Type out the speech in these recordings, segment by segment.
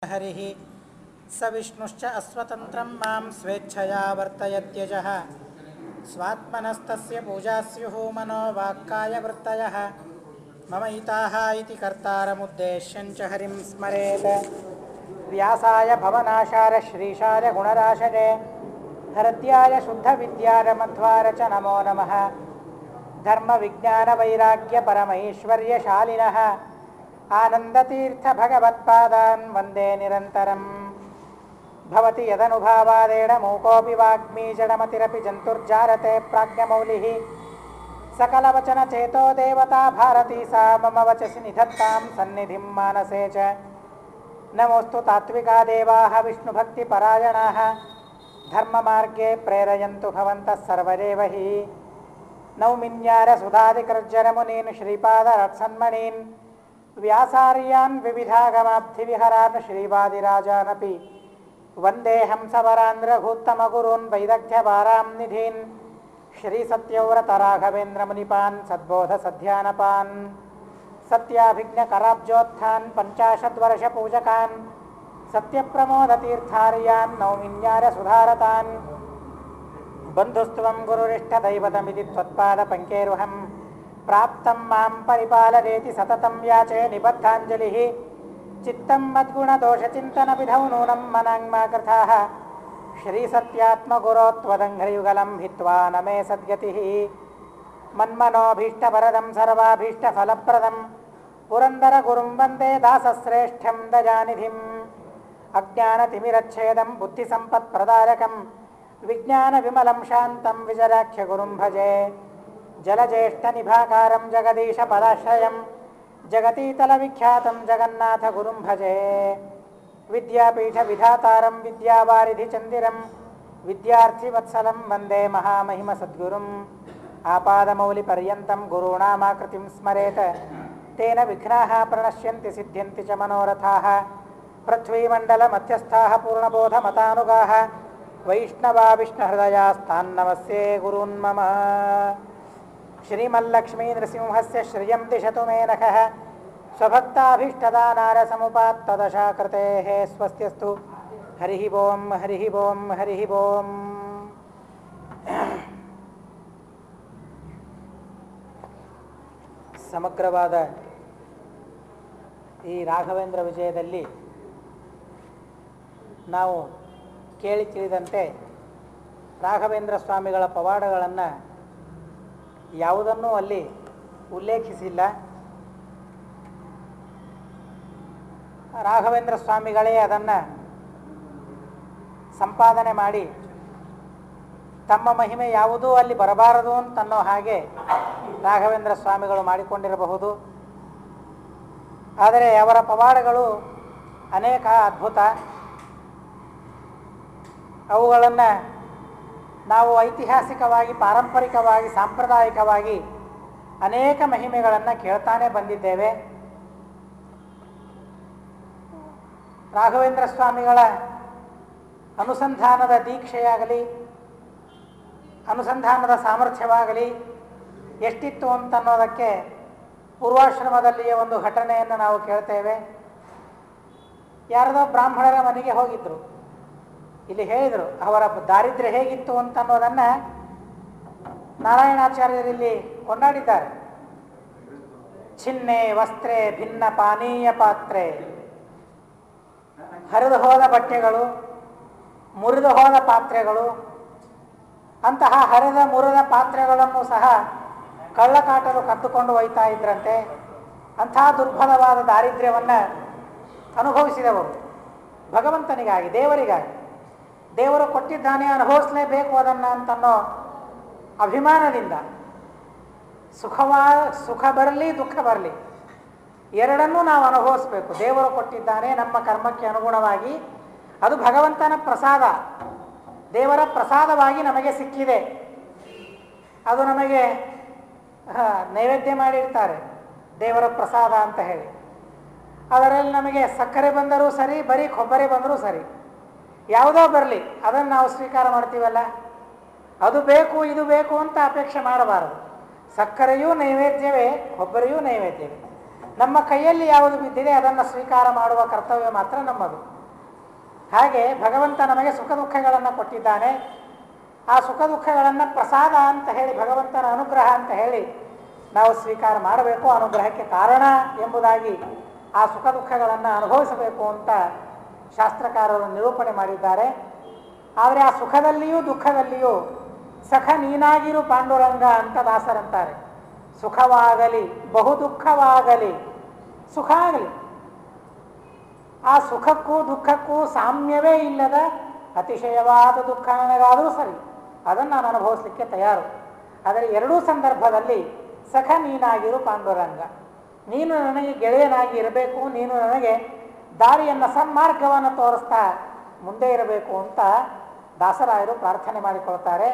हरिः स विष्णुश्च अस्वतन्त्रं मां स्वेच्छया वर्तयत्यजः स्वात्मनस्तस्य पूजा स्युः मनो वाक्कायवृत्तयः मम हिताः इति कर्तारमुद्देश्यं च हरिं स्मरेत् व्यासाय भवनाशाय श्रीशाय गुणराशये हरद्याय शुद्धविद्याय मध्वाय च नमो नमः धर्मविज्ञानवैराग्यपरमैश्वर्यशालिनः आनन्दतीर्थ भगवत्पादान् वन्दे निरन्तरम् भवति यदनुभावादेण मूकोऽपि वाग्मी जडमतिरपि जन्तुर्जारते प्राज्ञमौलिः सकलवचनचेतो देवता भारती सा मम वचसि निधत्तां सन्निधिं मानसे च नमोऽस्तु तात्विका देवाः विष्णुभक्तिपरायणाः धर्ममार्गे प्रेरयन्तु भवन्तः सर्वदेव हि नौमिन्यारसुधादिकृज्जरमुनीन् श्रीपादरत्सन्मणीन् व्यासार्यान् विविधागमाब्धिविहरान् श्रीवादिराजानपि वन्दे हंसवरान्ध्रभूत्तमगुरून् वैदग्ध्यवारां निधीन् श्रीसत्यव्रतराघवेन्द्रमुनिपान् सद्बोधसध्यानपान् सत्याभिज्ञकराब्जोत्थान् पञ्चाशद्वर्षपूजकान् सत्यप्रमोदतीर्थार्यान् नौमिन्यारसुधारतान् बन्धुस्त्वं गुरुरिष्टदैवतमिति त्वत्पादपङ्केरुहं प्राप्तं मां परिपालयेति सततं याचे निबद्धाञ्जलिः चित्तं मद्गुणदोषचिन्तनविधौ नूनं मनाङ्मा कृताः श्रीसत्यात्मगुरो त्वदङ्घ्रियुगलं हित्वा न मे सद्गतिः मन्मनोभीष्टवरदं सर्वाभीष्टफलप्रदं पुरन्दरगुरुं वन्दे दासश्रेष्ठं दयानिधिम् अज्ञानतिमिरच्छेदं बुद्धिसम्पत्प्रदायकं विज्ञानविमलं शान्तं विजराख्यगुरुं भजे जलज्येष्ठनिभाकारं जगदीशपदाश्रयं जगतीतलविख्यातं जगन्नाथगुरुं भजे विद्यापीठविधातारं विद्यावारिधिचन्दिरं विद्यार्थिवत्सलं वन्दे महामहिमसद्गुरुम् आपादमौलिपर्यन्तं गुरूणामाकृतिं स्मरेत् तेन विघ्नाः प्रणश्यन्ति सिद्ध्यन्ति च मनोरथाः पृथ्वीमण्डलमध्यस्थाः पूर्णबोधमतानुगाः वैष्णवा विष्णुहृदयास्तान्नमस्ये गुरून् मम श्रीमल्लक्ष्मी नृसिंहस्य श्रियं दिशतु मे नखः स्वभक्ताभीष्टदानारसमुपात्तदशाकृतेः स्वस्त्यस्तु हरिः ओं हरिः ओं हरिः ओं ಸಮಗ್ರವಾದ ಈ ರಾಘವೇಂದ್ರ ವಿಜಯದಲ್ಲಿ ನಾವು ಕೇಳಿ ತಿಳಿದಂತೆ ರಾಘವೇಂದ್ರ ಸ್ವಾಮಿಗಳ ಪವಾಡಗಳನ್ನು ಯಾವುದನ್ನೂ ಅಲ್ಲಿ ಉಲ್ಲೇಖಿಸಿಲ್ಲ. ರಾಘವೇಂದ್ರ ಸ್ವಾಮಿಗಳೇ ಅದನ್ನು ಸಂಪಾದನೆ ಮಾಡಿ ತಮ್ಮ ಮಹಿಮೆ ಯಾವುದೂ ಅಲ್ಲಿ ಬರಬಾರದು ಅಂತನ್ನೋ ಹಾಗೆ ರಾಘವೇಂದ್ರ ಸ್ವಾಮಿಗಳು ಮಾಡಿಕೊಂಡಿರಬಹುದು. ಆದರೆ ಅವರ ಪವಾಡಗಳು ಅನೇಕ ಅದ್ಭುತ. ಅವುಗಳನ್ನು ನಾವು ಐತಿಹಾಸಿಕವಾಗಿ, ಪಾರಂಪರಿಕವಾಗಿ, ಸಾಂಪ್ರದಾಯಿಕವಾಗಿ ಅನೇಕ ಮಹಿಮೆಗಳನ್ನು ಕೇಳ್ತಾನೆ ಬಂದಿದ್ದೇವೆ. ರಾಘವೇಂದ್ರ ಸ್ವಾಮಿಗಳ ಅನುಸಂಧಾನದ ದೀಕ್ಷೆಯಾಗಲಿ, ಅನುಸಂಧಾನದ ಸಾಮರ್ಥ್ಯವಾಗಲಿ ಎಷ್ಟಿತ್ತು ಅಂತನ್ನೋದಕ್ಕೆ ಪೂರ್ವಾಶ್ರಮದಲ್ಲಿಯೇ ಒಂದು ಘಟನೆಯನ್ನು ನಾವು ಕೇಳ್ತೇವೆ. ಯಾರದೋ ಬ್ರಾಹ್ಮಣರ ಮನೆಗೆ ಹೋಗಿದ್ದರು. ಇಲ್ಲಿ ಹೇಳಿದರು ಅವರ ದಾರಿದ್ರ್ಯ ಹೇಗಿತ್ತು ಅಂತನ್ನೋದನ್ನು ನಾರಾಯಣಾಚಾರ್ಯರಲ್ಲಿ ಕೊಂಡಾಡಿದ್ದಾರೆ. ಛಿನ್ನೆ ವಸ್ತ್ರೆ ಭಿನ್ನ ಪಾನೀಯ ಪಾತ್ರೆ, ಹರಿದು ಹೋದ ಬಟ್ಟೆಗಳು, ಮುರಿದು ಹೋದ ಪಾತ್ರೆಗಳು, ಅಂತಹ ಹರಿದ ಮುರಿದ ಪಾತ್ರೆಗಳನ್ನು ಸಹ ಕಳ್ಳಕಾಟರು ಕದ್ದುಕೊಂಡು ಒಯ್ತಾ ಇದ್ರಂತೆ. ಅಂತಹ ದುರ್ಬಲವಾದ ದಾರಿದ್ರ್ಯವನ್ನು ಅನುಭವಿಸಿದವರು ಭಗವಂತನಿಗಾಗಿ, ದೇವರಿಗಾಗಿ. ದೇವರು ಕೊಟ್ಟಿದ್ದಾನೆ, ಅನುಭವಿಸಲೇಬೇಕು ಅದನ್ನು ಅಂತನ್ನೋ ಅಭಿಮಾನದಿಂದ ಸುಖ ಬರಲಿ ದುಃಖ ಬರಲಿ ಎರಡನ್ನೂ ನಾವು ಅನುಭವಿಸಬೇಕು. ದೇವರು ಕೊಟ್ಟಿದ್ದಾನೆ ನಮ್ಮ ಕರ್ಮಕ್ಕೆ ಅನುಗುಣವಾಗಿ, ಅದು ಭಗವಂತನ ಪ್ರಸಾದ, ದೇವರ ಪ್ರಸಾದವಾಗಿ ನಮಗೆ ಸಿಕ್ಕಿದೆ. ಅದು ನಮಗೆ ನೈವೇದ್ಯ ಮಾಡಿರ್ತಾರೆ ದೇವರ ಪ್ರಸಾದ ಅಂತ ಹೇಳಿ. ಅದರಲ್ಲಿ ನಮಗೆ ಸಕ್ಕರೆ ಬಂದರೂ ಸರಿ, ಬರೀ ಕೊಬ್ಬರಿ ಬಂದರೂ ಸರಿ, ಯಾವುದೋ ಬರಲಿ ಅದನ್ನು ನಾವು ಸ್ವೀಕಾರ ಮಾಡ್ತೀವಲ್ಲ. ಅದು ಬೇಕು ಇದು ಬೇಕು ಅಂತ ಅಪೇಕ್ಷೆ ಮಾಡಬಾರದು. ಸಕ್ಕರೆಯೂ ನೈವೇದ್ಯವೇ, ಕೊಬ್ಬರಿಯೂ ನೈವೇದ್ಯವೇ. ನಮ್ಮ ಕೈಯಲ್ಲಿ ಯಾವುದು ಬಿದ್ದಿದೆ ಅದನ್ನು ಸ್ವೀಕಾರ ಮಾಡುವ ಕರ್ತವ್ಯ ಮಾತ್ರ ನಮ್ಮದು. ಹಾಗೆ ಭಗವಂತ ನಮಗೆ ಸುಖ ದುಃಖಗಳನ್ನು ಕೊಟ್ಟಿದ್ದಾನೆ. ಆ ಸುಖ ದುಃಖಗಳನ್ನು ಪ್ರಸಾದ ಅಂತ ಹೇಳಿ, ಭಗವಂತನ ಅನುಗ್ರಹ ಅಂತ ಹೇಳಿ ನಾವು ಸ್ವೀಕಾರ ಮಾಡಬೇಕು. ಅನುಗ್ರಹಕ್ಕೆ ಕಾರಣ ಎಂಬುದಾಗಿ ಆ ಸುಖ ದುಃಖಗಳನ್ನು ಅನುಭವಿಸಬೇಕು ಅಂತ ಶಾಸ್ತ್ರಕಾರರು ನಿರೂಪಣೆ ಮಾಡಿದ್ದಾರೆ. ಆದರೆ ಆ ಸುಖದಲ್ಲಿಯೂ ದುಃಖದಲ್ಲಿಯೂ ಸಖ ನೀನಾಗಿರು ಪಾಂಡುರಂಗ ಅಂತ ದಾಸರಂತಾರೆ. ಸುಖವಾಗಲಿ ಬಹು ದುಃಖವಾಗಲಿ ಸುಖ ಆಗಲಿ. ಆ ಸುಖಕ್ಕೂ ದುಃಖಕ್ಕೂ ಸಾಮ್ಯವೇ ಇಲ್ಲದ ಅತಿಶಯವಾದ ದುಃಖ ನನಗಾದರೂ ಸರಿ, ಅದನ್ನು ನಾನು ಅನುಭವಿಸಲಿಕ್ಕೆ ತಯಾರು. ಆದರೆ ಎರಡೂ ಸಂದರ್ಭದಲ್ಲಿ ಸಖ ನೀನಾಗಿರು ಪಾಂಡುರಂಗ, ನೀನು ನನಗೆ ಗೆಳೆಯನಾಗಿ ಇರಬೇಕು, ನೀನು ನನಗೆ ದಾರಿಯನ್ನು ಸನ್ಮಾರ್ಗವನ್ನು ತೋರಿಸ್ತಾ ಮುಂದೆ ಇರಬೇಕು ಅಂತ ದಾಸರಾಯರು ಪ್ರಾರ್ಥನೆ ಮಾಡಿಕೊಳ್ತಾರೆ.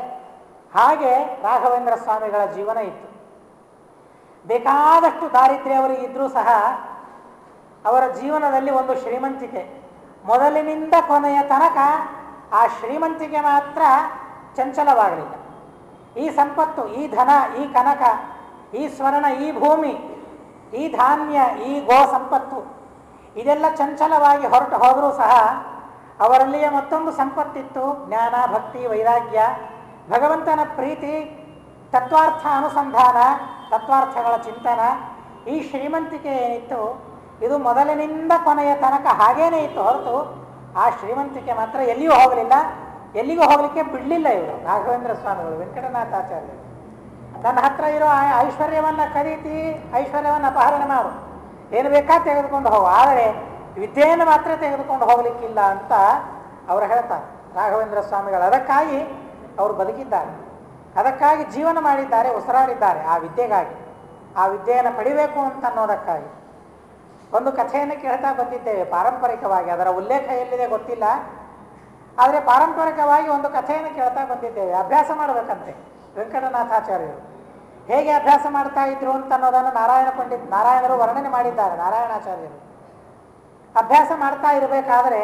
ಹಾಗೆ ರಾಘವೇಂದ್ರ ಸ್ವಾಮಿಗಳ ಜೀವನ ಇತ್ತು. ಬೇಕಾದಷ್ಟು ದಾರಿದ್ರ್ಯ ಅವರಿಗೆ ಇದ್ದರೂ ಸಹ ಅವರ ಜೀವನದಲ್ಲಿ ಒಂದು ಶ್ರೀಮಂತಿಕೆ, ಮೊದಲಿನಿಂದ ಕೊನೆಯ ತನಕ ಆ ಶ್ರೀಮಂತಿಕೆ ಮಾತ್ರ ಚಂಚಲವಾಗಲಿಲ್ಲ. ಈ ಸಂಪತ್ತು, ಈ ಧನ, ಈ ಕನಕ, ಈ ಸ್ವರ್ಣ, ಈ ಭೂಮಿ, ಈ ಧಾನ್ಯ, ಈ ಗೋ ಸಂಪತ್ತು ಇದೆಲ್ಲ ಚಂಚಲವಾಗಿ ಹೊರಟು ಹೋದರೂ ಸಹ ಅವರಲ್ಲಿಯೇ ಮತ್ತೊಂದು ಸಂಪತ್ತಿತ್ತು, ಜ್ಞಾನ, ಭಕ್ತಿ, ವೈರಾಗ್ಯ, ಭಗವಂತನ ಪ್ರೀತಿ, ತತ್ವಾರ್ಥ ಅನುಸಂಧಾನ, ತತ್ವಾರ್ಥಗಳ ಚಿಂತನ. ಈ ಶ್ರೀಮಂತಿಕೆ ಏನಿತ್ತು ಇದು ಮೊದಲಿನಿಂದ ಕೊನೆಯ ತನಕ ಹಾಗೇನೇ ಇತ್ತು ಹೊರತು ಆ ಶ್ರೀಮಂತಿಕೆ ಮಾತ್ರ ಎಲ್ಲಿಯೂ ಹೋಗಲಿಲ್ಲ, ಎಲ್ಲಿಗೂ ಹೋಗಲಿಕ್ಕೆ ಬಿಡಲಿಲ್ಲ. ಇವರು ರಾಘವೇಂದ್ರ ಸ್ವಾಮಿಗಳು, ವೆಂಕಟನಾಥಾಚಾರ್ಯರು ನನ್ನ ಹತ್ರ ಇರೋ ಐಶ್ವರ್ಯವನ್ನು ಕರೀತಿ, ಐಶ್ವರ್ಯವನ್ನು ಅಪಹರಣ ಮಾಡು, ಏನು ಬೇಕಾ ತೆಗೆದುಕೊಂಡು ಹೋಗು, ಆದರೆ ವಿದ್ಯೆಯನ್ನು ಮಾತ್ರ ತೆಗೆದುಕೊಂಡು ಹೋಗಲಿಕ್ಕಿಲ್ಲ ಅಂತ ಅವರು ಹೇಳ್ತಾರೆ ರಾಘವೇಂದ್ರ ಸ್ವಾಮಿಗಳು. ಅದಕ್ಕಾಗಿ ಅವರು ಬದುಕಿದ್ದಾರೆ, ಅದಕ್ಕಾಗಿ ಜೀವನ ಮಾಡಿದ್ದಾರೆ, ಉಸಿರಾಡಿದ್ದಾರೆ ಆ ವಿದ್ಯೆಗಾಗಿ, ಆ ವಿದ್ಯೆಯನ್ನು ಪಡಿಬೇಕು ಅಂತ ಅನ್ನೋದಕ್ಕಾಗಿ. ಒಂದು ಕಥೆಯನ್ನು ಕೇಳ್ತಾ ಬಂದಿದ್ದೇವೆ ಪಾರಂಪರಿಕವಾಗಿ, ಅದರ ಉಲ್ಲೇಖ ಎಲ್ಲಿದೆ ಗೊತ್ತಿಲ್ಲ, ಆದರೆ ಪಾರಂಪರಿಕವಾಗಿ ಒಂದು ಕಥೆಯನ್ನು ಕೇಳ್ತಾ ಬಂದಿದ್ದೇವೆ. ಅಭ್ಯಾಸ ಮಾಡಬೇಕಂತೆ ವೆಂಕಟನಾಥಾಚಾರ್ಯರು. ಹೇಗೆ ಅಭ್ಯಾಸ ಮಾಡ್ತಾ ಇದ್ರು ಅಂತ ಅನ್ನೋದನ್ನು ನಾರಾಯಣರು ವರ್ಣನೆ ಮಾಡಿದ್ದಾರೆ, ನಾರಾಯಣಾಚಾರ್ಯರು. ಅಭ್ಯಾಸ ಮಾಡ್ತಾ ಇರಬೇಕಾದ್ರೆ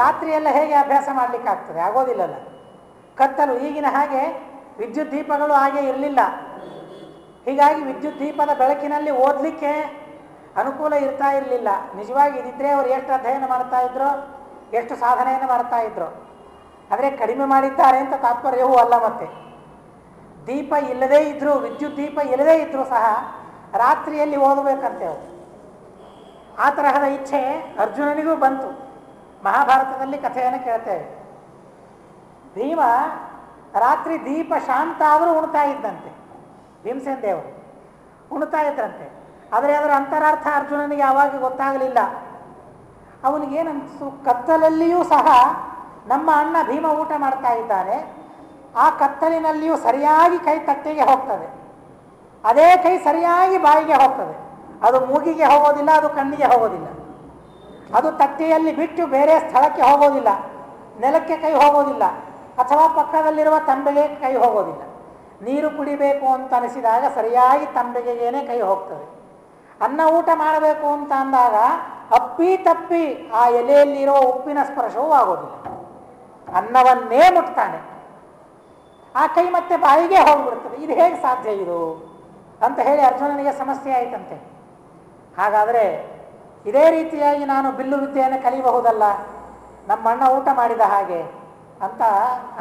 ರಾತ್ರಿಯೆಲ್ಲ ಹೇಗೆ ಅಭ್ಯಾಸ ಮಾಡಲಿಕ್ಕಾಗ್ತದೆ? ಆಗೋದಿಲ್ಲಲ್ಲ, ಕತ್ತಲು. ಈಗಿನ ಹಾಗೆ ವಿದ್ಯುತ್ ದೀಪಗಳು ಹಾಗೆ ಇರಲಿಲ್ಲ. ಹೀಗಾಗಿ ವಿದ್ಯುತ್ ದೀಪದ ಬೆಳಕಿನಲ್ಲಿ ಓದಲಿಕ್ಕೆ ಅನುಕೂಲ ಇರ್ತಾ ಇರಲಿಲ್ಲ. ನಿಜವಾಗಿ ಇದಿದ್ರೆ ಅವರು ಎಷ್ಟು ಅಧ್ಯಯನ ಮಾಡ್ತಾ ಇದ್ರು, ಎಷ್ಟು ಸಾಧನೆಯನ್ನು ಮಾಡ್ತಾ ಇದ್ರು. ಆದರೆ ಕಡಿಮೆ ಮಾಡಿದ್ದಾರೆ ಅಂತ ತಾತ್ಪರ್ಯವೂ ಅಲ್ಲ. ಮತ್ತೆ ದೀಪ ಇಲ್ಲದೇ ಇದ್ದರೂ, ವಿದ್ಯುತ್ ದೀಪ ಇಲ್ಲದೇ ಇದ್ದರೂ ಸಹ ರಾತ್ರಿಯಲ್ಲಿ ಓದಬೇಕಂತೆ ಅವರು. ಆ ತರಹದ ಇಚ್ಛೆ ಅರ್ಜುನನಿಗೂ ಬಂತು. ಮಹಾಭಾರತದಲ್ಲಿ ಕಥೆಯನ್ನು ಕೇಳ್ತೇವೆ. ಭೀಮ ರಾತ್ರಿ ದೀಪ ಶಾಂತ ಆದರೂ ಉಣ್ತಾ ಇದ್ದಂತೆ, ಭೀಮಸೇನ ದೇವರು ಉಣ್ತಾ ಇದ್ರಂತೆ. ಆದರೆ ಅದರ ಅಂತರಾರ್ಥ ಅರ್ಜುನನಿಗೆ ಆವಾಗ ಗೊತ್ತಾಗಲಿಲ್ಲ. ಅವನಿಗೇನನ್ನಿಸ್ತು, ಕತ್ತಲಲ್ಲಿಯೂ ಸಹ ನಮ್ಮ ಅಣ್ಣ ಭೀಮ ಊಟ ಮಾಡ್ತಾ ಇದ್ದಾನೆ, ಆ ಕತ್ತಲಿನಲ್ಲಿಯೂ ಸರಿಯಾಗಿ ಕೈ ತಟ್ಟೆಗೆ ಹೋಗ್ತದೆ, ಅದೇ ಕೈ ಸರಿಯಾಗಿ ಬಾಯಿಗೆ ಹೋಗ್ತದೆ. ಅದು ಮೂಗಿಗೆ ಹೋಗೋದಿಲ್ಲ, ಅದು ಕಣ್ಣಿಗೆ ಹೋಗೋದಿಲ್ಲ, ಅದು ತಟ್ಟೆಯಲ್ಲಿ ಬಿಟ್ಟು ಬೇರೆ ಸ್ಥಳಕ್ಕೆ ಹೋಗೋದಿಲ್ಲ, ನೆಲಕ್ಕೆ ಕೈ ಹೋಗೋದಿಲ್ಲ, ಅಥವಾ ಪಕ್ಕದಲ್ಲಿರುವ ತಂಬೆಗೆ ಕೈ ಹೋಗೋದಿಲ್ಲ. ನೀರು ಕುಡಿಬೇಕು ಅಂತ ಅನಿಸಿದಾಗ ಸರಿಯಾಗಿ ತಂಬೆಗೆಗೇನೆ ಕೈ ಹೋಗ್ತದೆ. ಅನ್ನ ಊಟ ಮಾಡಬೇಕು ಅಂತ ಅಂದಾಗ ಅಪ್ಪಿ ತಪ್ಪಿ ಆ ಎಲೆಯಲ್ಲಿರೋ ಉಪ್ಪಿನ ಸ್ಪರ್ಶವೂ ಆಗೋದಿಲ್ಲ, ಅನ್ನವನ್ನೇ ಮುಟ್ತಾನೆ. ಆ ಕೈ ಮತ್ತೆ ಬಾಯಿಗೆ ಹೋಗ್ಬಿಡ್ತದೆ. ಇದು ಹೇಗೆ ಸಾಧ್ಯ ಇದು ಅಂತ ಹೇಳಿ ಅರ್ಜುನನಿಗೆ ಸಮಸ್ಯೆ ಆಯಿತಂತೆ. ಹಾಗಾದರೆ ಇದೇ ರೀತಿಯಾಗಿ ನಾನು ಬಿಲ್ಲು ವಿದ್ಯೆಯನ್ನು ಕಲಿಯಬಹುದಲ್ಲ, ನಮ್ಮ ಅಣ್ಣ ಊಟ ಮಾಡಿದ ಹಾಗೆ ಅಂತ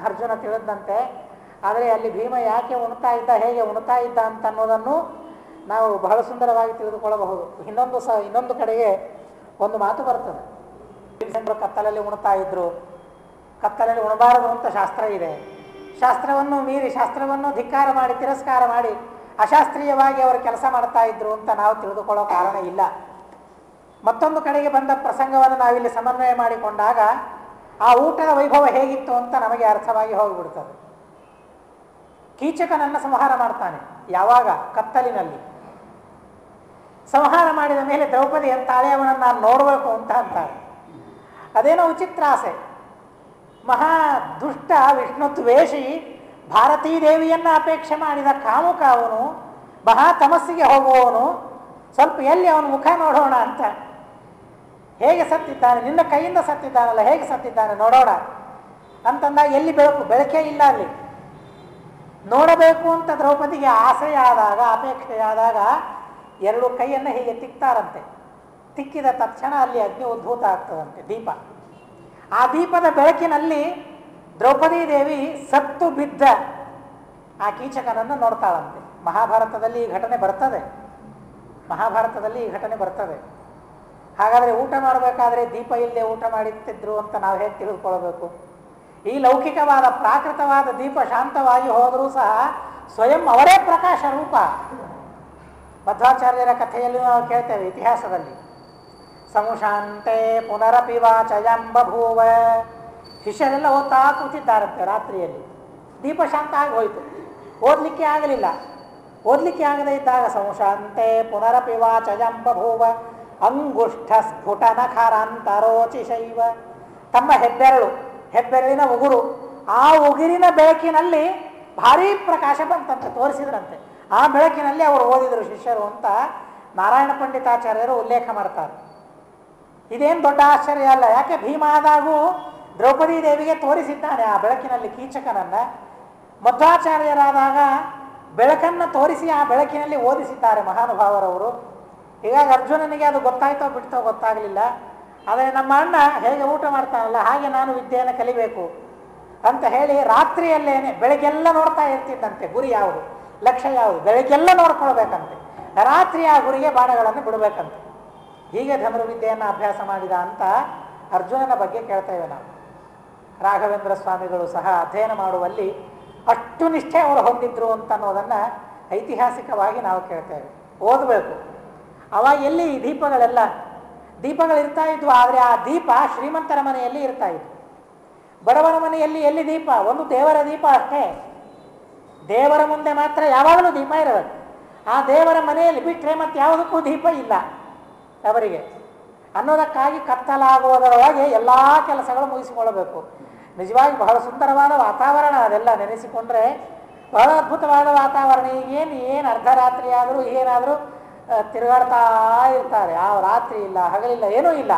ಅರ್ಜುನ ತಿಳಿದಂತೆ. ಆದರೆ ಅಲ್ಲಿ ಭೀಮ ಯಾಕೆ ಉಣ್ತಾ ಇದ್ದ, ಹೇಗೆ ಉಣ್ತಾ ಇದ್ದ ಅಂತ ಅನ್ನೋದನ್ನು ನಾವು ಬಹಳ ಸುಂದರವಾಗಿ ತಿಳಿದುಕೊಳ್ಳಬಹುದು. ಇನ್ನೊಂದು ಕಡೆಗೆ ಒಂದು ಮಾತು ಬರ್ತದೆ, ಕತ್ತಲಲ್ಲಿ ಉಣ್ತಾ ಇದ್ರು, ಕತ್ತಲಲ್ಲಿ ಉಣಬಾರದು ಅಂತ ಶಾಸ್ತ್ರ ಇದೆ. ಶಾಸ್ತ್ರವನ್ನು ಮೀರಿ, ಶಾಸ್ತ್ರವನ್ನು ಧಿಕ್ಕಾರ ಮಾಡಿ, ತಿರಸ್ಕಾರ ಮಾಡಿ ಅಶಾಸ್ತ್ರೀಯವಾಗಿ ಅವರು ಕೆಲಸ ಮಾಡ್ತಾ ಇದ್ರು ಅಂತ ನಾವು ತಿಳಿದುಕೊಳ್ಳೋ ಕಾರಣ ಇಲ್ಲ. ಮತ್ತೊಂದು ಕಡೆಗೆ ಬಂದ ಪ್ರಸಂಗವನ್ನು ನಾವಿಲ್ಲಿ ಸಮನ್ವಯ ಮಾಡಿಕೊಂಡಾಗ ಆ ಊಟದ ವೈಭವ ಹೇಗಿತ್ತು ಅಂತ ನಮಗೆ ಅರ್ಥವಾಗಿ ಹೋಗಿಬಿಡ್ತದೆ. ಕೀಚಕನನ್ನು ಸಂಹಾರ ಮಾಡ್ತಾನೆ. ಯಾವಾಗ? ಕತ್ತಲಿನಲ್ಲಿ. ಸಂಹಾರ ಮಾಡಿದ ಮೇಲೆ ದ್ರೌಪದಿ ಅಂತಾಳೆ, ಅವನನ್ನು ನಾನು ನೋಡಬೇಕು ಅಂತ ಅಂತಾಳೆ. ಅದೇನೋ ವಿಚಿತ್ರ ಆಸೆ. ಮಹಾ ದುಷ್ಟ ವಿಷ್ಣು ದ್ವೇಷಿ ಭಾರತೀ ದೇವಿಯನ್ನು ಅಪೇಕ್ಷೆ ಮಾಡಿದ ಕಾಮುಕ ಅವನು, ಮಹಾ ತಮಸ್ಸಿಗೆ ಹೋಗುವವನು. ಸ್ವಲ್ಪ ಎಲ್ಲಿ ಅವನ ಮುಖ ನೋಡೋಣ ಅಂತ. ಹೇಗೆ ಸತ್ತಿದ್ದಾನೆ, ನಿನ್ನ ಕೈಯಿಂದ ಸತ್ತಿದ್ದಾನಲ್ಲ, ಹೇಗೆ ಸತ್ತಿದ್ದಾನೆ ನೋಡೋಣ ಅಂತಂದಾಗ ಎಲ್ಲಿ ಬೆಳಕೇ ಇಲ್ಲ ಅಲ್ಲಿ. ನೋಡಬೇಕು ಅಂತ ದ್ರೌಪದಿಗೆ ಆಸೆಯಾದಾಗ, ಅಪೇಕ್ಷೆಯಾದಾಗ ಎರಡು ಕೈಯನ್ನು ಹೀಗೆ ತಿಕ್ತಾರಂತೆ. ತಿಕ್ಕಿದ ತಕ್ಷಣ ಅಲ್ಲಿ ಅಗ್ನಿ ಉದ್ಭೂತ ಆಗ್ತದಂತೆ, ದೀಪ. ಆ ದೀಪದ ಬೆಳಕಿನಲ್ಲಿ ದ್ರೌಪದೀ ದೇವಿ ಸತ್ತು ಬಿದ್ದ ಆ ಕೀಚಕನನ್ನು ನೋಡ್ತಾಳಂತೆ. ಮಹಾಭಾರತದಲ್ಲಿ ಈ ಘಟನೆ ಬರ್ತದೆ. ಹಾಗಾದರೆ ಊಟ ಮಾಡಬೇಕಾದ್ರೆ ದೀಪ ಇಲ್ಲದೆ ಊಟ ಮಾಡುತ್ತಿದ್ರು ಅಂತ ನಾವು ಹೇಗೆ ತಿಳಿದುಕೊಳ್ಬೇಕು? ಈ ಲೌಕಿಕವಾದ ಪ್ರಾಕೃತವಾದ ದೀಪ ಶಾಂತವಾಗಿ ಹೋದರೂ ಸಹ ಸ್ವಯಂ ಅವರೇ ಪ್ರಕಾಶ ರೂಪ. ಮಧ್ವಾಚಾರ್ಯರ ಕಥೆಯಲ್ಲಿ ನಾವು ಕೇಳ್ತೇವೆ ಇತಿಹಾಸದಲ್ಲಿ, ಸಮುಶಾಂತೆ ಪುನರಪಿ ವಾಚಯಂ ಬಭೂವ. ಶಿಷ್ಯರೆಲ್ಲ ಓದ್ತಾ ಕೂತಿದ್ದಾರಂತೆ ರಾತ್ರಿಯಲ್ಲಿ. ದೀಪ ಶಾಂತ ಆಗಿ ಹೋಯಿತು, ಓದಲಿಕ್ಕೆ ಆಗಲಿಲ್ಲ. ಓದಲಿಕ್ಕೆ ಆಗದೇ ಇದ್ದಾಗ ಸಮುಶಾಂತೆ ಪುನರಪಿ ವಾಚಯಂ ಬಭೂವ ಅಂಗುಷ್ಠ ಸ್ಫುಟ ನಖರಾಂತರೋಚಿ ಶೈವ. ತಮ್ಮ ಹೆಬ್ಬೆರಳಿನ ಉಗುರು, ಆ ಉಗುರಿನ ಬೆಳಕಿನಲ್ಲಿ ಭಾರೀ ಪ್ರಕಾಶ ಬಂತಂತೆ, ತೋರಿಸಿದ್ರಂತೆ. ಆ ಬೆಳಕಿನಲ್ಲಿ ಅವರು ಓದಿದರು ಶಿಷ್ಯರು ಅಂತ ನಾರಾಯಣ ಪಂಡಿತಾಚಾರ್ಯರು ಉಲ್ಲೇಖ ಮಾಡ್ತಾರೆ. ಇದೇನು ದೊಡ್ಡ ಆಶ್ಚರ್ಯ ಅಲ್ಲ. ಯಾಕೆ ಭೀಮ ಆದಾಗೂ ದ್ರೌಪದೀ ದೇವಿಗೆ ತೋರಿಸಿದ್ದಾನೆ ಆ ಬೆಳಕಿನಲ್ಲಿ ಕೀಚಕನನ್ನು. ಮಧ್ವಾಚಾರ್ಯರಾದಾಗ ಬೆಳಕನ್ನು ತೋರಿಸಿ ಆ ಬೆಳಕಿನಲ್ಲಿ ಓದಿಸಿದ್ದಾರೆ ಮಹಾನುಭಾವರವರು. ಹೀಗಾಗಿ ಅರ್ಜುನನಿಗೆ ಅದು ಗೊತ್ತಾಯ್ತೋ ಬಿಡ್ತೋ ಗೊತ್ತಾಗಲಿಲ್ಲ. ಆದರೆ ನಮ್ಮ ಅಣ್ಣ ಹೇಗೆ ಊಟ ಮಾಡ್ತಾನಲ್ಲ ಹಾಗೆ ನಾನು ವಿದ್ಯೆಯನ್ನು ಕಲಿಬೇಕು ಅಂತ ಹೇಳಿ ರಾತ್ರಿಯಲ್ಲೇನೆ ಬೆಳಗ್ಗೆಲ್ಲ ನೋಡ್ತಾ ಇರ್ತಿದ್ದಂತೆ. ಗುರಿ ಯಾವುದು, ಲಕ್ಷ್ಯ ಯಾವುದು, ಬೆಳಗ್ಗೆಲ್ಲ ನೋಡ್ಕೊಳ್ಬೇಕಂತೆ. ರಾತ್ರಿ ಆ ಗುರಿಗೆ ಬಾಣಗಳನ್ನು ಬಿಡಬೇಕಂತೆ. ಹೀಗೆ ಧನುರ್ವಿದ್ಯೆಯನ್ನು ಅಭ್ಯಾಸ ಮಾಡಿದ ಅಂತ ಅರ್ಜುನನ ಬಗ್ಗೆ ಕೇಳ್ತೇವೆ ನಾವು. ರಾಘವೇಂದ್ರ ಸ್ವಾಮಿಗಳು ಸಹ ಅಧ್ಯಯನ ಮಾಡುವಲ್ಲಿ ಅಷ್ಟು ನಿಷ್ಠೆ ಅವರು ಹೊಂದಿದ್ರು ಅಂತ ಅನ್ನೋದನ್ನು ಐತಿಹಾಸಿಕವಾಗಿ ನಾವು ಕೇಳ್ತೇವೆ. ಓದಬೇಕು. ಅವಾಗ ಎಲ್ಲಿ ಈ ದೀಪಗಳಿರ್ತಾ ಇದ್ವು. ಆದರೆ ಆ ದೀಪ ಶ್ರೀಮಂತರ ಮನೆಯಲ್ಲಿ ಇರ್ತಾ ಇದ್ವು. ಬಡವರ ಮನೆಯಲ್ಲಿ ಎಲ್ಲಿ ದೀಪ? ಒಂದು ದೇವರ ದೀಪ ಅಷ್ಟೇ. ದೇವರ ಮುಂದೆ ಮಾತ್ರ ಯಾವಾಗಲೂ ದೀಪ ಇರಬೇಕು. ಆ ದೇವರ ಮನೆಯಲ್ಲಿ ಬಿಟ್ಟರೆ ಮತ್ತೆ ಯಾವುದಕ್ಕೂ ದೀಪ ಇಲ್ಲ ಅವರಿಗೆ ಅನ್ನೋದಕ್ಕಾಗಿ ಕತ್ತಲಾಗುವುದರೊಳಗೆ ಎಲ್ಲ ಕೆಲಸಗಳು ಮುಗಿಸಿಕೊಳ್ಳಬೇಕು. ನಿಜವಾಗಿ ಬಹಳ ಸುಂದರವಾದ ವಾತಾವರಣ ಅದೆಲ್ಲ ನೆನೆಸಿಕೊಂಡ್ರೆ ಬಹಳ ಅದ್ಭುತವಾದ ವಾತಾವರಣ. ಏನು ಅರ್ಧರಾತ್ರಿ ಆದರೂ ಏನಾದರೂ ತಿರುಗಾಡ್ತಾ ಇರ್ತಾರೆ. ಆ ರಾತ್ರಿ ಇಲ್ಲ, ಹಗಲಿಲ್ಲ, ಏನೂ ಇಲ್ಲ.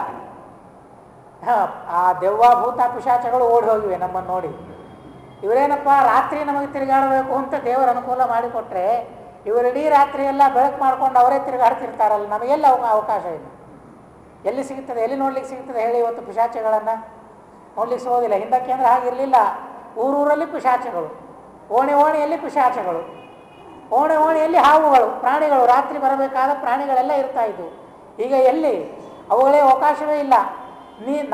ಆ ದೆವ್ವ ಭೂತ ಪಿಶಾಚಗಳು ಓಡಿ ಹೋಗಿವೆ ನಮ್ಮನ್ನು ನೋಡಿ. ಇವರೇನಪ್ಪ ರಾತ್ರಿ ನಮಗೆ ತಿರುಗಾಡಬೇಕು ಅಂತ ದೇವರ ಅನುಕೂಲ ಮಾಡಿಕೊಟ್ರೆ ಇವರಿಡೀ ರಾತ್ರಿ ಎಲ್ಲ ಬೆಳಕು ಮಾಡ್ಕೊಂಡು ಅವರೇ ತಿರುಗಾಡ್ತಿರ್ತಾರಲ್ಲ, ನಮಗೆಲ್ಲ ಅವಕಾಶ ಇಲ್ಲ. ಎಲ್ಲಿ ಸಿಗ್ತದೆ, ಎಲ್ಲಿ ನೋಡ್ಲಿಕ್ಕೆ ಸಿಗ್ತದೆ ಹೇಳಿ? ಇವತ್ತು ಪಿಶಾಚಗಳನ್ನು ನೋಡ್ಲಿಕ್ಕೆ ಸಿಗೋದಿಲ್ಲ. ಹಿಂದಕ್ಕೆ ಅಂದರೆ ಹಾಗಿರಲಿಲ್ಲ. ಊರೂರಲ್ಲಿ ಪಿಶಾಚಗಳು, ಓಣಿಯಲ್ಲಿ ಪಿಶಾಚಗಳು, ಓಣಿಯಲ್ಲಿ ಹಾವುಗಳು, ಪ್ರಾಣಿಗಳು, ರಾತ್ರಿ ಬರಬೇಕಾದ ಪ್ರಾಣಿಗಳೆಲ್ಲ ಇರ್ತಾ ಇದ್ವು. ಈಗ ಎಲ್ಲಿ? ಅವುಗಳೇ ಅವಕಾಶವೇ ಇಲ್ಲ.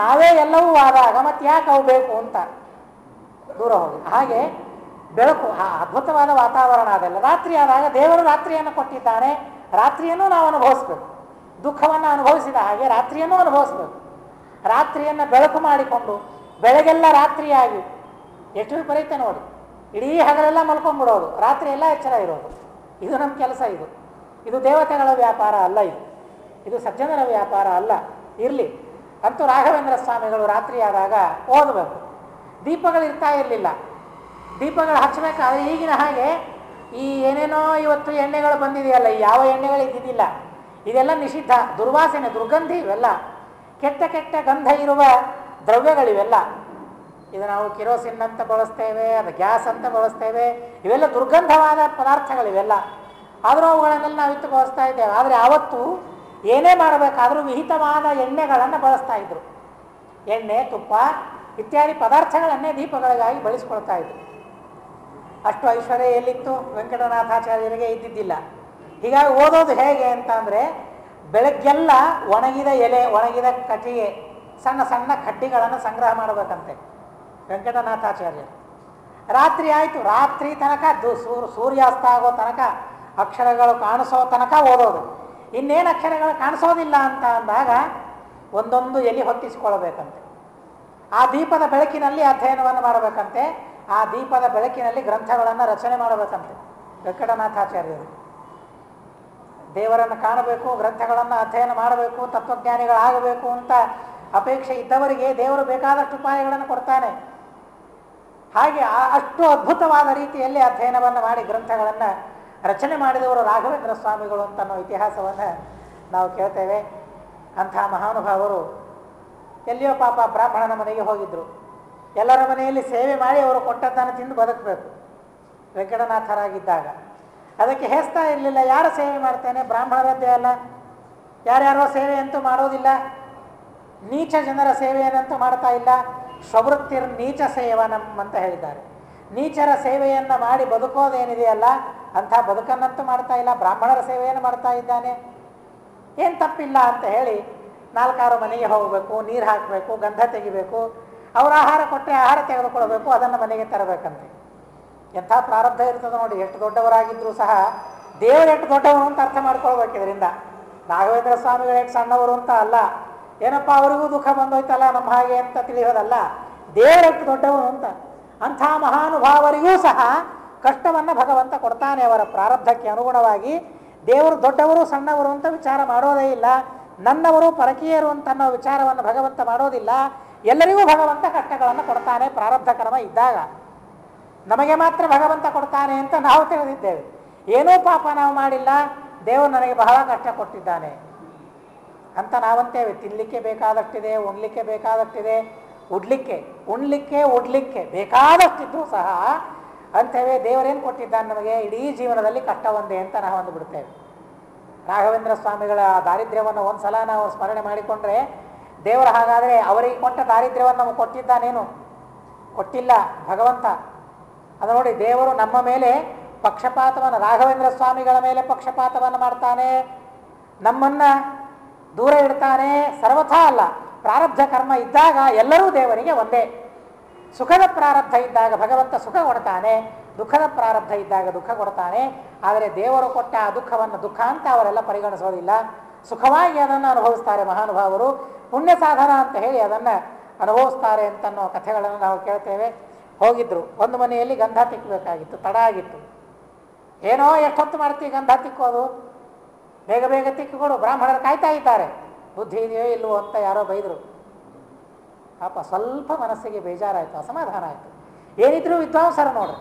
ನಾವೇ ಎಲ್ಲವೂ ಆದಾಗ ಮತ್ತೆ ಯಾಕೆ ಅವು ಬೇಕು ಅಂತ ದೂರ ಹೋಗಿ. ಹಾಗೆ ಬೆಳಕು, ಆ ಅದ್ಭುತವಾದ ವಾತಾವರಣ ಅದೆಲ್ಲ. ರಾತ್ರಿ ಆದಾಗ ದೇವರು ರಾತ್ರಿಯನ್ನು ಕೊಟ್ಟಿದ್ದಾನೆ. ರಾತ್ರಿಯನ್ನು ನಾವು ಅನುಭವಿಸ್ಬೇಕು. ದುಃಖವನ್ನು ಅನುಭವಿಸಿದ ಹಾಗೆ ರಾತ್ರಿಯನ್ನು ಅನುಭವಿಸ್ಬೇಕು. ರಾತ್ರಿಯನ್ನು ಬೆಳಕು ಮಾಡಿಕೊಂಡು ಬೆಳಗೆಲ್ಲ ರಾತ್ರಿಯಾಗಿ ಎಷ್ಟು ವಿಪರೀತ ನೋಡಿ. ಇಡೀ ಹಗಲೆಲ್ಲ ಮಲ್ಕೊಂಡ್ಬಿಡೋದು, ರಾತ್ರಿ ಎಲ್ಲ ಎಚ್ಚರ ಇರೋದು. ಇದು ನಮ್ಮ ಕೆಲಸ. ಇದು ದೇವತೆಗಳ ವ್ಯಾಪಾರ ಅಲ್ಲ. ಇದು ಸಜ್ಜನರ ವ್ಯಾಪಾರ ಅಲ್ಲ. ಇರಲಿ ಅಂತೂ ರಾಘವೇಂದ್ರ ಸ್ವಾಮಿಗಳು ರಾತ್ರಿ ಆದಾಗ ಓದಬೇಕು. ದೀಪಗಳು ಇರ್ತಾ ಇರಲಿಲ್ಲ. ದೀಪಗಳು ಹಚ್ಚಬೇಕಾದ್ರೆ ಈಗಿನ ಹಾಗೆ ಈ ಏನೇನೋ ಇವತ್ತು ಎಣ್ಣೆಗಳು ಬಂದಿದೆಯಲ್ಲ, ಯಾವ ಎಣ್ಣೆಗಳು ಇದ್ದಿದ್ದಿಲ್ಲ. ಇದೆಲ್ಲ ನಿಷಿದ್ಧ, ದುರ್ವಾಸನೆ, ದುರ್ಗಂಧಿ, ಇವೆಲ್ಲ ಕೆಟ್ಟ ಗಂಧ ಇರುವ ದ್ರವ್ಯಗಳಿವೆಲ್ಲ. ಇದು ನಾವು ಕಿರೋಸಿನ್ ಅಂತ ಬಳಸ್ತೇವೆ, ಅದು ಗ್ಯಾಸ್ ಅಂತ ಬಳಸ್ತೇವೆ. ಇವೆಲ್ಲ ದುರ್ಗಂಧವಾದ ಪದಾರ್ಥಗಳಿವೆಲ್ಲ. ಆದರೂ ಅವುಗಳನ್ನೆಲ್ಲ ನಾವಿತ್ತು ಬಳಸ್ತಾ ಇದ್ದೇವೆ. ಆದರೆ ಆವತ್ತು ಏನೇ ಮಾಡಬೇಕಾದರೂ ವಿಹಿತವಾದ ಎಣ್ಣೆಗಳನ್ನು ಬಳಸ್ತಾ ಇದ್ರು. ಎಣ್ಣೆ, ತುಪ್ಪ ಇತ್ಯಾದಿ ಪದಾರ್ಥಗಳನ್ನೇ ದೀಪಗಳಿಗಾಗಿ ಬಳಸ್ಕೊಳ್ತಾ ಇದ್ರು. ಅಷ್ಟು ಐಶ್ವರ್ಯ ಎಲ್ಲಿತ್ತು? ವೆಂಕಟನಾಥಾಚಾರ್ಯರಿಗೆ ಇದ್ದಿದ್ದಿಲ್ಲ. ಹೀಗಾಗಿ ಓದೋದು ಹೇಗೆ ಅಂತ ಅಂದರೆ ಬೆಳಗ್ಗೆಲ್ಲ ಒಣಗಿದ ಎಲೆ, ಒಣಗಿದ ಕಟ್ಟಿಗೆ, ಸಣ್ಣ ಸಣ್ಣ ಕಡ್ಡಿಗಳನ್ನು ಸಂಗ್ರಹ ಮಾಡಬೇಕಂತೆ ವೆಂಕಟನಾಥಾಚಾರ್ಯರು. ರಾತ್ರಿ ಆಯಿತು, ರಾತ್ರಿ ತನಕ ಸೂರ್ಯಾಸ್ತ ಆಗೋ ತನಕ, ಅಕ್ಷರಗಳು ಕಾಣಿಸೋ ತನಕ ಓದೋದು. ಇನ್ನೇನು ಅಕ್ಷರಗಳು ಕಾಣಿಸೋದಿಲ್ಲ ಅಂತ ಅಂದಾಗ ಒಂದೊಂದು ಎಲೆ ಹೊತ್ತಿಸಿಕೊಳ್ಬೇಕಂತೆ. ಆ ದೀಪದ ಬೆಳಕಿನಲ್ಲಿ ಅಧ್ಯಯನವನ್ನು ಮಾಡಬೇಕಂತೆ. ಆ ದೀಪದ ಬೆಳಕಿನಲ್ಲಿ ಗ್ರಂಥಗಳನ್ನು ರಚನೆ ಮಾಡಬೇಕಂತೆ ವೆಂಕಟನಾಥಾಚಾರ್ಯರು. ದೇವರನ್ನು ಕಾಣಬೇಕು, ಗ್ರಂಥಗಳನ್ನು ಅಧ್ಯಯನ ಮಾಡಬೇಕು, ತತ್ವಜ್ಞಾನಿಗಳಾಗಬೇಕು ಅಂತ ಅಪೇಕ್ಷೆ ಇದ್ದವರಿಗೆ ದೇವರು ಬೇಕಾದಷ್ಟು ಉಪಾಯಗಳನ್ನು ಕೊಡ್ತಾನೆ. ಹಾಗೆ ಅಷ್ಟು ಅದ್ಭುತವಾದ ರೀತಿಯಲ್ಲಿ ಅಧ್ಯಯನವನ್ನು ಮಾಡಿ ಗ್ರಂಥಗಳನ್ನು ರಚನೆ ಮಾಡಿದವರು ರಾಘವೇಂದ್ರ ಸ್ವಾಮಿಗಳು ಅಂತ ಅನ್ನೋ ಇತಿಹಾಸವನ್ನು ನಾವು ಕೇಳ್ತೇವೆ. ಅಂಥ ಮಹಾನುಭಾವರು ಎಲ್ಲಿಯೋ ಪಾಪ ಬ್ರಾಹ್ಮಣನ ಮನೆಗೆ ಹೋಗಿದ್ದರು. ಎಲ್ಲರ ಮನೆಯಲ್ಲಿ ಸೇವೆ ಮಾಡಿ ಅವರು ಕೊಟ್ಟದ್ದನ್ನು ತಿಂದು ಬದುಕಬೇಕು ವೆಂಕಟನಾಥರಾಗಿದ್ದಾಗ. ಅದಕ್ಕೆ ಹೇಸ್ತಾ ಇರಲಿಲ್ಲ. ಯಾರ ಸೇವೆ ಮಾಡ್ತೇನೆ? ಬ್ರಾಹ್ಮಣರದ್ದೇ ಅಲ್ಲ, ಯಾರ್ಯಾರೋ ಸೇವೆ ಅಂತೂ ಮಾಡೋದಿಲ್ಲ, ನೀಚ ಜನರ ಸೇವೆಯನ್ನಂತೂ ಮಾಡ್ತಾ ಇಲ್ಲ. ಸ್ವವೃತ್ತಿರ್ ನೀಚ ಸೇವನಂ ಅಂತ ಹೇಳಿದ್ದಾರೆ. ನೀಚರ ಸೇವೆಯನ್ನು ಮಾಡಿ ಬದುಕೋದೇನಿದೆಯಲ್ಲ ಅಂಥ ಬದುಕನ್ನಂತೂ ಮಾಡ್ತಾ ಇಲ್ಲ, ಬ್ರಾಹ್ಮಣರ ಸೇವೆಯನ್ನು ಮಾಡ್ತಾ ಇದ್ದಾನೆ, ಏನು ತಪ್ಪಿಲ್ಲ ಅಂತ ಹೇಳಿ 4-6 ಮನೆಗೆ ಹೋಗಬೇಕು, ನೀರು ಹಾಕಬೇಕು, ಗಂಧ ತೆಗಿಬೇಕು, ಅವರ ಆಹಾರ ಕೊಟ್ಟರೆ ಆಹಾರ ತೆಗೆದುಕೊಳ್ಬೇಕು, ಅದನ್ನು ಮನೆಗೆ ತರಬೇಕಂತೆ. ಎಂಥ ಪ್ರಾರಬ್ಧ ಇರ್ತದೆ ನೋಡಿ. ಎಷ್ಟು ದೊಡ್ಡವರಾಗಿದ್ದರೂ ಸಹ ದೇವರು ಎಷ್ಟು ದೊಡ್ಡವರು ಅಂತ ಅರ್ಥ ಮಾಡ್ಕೊಳ್ಬೇಕು. ಇದರಿಂದ ರಾಘವೇಂದ್ರ ಸ್ವಾಮಿಗಳು ಎಷ್ಟು ಸಣ್ಣವರು ಅಂತ ಅಲ್ಲ, ಏನಪ್ಪ ಅವರಿಗೂ ದುಃಖ ಬಂದೋಯ್ತಲ್ಲ ನಮ್ಮ ಹಾಗೆ ಅಂತ ತಿಳಿಯೋದಲ್ಲ, ದೇವರು ಎಷ್ಟು ದೊಡ್ಡವನು ಅಂತ. ಅಂಥ ಮಹಾನುಭಾವರಿಗೂ ಸಹ ಕಷ್ಟವನ್ನು ಭಗವಂತ ಕೊಡ್ತಾನೆ. ಅವರ ಪ್ರಾರಬ್ಧಕ್ಕೆ ಅನುಗುಣವಾಗಿ ದೇವರು ದೊಡ್ಡವರು ಸಣ್ಣವರು ಅಂತ ವಿಚಾರ ಮಾಡೋದೇ ಇಲ್ಲ, ನನ್ನವರು ಪರಕೀಯರು ಅಂತ ಅನ್ನೋ ವಿಚಾರವನ್ನು ಭಗವಂತ ಮಾಡೋದಿಲ್ಲ. ಎಲ್ಲರಿಗೂ ಭಗವಂತ ಕಷ್ಟಗಳನ್ನು ಕೊಡ್ತಾನೆ ಪ್ರಾರಬ್ಧ ಕರ್ಮ ಇದ್ದಾಗ. ನಮಗೆ ಮಾತ್ರ ಭಗವಂತ ಕೊಡ್ತಾನೆ ಅಂತ ನಾವು ತಿಳಿದಿದ್ದೇವೆ. ಏನೂ ಪಾಪ ನಾವು ಮಾಡಿಲ್ಲ, ದೇವರು ನನಗೆ ಬಹಳ ಕಷ್ಟ ಕೊಟ್ಟಿದ್ದಾನೆ ಅಂತ ನಾವಂತೇವೆ. ತಿನ್ನಲಿಕ್ಕೆ ಬೇಕಾದಷ್ಟಿದೆ, ಉಣ್ಲಿಕ್ಕೆ ಬೇಕಾದಷ್ಟಿದೆ, ಉಣ್ಲಿಕ್ಕೆ ಬೇಕಾದಷ್ಟಿದ್ರೂ ಸಹ ಅಂತೇವೆ ದೇವರೇನು ಕೊಟ್ಟಿದ್ದಾನೆ ನಮಗೆ, ಇಡೀ ಜೀವನದಲ್ಲಿ ಕಷ್ಟ ಒಂದೇ ಅಂತ ನಾವು ಅಂದುಬಿಡ್ತೇವೆ. ರಾಘವೇಂದ್ರ ಸ್ವಾಮಿಗಳ ದಾರಿದ್ರ್ಯವನ್ನು ಒಂದು ಸಲ ನಾವು ಸ್ಮರಣೆ ಮಾಡಿಕೊಂಡ್ರೆ, ದೇವರು ಹಾಗಾದರೆ ಅವರಿಗೆ ಕೊಟ್ಟ ದಾರಿದ್ರ್ಯವನ್ನು ನಮಗೆ ಕೊಟ್ಟಿದ್ದಾನೇನು? ಕೊಟ್ಟಿಲ್ಲ ಭಗವಂತ. ಅದು ನೋಡಿ, ದೇವರು ನಮ್ಮ ಮೇಲೆ ಪಕ್ಷಪಾತವನ್ನು, ರಾಘವೇಂದ್ರ ಸ್ವಾಮಿಗಳ ಮೇಲೆ ಪಕ್ಷಪಾತವನ್ನು ಮಾಡ್ತಾನೆ, ನಮ್ಮನ್ನು ದೂರ ಇಡ್ತಾನೆ. ಸರ್ವಥಾ ಅಲ್ಲ, ಪ್ರಾರಬ್ಧ ಕರ್ಮ ಇದ್ದಾಗ ಎಲ್ಲರೂ ದೇವರಿಗೆ ಒಂದೇ. ಸುಖದ ಪ್ರಾರಬ್ಧ ಇದ್ದಾಗ ಭಗವಂತ ಸುಖ ಕೊಡ್ತಾನೆ, ದುಃಖದ ಪ್ರಾರಬ್ಧ ಇದ್ದಾಗ ದುಃಖ ಕೊಡ್ತಾನೆ. ಆದರೆ ದೇವರು ಕೊಟ್ಟ ಆ ದುಃಖವನ್ನು ದುಃಖ ಅಂತ ಅವರೆಲ್ಲ ಪರಿಗಣಿಸೋದಿಲ್ಲ, ಸುಖವಾಗಿ ಅದನ್ನು ಅನುಭವಿಸ್ತಾರೆ ಮಹಾನುಭಾವರು. ಪುಣ್ಯ ಸಾಧನ ಅಂತ ಹೇಳಿ ಅದನ್ನು ಅನುಭವಿಸ್ತಾರೆ ಅಂತನ್ನೋ ಕಥೆಗಳನ್ನು ನಾವು ಕೇಳ್ತೇವೆ. ಹೋಗಿದ್ರು, ಒಂದು ಮನೆಯಲ್ಲಿ ಗಂಧ ತಿಕ್ಕಬೇಕಾಗಿತ್ತು, ತಡ ಆಗಿತ್ತು. ಏನೋ ಎಷ್ಟೊತ್ತು ಮಾಡ್ತೀವಿ ಗಂಧ ತಿಕ್ಕೋದು, ಬೇಗ ಬೇಗ ತಿಕ್ಕಿಕೊಡು, ಬ್ರಾಹ್ಮಣರು ಕಾಯ್ತಾ ಇದ್ದಾರೆ, ಬುದ್ಧಿ ಇದೆಯೋ ಇಲ್ವೋ ಅಂತ ಯಾರೋ ಬೈದರು. ಪಾಪ ಸ್ವಲ್ಪ ಮನಸ್ಸಿಗೆ ಬೇಜಾರಾಯಿತು, ಅಸಮಾಧಾನ ಆಯಿತು. ಏನಿದ್ರು ವಿದ್ವಾಂಸರು ನೋಡ್ರಿ,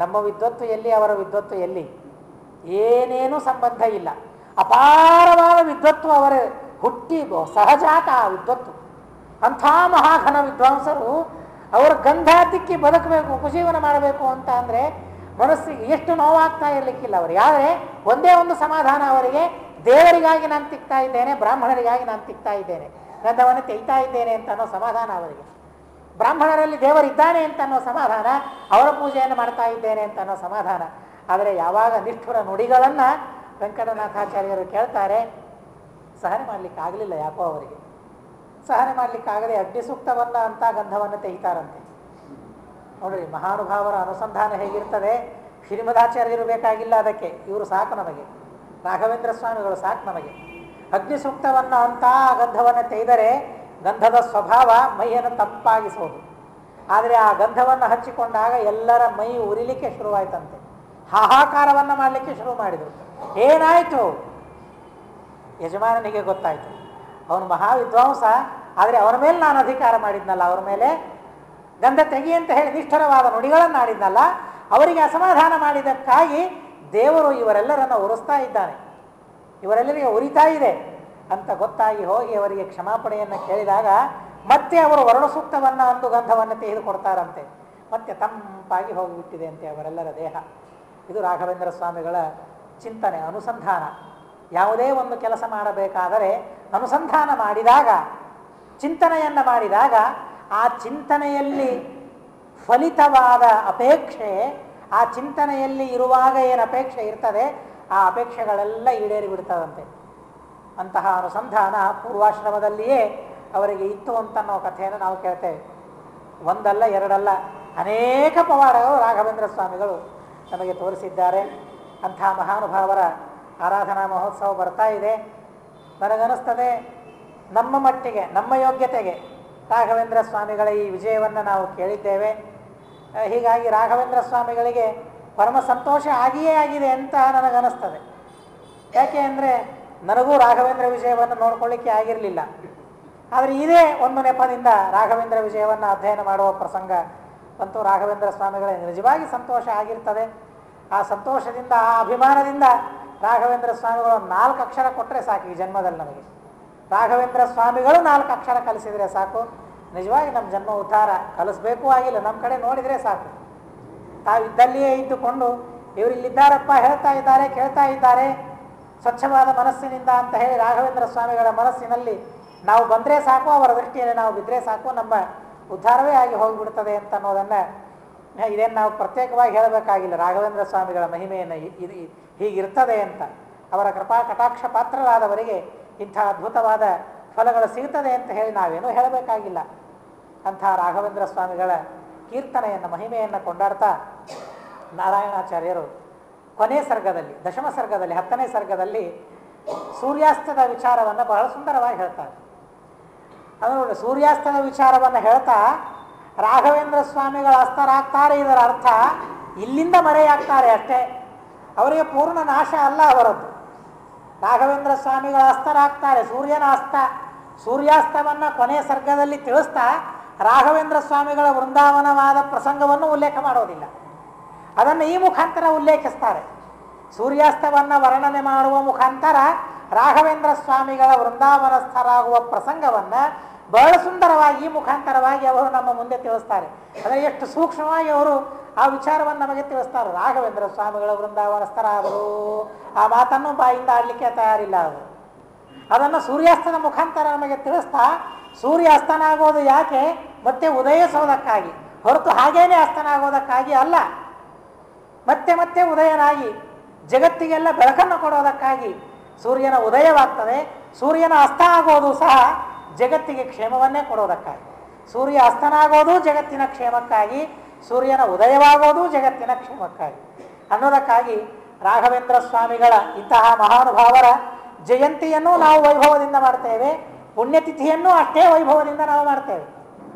ನಮ್ಮ ವಿದ್ವತ್ತು ಎಲ್ಲಿ, ಅವರ ವಿದ್ವತ್ತು ಎಲ್ಲಿ, ಏನೇನೂ ಸಂಬಂಧ ಇಲ್ಲ. ಅಪಾರವಾದ ವಿದ್ವತ್ತು ಅವರ ಹುಟ್ಟಿ ಸಹಜಾತ ಆ ವಿದ್ವತ್ತು. ಅಂಥ ಮಹಾಘನ ವಿದ್ವಾಂಸರು ಅವರ ಗಂಧ ತಿಕ್ಕಿ ಬದುಕಬೇಕು, ಉಪಜೀವನ ಮಾಡಬೇಕು ಅಂತ ಅಂದರೆ ಮನಸ್ಸಿಗೆ ಎಷ್ಟು ನೋವಾಗ್ತಾ ಇರಲಿಕ್ಕಿಲ್ಲ ಅವರಿಗೆ. ಆದರೆ ಒಂದೇ ಒಂದು ಸಮಾಧಾನ ಅವರಿಗೆ, ದೇವರಿಗಾಗಿ ನಾನು ತಿಕ್ತಾ ಇದ್ದೇನೆ, ಬ್ರಾಹ್ಮಣರಿಗಾಗಿ ನಾನು ತಿಕ್ತಾ ಇದ್ದೇನೆ, ಗಂಧವನ್ನು ತೆಗಿತಾ ಇದ್ದೇನೆ ಅಂತ ಅನ್ನೋ ಸಮಾಧಾನ ಅವರಿಗೆ. ಬ್ರಾಹ್ಮಣರಲ್ಲಿ ದೇವರಿದ್ದಾನೆ ಅಂತ ಅನ್ನೋ ಸಮಾಧಾನ, ಅವರ ಪೂಜೆಯನ್ನು ಮಾಡ್ತಾ ಇದ್ದೇನೆ ಅಂತ ಅನ್ನೋ ಸಮಾಧಾನ. ಆದರೆ ಯಾವಾಗ ನಿಷ್ಠುರ ನುಡಿಗಳನ್ನು ವೆಂಕಟನಾಥಾಚಾರ್ಯರು ಕೇಳ್ತಾರೆ, ಸಹನೆ ಮಾಡಲಿಕ್ಕೆ ಆಗಲಿಲ್ಲ ಯಾಕೋ ಅವರಿಗೆ. ಸಹನೆ ಮಾಡಲಿಕ್ಕಾಗದೆ ಅಗ್ನಿ ಸೂಕ್ತವನ್ನು ಅಂತ ಗಂಧವನ್ನು ತೆಗಿತಾರಂತೆ. ನೋಡ್ರಿ ಮಹಾನುಭಾವರ ಅನುಸಂಧಾನ ಹೇಗಿರ್ತದೆ. ಶ್ರೀಮದಾಚಾರ್ಯರು ಬೇಕಾಗಿಲ್ಲ ಅದಕ್ಕೆ, ಇವರು ಸಾಕು ನಮಗೆ, ರಾಘವೇಂದ್ರ ಸ್ವಾಮಿಗಳು ಸಾಕು ನಮಗೆ. ಅಗ್ನಿ ಸೂಕ್ತವನ್ನು ಅಂತ ಗಂಧವನ್ನು ತೆಗೆದರೆ ಗಂಧದ ಸ್ವಭಾವ ಮೈಯನ್ನು ತಂಪಾಗಿಸೋದು. ಆದರೆ ಆ ಗಂಧವನ್ನು ಹಚ್ಚಿಕೊಂಡಾಗ ಎಲ್ಲರ ಮೈ ಉರಿಲಿಕ್ಕೆ ಶುರುವಾಯ್ತಂತೆ, ಹಾಹಾಕಾರವನ್ನು ಮಾಡಲಿಕ್ಕೆ ಶುರು ಮಾಡಿದರು. ಏನಾಯಿತು? ಯಜಮಾನನಿಗೆ ಗೊತ್ತಾಯಿತು, ಅವನು ಮಹಾವಿದ್ವಾಂಸ, ಆದರೆ ಅವನ ಮೇಲೆ ನಾನು ಅಧಿಕಾರ ಮಾಡಿದ್ನಲ್ಲ, ಅವರ ಮೇಲೆ ಗಂಧ ತೆಗಿ ಅಂತ ಹೇಳಿ ನಿಷ್ಠುರವಾದ ನುಡಿಗಳನ್ನು ಆಡಿದ್ನಲ್ಲ, ಅವರಿಗೆ ಅಸಮಾಧಾನ ಮಾಡಿದ್ದಕ್ಕಾಗಿ ದೇವರು ಇವರೆಲ್ಲರನ್ನು ಉರಿಸ್ತಾ ಇದ್ದಾನೆ, ಇವರೆಲ್ಲರಿಗೆ ಉರಿತಾ ಇದೆ ಅಂತ ಗೊತ್ತಾಗಿ ಹೋಗಿ ಅವರಿಗೆ ಕ್ಷಮಾಪಣೆಯನ್ನು ಕೇಳಿದಾಗ ಮತ್ತೆ ಅವರು ವರುಣ ಸೂಕ್ತವನ್ನು ಅಂದು ಗಂಧವನ್ನು ತೆಗೆದುಕೊಡ್ತಾರಂತೆ. ಮತ್ತೆ ತಂಪಾಗಿ ಹೋಗಿಬಿಟ್ಟಿದೆ ಅಂತೆ ಅವರೆಲ್ಲರ ದೇಹ. ಇದು ರಾಘವೇಂದ್ರ ಸ್ವಾಮಿಗಳ ಚಿಂತನೆ, ಅನುಸಂಧಾನ. ಯಾವುದೇ ಒಂದು ಕೆಲಸ ಮಾಡಬೇಕಾದರೆ ಅನುಸಂಧಾನ ಮಾಡಿದಾಗ, ಚಿಂತನೆಯನ್ನು ಮಾಡಿದಾಗ, ಆ ಚಿಂತನೆಯಲ್ಲಿ ಫಲಿತವಾದ ಅಪೇಕ್ಷೆ, ಆ ಚಿಂತನೆಯಲ್ಲಿ ಇರುವಾಗ ಏನು ಅಪೇಕ್ಷೆ ಇರ್ತದೆ ಆ ಅಪೇಕ್ಷೆಗಳೆಲ್ಲ ಈಡೇರಿ ಬಿಡ್ತದಂತೆ. ಅಂತಹ ಅನುಸಂಧಾನ ಪೂರ್ವಾಶ್ರಮದಲ್ಲಿಯೇ ಅವರಿಗೆ ಇತ್ತು ಅಂತ ನಾವು ಕಥೆಯನ್ನು ನಾವು ಕೇಳ್ತೇವೆ. ಒಂದಲ್ಲ ಎರಡಲ್ಲ, ಅನೇಕ ಪವಾಡಗಳು ರಾಘವೇಂದ್ರ ಸ್ವಾಮಿಗಳು ನಮಗೆ ತೋರಿಸಿದ್ದಾರೆ. ಅಂಥ ಮಹಾನುಭಾವರ ಆರಾಧನಾ ಮಹೋತ್ಸವ ಬರ್ತಾ ಇದೆ. ನನಗನ್ನಿಸ್ತದೆ ನಮ್ಮ ಮಟ್ಟಿಗೆ, ನಮ್ಮ ಯೋಗ್ಯತೆಗೆ ರಾಘವೇಂದ್ರ ಸ್ವಾಮಿಗಳ ಈ ವಿಜಯವನ್ನು ನಾವು ಕೇಳಿದ್ದೇವೆ. ಹೀಗಾಗಿ ರಾಘವೇಂದ್ರ ಸ್ವಾಮಿಗಳಿಗೆ ಪರಮ ಸಂತೋಷ ಆಗಿಯೇ ಆಗಿದೆ ಅಂತ ನನಗನ್ನಿಸ್ತದೆ. ಯಾಕೆ ಅಂದರೆ ನನಗೂ ರಾಘವೇಂದ್ರ ವಿಜಯವನ್ನು ನೋಡ್ಕೊಳ್ಳಿಕ್ಕೆ ಆಗಿರಲಿಲ್ಲ. ಆದರೆ ಇದೇ ಒಂದು ನೆಪದಿಂದ ರಾಘವೇಂದ್ರ ವಿಜಯವನ್ನು ಅಧ್ಯಯನ ಮಾಡುವ ಪ್ರಸಂಗ ಅಂತೂ ರಾಘವೇಂದ್ರ ಸ್ವಾಮಿಗಳಿಗೆ ನಿಜವಾಗಿ ಸಂತೋಷ ಆಗಿರ್ತದೆ. ಆ ಸಂತೋಷದಿಂದ, ಆ ಅಭಿಮಾನದಿಂದ ರಾಘವೇಂದ್ರ ಸ್ವಾಮಿಗಳು 4 ಅಕ್ಷರ ಕೊಟ್ಟರೆ ಸಾಕು ಈ ಜನ್ಮದಲ್ಲಿ ನಮಗೆ. ರಾಘವೇಂದ್ರ ಸ್ವಾಮಿಗಳು 4 ಅಕ್ಷರ ಕಲಿಸಿದರೆ ಸಾಕು, ನಿಜವಾಗಿ ನಮ್ಮ ಜನ್ಮ ಉದ್ಧಾರ. ಕಲಿಸ್ಬೇಕು ಆಗಿಲ್ಲ, ನಮ್ಮ ಕಡೆ ನೋಡಿದರೆ ಸಾಕು. ತಾವಿದ್ದಲ್ಲಿಯೇ ಇದ್ದುಕೊಂಡು ಇವರು ಇಲ್ಲಿದ್ದಾರಪ್ಪ, ಹೇಳ್ತಾ ಇದ್ದಾರೆ, ಕೇಳ್ತಾ ಇದ್ದಾರೆ, ಸ್ವಚ್ಛವಾದ ಮನಸ್ಸಿನಿಂದ ಅಂತ ಹೇಳಿ ರಾಘವೇಂದ್ರ ಸ್ವಾಮಿಗಳ ಮನಸ್ಸಿನಲ್ಲಿ ನಾವು ಬಂದರೆ ಸಾಕು, ಅವರ ದೃಷ್ಟಿಯಲ್ಲಿ ನಾವು ಬಿದ್ದರೆ ಸಾಕು, ನಮ್ಮ ಉದ್ಧಾರವೇ ಆಗಿ ಹೋಗಿಬಿಡ್ತದೆ ಅಂತ ಅನ್ನೋದನ್ನು ಇದೇನು ನಾವು ಪ್ರತ್ಯೇಕವಾಗಿ ಹೇಳಬೇಕಾಗಿಲ್ಲ. ರಾಘವೇಂದ್ರ ಸ್ವಾಮಿಗಳ ಮಹಿಮೆಯನ್ನು ಇದು ಹೀಗಿರ್ತದೆ ಅಂತ, ಅವರ ಕೃಪಾ ಕಟಾಕ್ಷ ಪಾತ್ರರಾದವರಿಗೆ ಇಂಥ ಅದ್ಭುತವಾದ ಫಲಗಳು ಸಿಗ್ತದೆ ಅಂತ ಹೇಳಿ ನಾವೇನೂ ಹೇಳಬೇಕಾಗಿಲ್ಲ. ಅಂಥ ರಾಘವೇಂದ್ರ ಸ್ವಾಮಿಗಳ ಕೀರ್ತನೆಯನ್ನು ಮಹಿಮೆಯನ್ನು ಕೊಂಡಾಡ್ತಾ ನಾರಾಯಣಾಚಾರ್ಯರು ಕೊನೆ ಸರ್ಗದಲ್ಲಿ, ದಶಮ ಸರ್ಗದಲ್ಲಿ, 10ನೇ ಸರ್ಗದಲ್ಲಿ ಸೂರ್ಯಾಸ್ತದ ವಿಚಾರವನ್ನು ಬಹಳ ಸುಂದರವಾಗಿ ಹೇಳ್ತಾರೆ. ಅದು ನೋಡಿ, ಸೂರ್ಯಾಸ್ತದ ವಿಚಾರವನ್ನು ಹೇಳ್ತಾ ರಾಘವೇಂದ್ರ ಸ್ವಾಮಿಗಳ ಅಸ್ತರಾಗ್ತಾರೆ, ಇದರ ಅರ್ಥ ಇಲ್ಲಿಂದ ಮರೆಯಾಗ್ತಾರೆ ಅಷ್ಟೇ, ಅವರಿಗೆ ಪೂರ್ಣ ನಾಶ ಅಲ್ಲ ಅವರದ್ದು. ರಾಘವೇಂದ್ರ ಸ್ವಾಮಿಗಳ ಅಸ್ತರಾಗ್ತಾರೆ, ಸೂರ್ಯನ ಅಸ್ತ, ಸೂರ್ಯಾಸ್ತವನ್ನು ಕೊನೆ ಸರ್ಗದಲ್ಲಿ ತಿಳಿಸ್ತಾ ರಾಘವೇಂದ್ರ ಸ್ವಾಮಿಗಳ ವೃಂದಾವನವಾದ ಪ್ರಸಂಗವನ್ನು ಉಲ್ಲೇಖ ಮಾಡೋದಿಲ್ಲ, ಅದನ್ನು ಈ ಮುಖಾಂತರ ಉಲ್ಲೇಖಿಸ್ತಾರೆ. ಸೂರ್ಯಾಸ್ತವನ್ನು ವರ್ಣನೆ ಮಾಡುವ ಮುಖಾಂತರ ರಾಘವೇಂದ್ರ ಸ್ವಾಮಿಗಳ ವೃಂದಾವನಸ್ಥರಾಗುವ ಪ್ರಸಂಗವನ್ನು ಬಹಳ ಸುಂದರವಾಗಿ ಈ ಮುಖಾಂತರವಾಗಿ ಅವರು ನಮ್ಮ ಮುಂದೆ ತಿಳಿಸ್ತಾರೆ. ಅಂದರೆ ಎಷ್ಟು ಸೂಕ್ಷ್ಮವಾಗಿ ಅವರು ಆ ವಿಚಾರವನ್ನು ನಮಗೆ ತಿಳಿಸ್ತಾರೆ. ರಾಘವೇಂದ್ರ ಸ್ವಾಮಿಗಳ ವೃಂದಾವನಸ್ಥರಾದರು, ಆ ಮಾತನ್ನು ಬಾಯಿಂದ ಆಡಲಿಕ್ಕೆ ತಯಾರಿಲ್ಲ ಅವರು. ಅದನ್ನು ಸೂರ್ಯಾಸ್ತದ ಮುಖಾಂತರ ನಮಗೆ ತಿಳಿಸ್ತಾ, ಸೂರ್ಯ ಅಸ್ತನಾಗೋದು ಯಾಕೆ, ಮತ್ತೆ ಉದಯಿಸೋದಕ್ಕಾಗಿ ಹೊರತು ಹಾಗೇನೆ ಅಸ್ತನಾಗೋದಕ್ಕಾಗಿ ಅಲ್ಲ, ಮತ್ತೆ ಮತ್ತೆ ಉದಯನಾಗಿ ಜಗತ್ತಿಗೆಲ್ಲ ಬೆಳಕನ್ನು ಕೊಡೋದಕ್ಕಾಗಿ ಸೂರ್ಯನ ಉದಯವಾಗ್ತದೆ. ಸೂರ್ಯನ ಅಸ್ತ ಆಗೋದು ಸಹ ಜಗತ್ತಿಗೆ ಕ್ಷೇಮವನ್ನೇ ಕೊಡೋದಕ್ಕಾಗಿ. ಸೂರ್ಯ ಅಸ್ತನಾಗೋದು ಜಗತ್ತಿನ ಕ್ಷೇಮಕ್ಕಾಗಿ, ಸೂರ್ಯನ ಉದಯವಾಗೋದು ಜಗತ್ತಿನ ಕ್ಷೇಮಕ್ಕಾಗಿ ಅನ್ನೋದಕ್ಕಾಗಿ ರಾಘವೇಂದ್ರ ಸ್ವಾಮಿಗಳ ಇಂತಹ ಮಹಾನುಭಾವರ ಜಯಂತಿಯನ್ನು ನಾವು ವೈಭವದಿಂದ ಮಾಡ್ತೇವೆ, ಪುಣ್ಯತಿಥಿಯನ್ನು ಅಷ್ಟೇ ವೈಭವದಿಂದ ನಾವು ಮಾಡ್ತೇವೆ.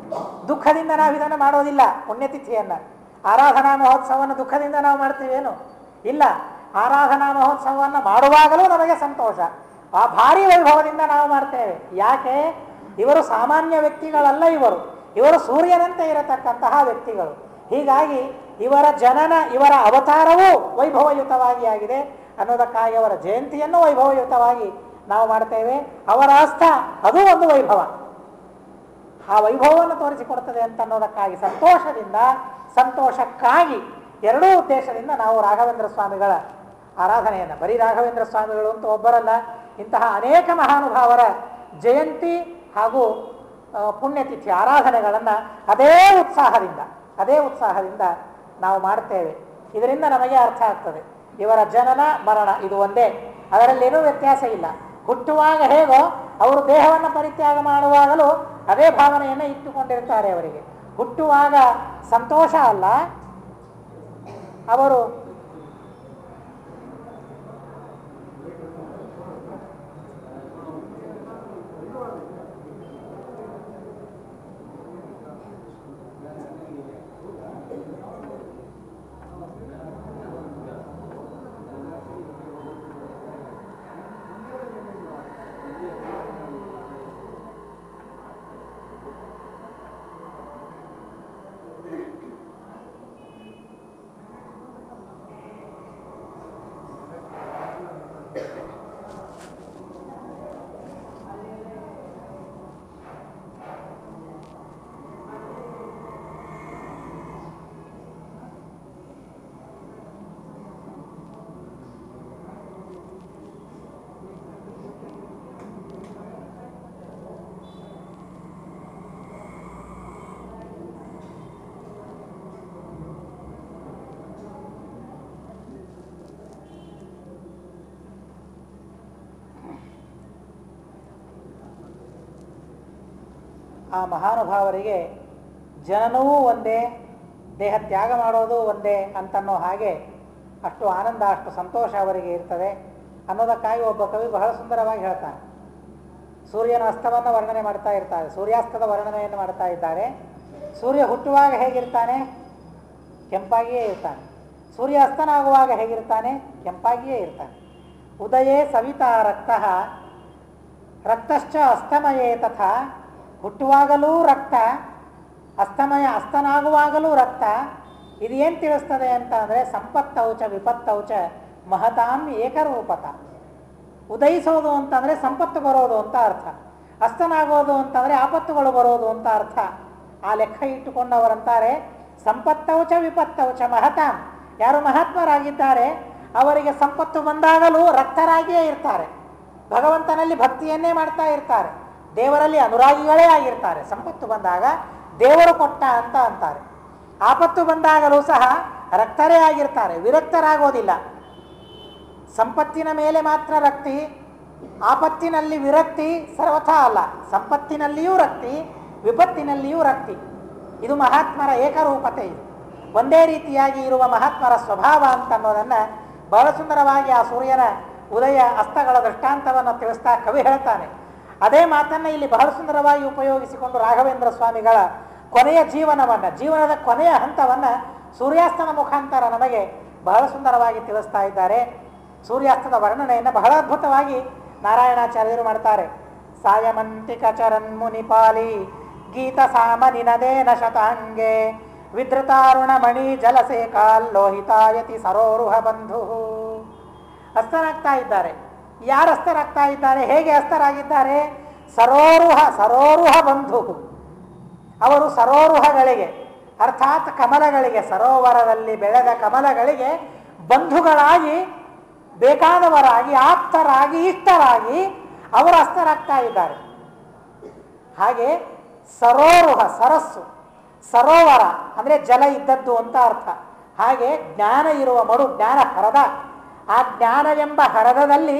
ದುಃಖದಿಂದ ನಾವು ಇದನ್ನು ಮಾಡೋದಿಲ್ಲ. ಪುಣ್ಯತಿಥಿಯನ್ನು, ಆರಾಧನಾ ಮಹೋತ್ಸವವನ್ನು ದುಃಖದಿಂದ ನಾವು ಮಾಡ್ತೀವೇನು? ಇಲ್ಲ. ಆರಾಧನಾ ಮಹೋತ್ಸವವನ್ನು ಮಾಡುವಾಗಲೂ ನಮಗೆ ಸಂತೋಷ, ಆ ಭಾರಿ ವೈಭವದಿಂದ ನಾವು ಮಾಡ್ತೇವೆ. ಯಾಕೆ? ಇವರು ಸಾಮಾನ್ಯ ವ್ಯಕ್ತಿಗಳಲ್ಲ, ಇವರು ಸೂರ್ಯನಂತೆ ಇರತಕ್ಕಂತಹ ವ್ಯಕ್ತಿಗಳು. ಹೀಗಾಗಿ ಇವರ ಜನನ, ಇವರ ಅವತಾರವೂ ವೈಭವಯುತವಾಗಿ ಆಗಿದೆ ಅನ್ನೋದಕ್ಕಾಗಿ ಅವರ ಜಯಂತಿಯನ್ನು ವೈಭವಯುತವಾಗಿ ನಾವು ಮಾಡ್ತೇವೆ. ಅವರ ಅಸ್ತ ಅದು ಒಂದು ವೈಭವ, ಆ ವೈಭವವನ್ನು ತೋರಿಸಿಕೊಡ್ತದೆ ಅಂತ ಅನ್ನೋದಕ್ಕಾಗಿ ಸಂತೋಷದಿಂದ, ಸಂತೋಷಕ್ಕಾಗಿ ಎರಡೂ ಉದ್ದೇಶದಿಂದ ನಾವು ರಾಘವೇಂದ್ರ ಸ್ವಾಮಿಗಳ ಆರಾಧನೆಯನ್ನು, ಬರೀ ರಾಘವೇಂದ್ರ ಸ್ವಾಮಿಗಳು ಅಂತ ಒಬ್ಬರಲ್ಲ, ಇಂತಹ ಅನೇಕ ಮಹಾನುಭಾವರ ಜಯಂತಿ ಹಾಗೂ ಪುಣ್ಯತಿಥಿ ಆರಾಧನೆಗಳನ್ನು ಅದೇ ಉತ್ಸಾಹದಿಂದ ನಾವು ಮಾಡ್ತೇವೆ. ಇದರಿಂದ ನಮಗೆ ಅರ್ಥ ಆಗ್ತದೆ, ಇವರ ಜನನ ಮರಣ ಇದು ಒಂದೇ, ಅದರಲ್ಲೇನೂ ವ್ಯತ್ಯಾಸ ಇಲ್ಲ. ಹುಟ್ಟುವಾಗ ಹೇಗೋ ಅವರು ದೇಹವನ್ನು ಪರಿತ್ಯಾಗ ಮಾಡುವಾಗಲೂ ಅದೇ ಭಾವನೆಯನ್ನು ಇಟ್ಟುಕೊಂಡಿರ್ತಾರೆ. ಅವರಿಗೆ ಹುಟ್ಟುವಾಗ ಸಂತೋಷ ಅಲ್ಲ, ಅವರು ಆ ಮಹಾನುಭಾವರಿಗೆ ಜನನವೂ ಒಂದೇ, ದೇಹ ತ್ಯಾಗ ಮಾಡೋದು ಒಂದೇ ಅಂತನ್ನೋ ಹಾಗೆ ಅಷ್ಟು ಆನಂದ, ಅಷ್ಟು ಸಂತೋಷ ಅವರಿಗೆ ಇರ್ತದೆ ಅನ್ನೋದಕ್ಕಾಗಿ ಒಬ್ಬ ಕವಿ ಬಹಳ ಸುಂದರವಾಗಿ ಹೇಳ್ತಾನೆ. ಸೂರ್ಯನ ಅಸ್ತವನ್ನು ವರ್ಣನೆ ಮಾಡ್ತಾ ಇರ್ತಾರೆ, ಸೂರ್ಯಾಸ್ತದ ವರ್ಣನೆಯನ್ನು ಮಾಡ್ತಾ ಇದ್ದಾರೆ. ಸೂರ್ಯ ಹುಟ್ಟುವಾಗ ಹೇಗಿರ್ತಾನೆ? ಕೆಂಪಾಗಿಯೇ ಇರ್ತಾನೆ. ಸೂರ್ಯ ಅಸ್ತನಾಗುವಾಗ ಹೇಗಿರ್ತಾನೆ? ಕೆಂಪಾಗಿಯೇ ಇರ್ತಾನೆ. ಉದಯೇ ಸವಿತಾ ರಕ್ತಃ ರಕ್ತಶ್ಚ ಅಸ್ತಮಯೇ ತಥಾ. ಹುಟ್ಟುವಾಗಲೂ ರಕ್ತ, ಅಸ್ತನಾಗುವಾಗಲೂ ರಕ್ತ. ಇದು ಏನು ತಿಳಿಸ್ತದೆ ಅಂತ ಅಂದರೆ ಸಂಪತ್ತೌಚ ವಿಪತ್ತೌಚ ಮಹತಾಂ ಏಕರೂಪತ. ಉದಯಿಸೋದು ಅಂತಂದರೆ ಸಂಪತ್ತು ಬರೋದು ಅಂತ ಅರ್ಥ, ಅಸ್ತನಾಗೋದು ಅಂತಂದರೆ ಆಪತ್ತುಗಳು ಬರೋದು ಅಂತ ಅರ್ಥ. ಆ ಲೆಕ್ಕ ಇಟ್ಟುಕೊಂಡವರಂತಾರೆ ಸಂಪತ್ತೌಚ ವಿಪತ್ತೌಚ ಮಹತಾಂ ಯಾರು ಮಹಾತ್ಮರಾಗಿದ್ದಾರೆ ಅವರಿಗೆ ಸಂಪತ್ತು ಬಂದಾಗಲೂ ರಕ್ತರಾಗಿಯೇ ಇರ್ತಾರೆ, ಭಗವಂತನಲ್ಲಿ ಭಕ್ತಿಯನ್ನೇ ಮಾಡ್ತಾ ಇರ್ತಾರೆ, ದೇವರಲ್ಲಿ ಅನುರಾಗಿಗಳೇ ಆಗಿರ್ತಾರೆ. ಸಂಪತ್ತು ಬಂದಾಗ ದೇವರು ಕೊಟ್ಟ ಅಂತ ಅಂತಾರೆ. ಆಪತ್ತು ಬಂದಾಗಲೂ ಸಹ ರಕ್ತರೇ ಆಗಿರ್ತಾರೆ, ವಿರಕ್ತರಾಗೋದಿಲ್ಲ. ಸಂಪತ್ತಿನ ಮೇಲೆ ಮಾತ್ರ ರಕ್ತಿ, ಆಪತ್ತಿನಲ್ಲಿ ವಿರಕ್ತಿ ಸರ್ವಥಾ ಅಲ್ಲ. ಸಂಪತ್ತಿನಲ್ಲಿಯೂ ರಕ್ತಿ, ವಿಪತ್ತಿನಲ್ಲಿಯೂ ರಕ್ತಿ. ಇದು ಮಹಾತ್ಮರ ಏಕರೂಪತೆ. ಇದು ಒಂದೇ ರೀತಿಯಾಗಿ ಇರುವ ಮಹಾತ್ಮರ ಸ್ವಭಾವ ಅಂತ ಅನ್ನೋದನ್ನು ಬಹಳ ಸುಂದರವಾಗಿ ಆ ಸೂರ್ಯನ ಉದಯ ಅಸ್ತಗಳ ದೃಷ್ಟಾಂತವನ್ನು ತಿಳಿಸ್ತಾ ಕವಿ ಹೇಳ್ತಾನೆ. ಅದೇ ಮಾತನ್ನು ಇಲ್ಲಿ ಬಹಳ ಸುಂದರವಾಗಿ ಉಪಯೋಗಿಸಿಕೊಂಡು ರಾಘವೇಂದ್ರ ಸ್ವಾಮಿಗಳ ಕೊನೆಯ ಜೀವನದ ಕೊನೆಯ ಹಂತವನ್ನು ಸೂರ್ಯಾಸ್ತನ ಮುಖಾಂತರ ನಮಗೆ ಬಹಳ ಸುಂದರವಾಗಿ ತಿಳಿಸ್ತಾ ಇದ್ದಾರೆ. ಸೂರ್ಯಾಸ್ತದ ವರ್ಣನೆಯನ್ನು ಬಹಳ ಅದ್ಭುತವಾಗಿ ನಾರಾಯಣಾಚಾರ್ಯರು ಮಾಡ್ತಾರೆ. ಸಾಯಮಂತಿಕ ಚರನ್ ಮುನಿಪಾಲಿ ಗೀತ ಸಾಮನಿನದೇನ ಶತಾಂಗೆ ವಿಧೃತಾರುಣ ಮಣಿ ಜಲಸೇಕಾಲ್ಲೋಹಿತಾಯತಿ ಸರೋರುಹ ಬಂಧು. ಅಸ್ತರಾಗ್ತಾ ಇದ್ದಾರೆ. ಯಾರು ಅಸ್ತರಾಗ್ತಾ ಇದ್ದಾರೆ? ಹೇಗೆ ಅಸ್ತರಾಗಿದ್ದಾರೆ? ಸರೋರುಹ ಬಂಧು. ಅವರು ಸರೋರುಹಗಳಿಗೆ ಅರ್ಥಾತ್ ಕಮಲಗಳಿಗೆ, ಸರೋವರದಲ್ಲಿ ಬೆಳೆದ ಕಮಲಗಳಿಗೆ ಬಂಧುಗಳಾಗಿ, ಬೇಕಾದವರಾಗಿ, ಆಪ್ತರಾಗಿ, ಇಷ್ಟರಾಗಿ ಅವರು ಅಸ್ತರಾಗ್ತಾ ಇದ್ದಾರೆ. ಹಾಗೆ ಸರೋರುಹ ಸರಸ್ಸು, ಸರೋವರ ಅಂದರೆ ಜಲ ಇದ್ದದ್ದು ಅಂತ ಅರ್ಥ. ಹಾಗೆ ಜ್ಞಾನ ಇರುವ ಮಡು, ಜ್ಞಾನ ಹರದ, ಆ ಜ್ಞಾನವೆಂಬ ಹರದದಲ್ಲಿ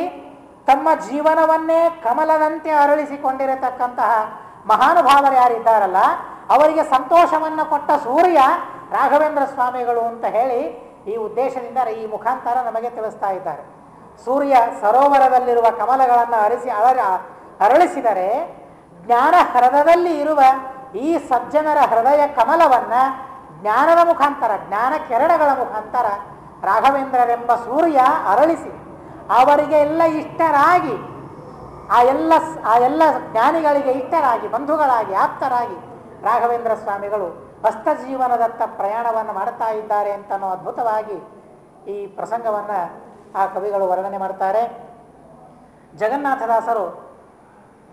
ತಮ್ಮ ಜೀವನವನ್ನೇ ಕಮಲದಂತೆ ಅರಳಿಸಿಕೊಂಡಿರತಕ್ಕಂತಹ ಮಹಾನುಭಾವರು ಯಾರಿದ್ದಾರಲ್ಲ ಅವರಿಗೆ ಸಂತೋಷವನ್ನು ಕೊಟ್ಟ ಸೂರ್ಯ ರಾಘವೇಂದ್ರ ಸ್ವಾಮಿಗಳು ಅಂತ ಹೇಳಿ ಈ ಉದ್ದೇಶದಿಂದ ಈ ಮುಖಾಂತರ ನಮಗೆ ತಿಳಿಸ್ತಾ ಇದ್ದಾರೆ. ಸೂರ್ಯ ಸರೋವರದಲ್ಲಿರುವ ಕಮಲಗಳನ್ನು ಅರಳಿಸಿದರೆ ಜ್ಞಾನ ಹೃದಯದಲ್ಲಿ ಇರುವ ಈ ಸಜ್ಜನರ ಹೃದಯ ಕಮಲವನ್ನು ಜ್ಞಾನದ ಮುಖಾಂತರ, ಜ್ಞಾನ ಕಿರಣಗಳ ಮುಖಾಂತರ ರಾಘವೇಂದ್ರರೆಂಬ ಸೂರ್ಯ ಅರಳಿಸಿ ಅವರಿಗೆ ಎಲ್ಲ ಇಷ್ಟರಾಗಿ, ಆ ಎಲ್ಲ ಜ್ಞಾನಿಗಳಿಗೆ ಇಷ್ಟರಾಗಿ, ಬಂಧುಗಳಾಗಿ, ಆಪ್ತರಾಗಿ ರಾಘವೇಂದ್ರ ಸ್ವಾಮಿಗಳು ಹಸ್ತಜೀವನದತ್ತ ಪ್ರಯಾಣವನ್ನು ಮಾಡ್ತಾ ಇದ್ದಾರೆ ಅಂತನೋ ಅದ್ಭುತವಾಗಿ ಈ ಪ್ರಸಂಗವನ್ನು ಆ ಕವಿಗಳು ವರ್ಣನೆ ಮಾಡ್ತಾರೆ. ಜಗನ್ನಾಥದಾಸರು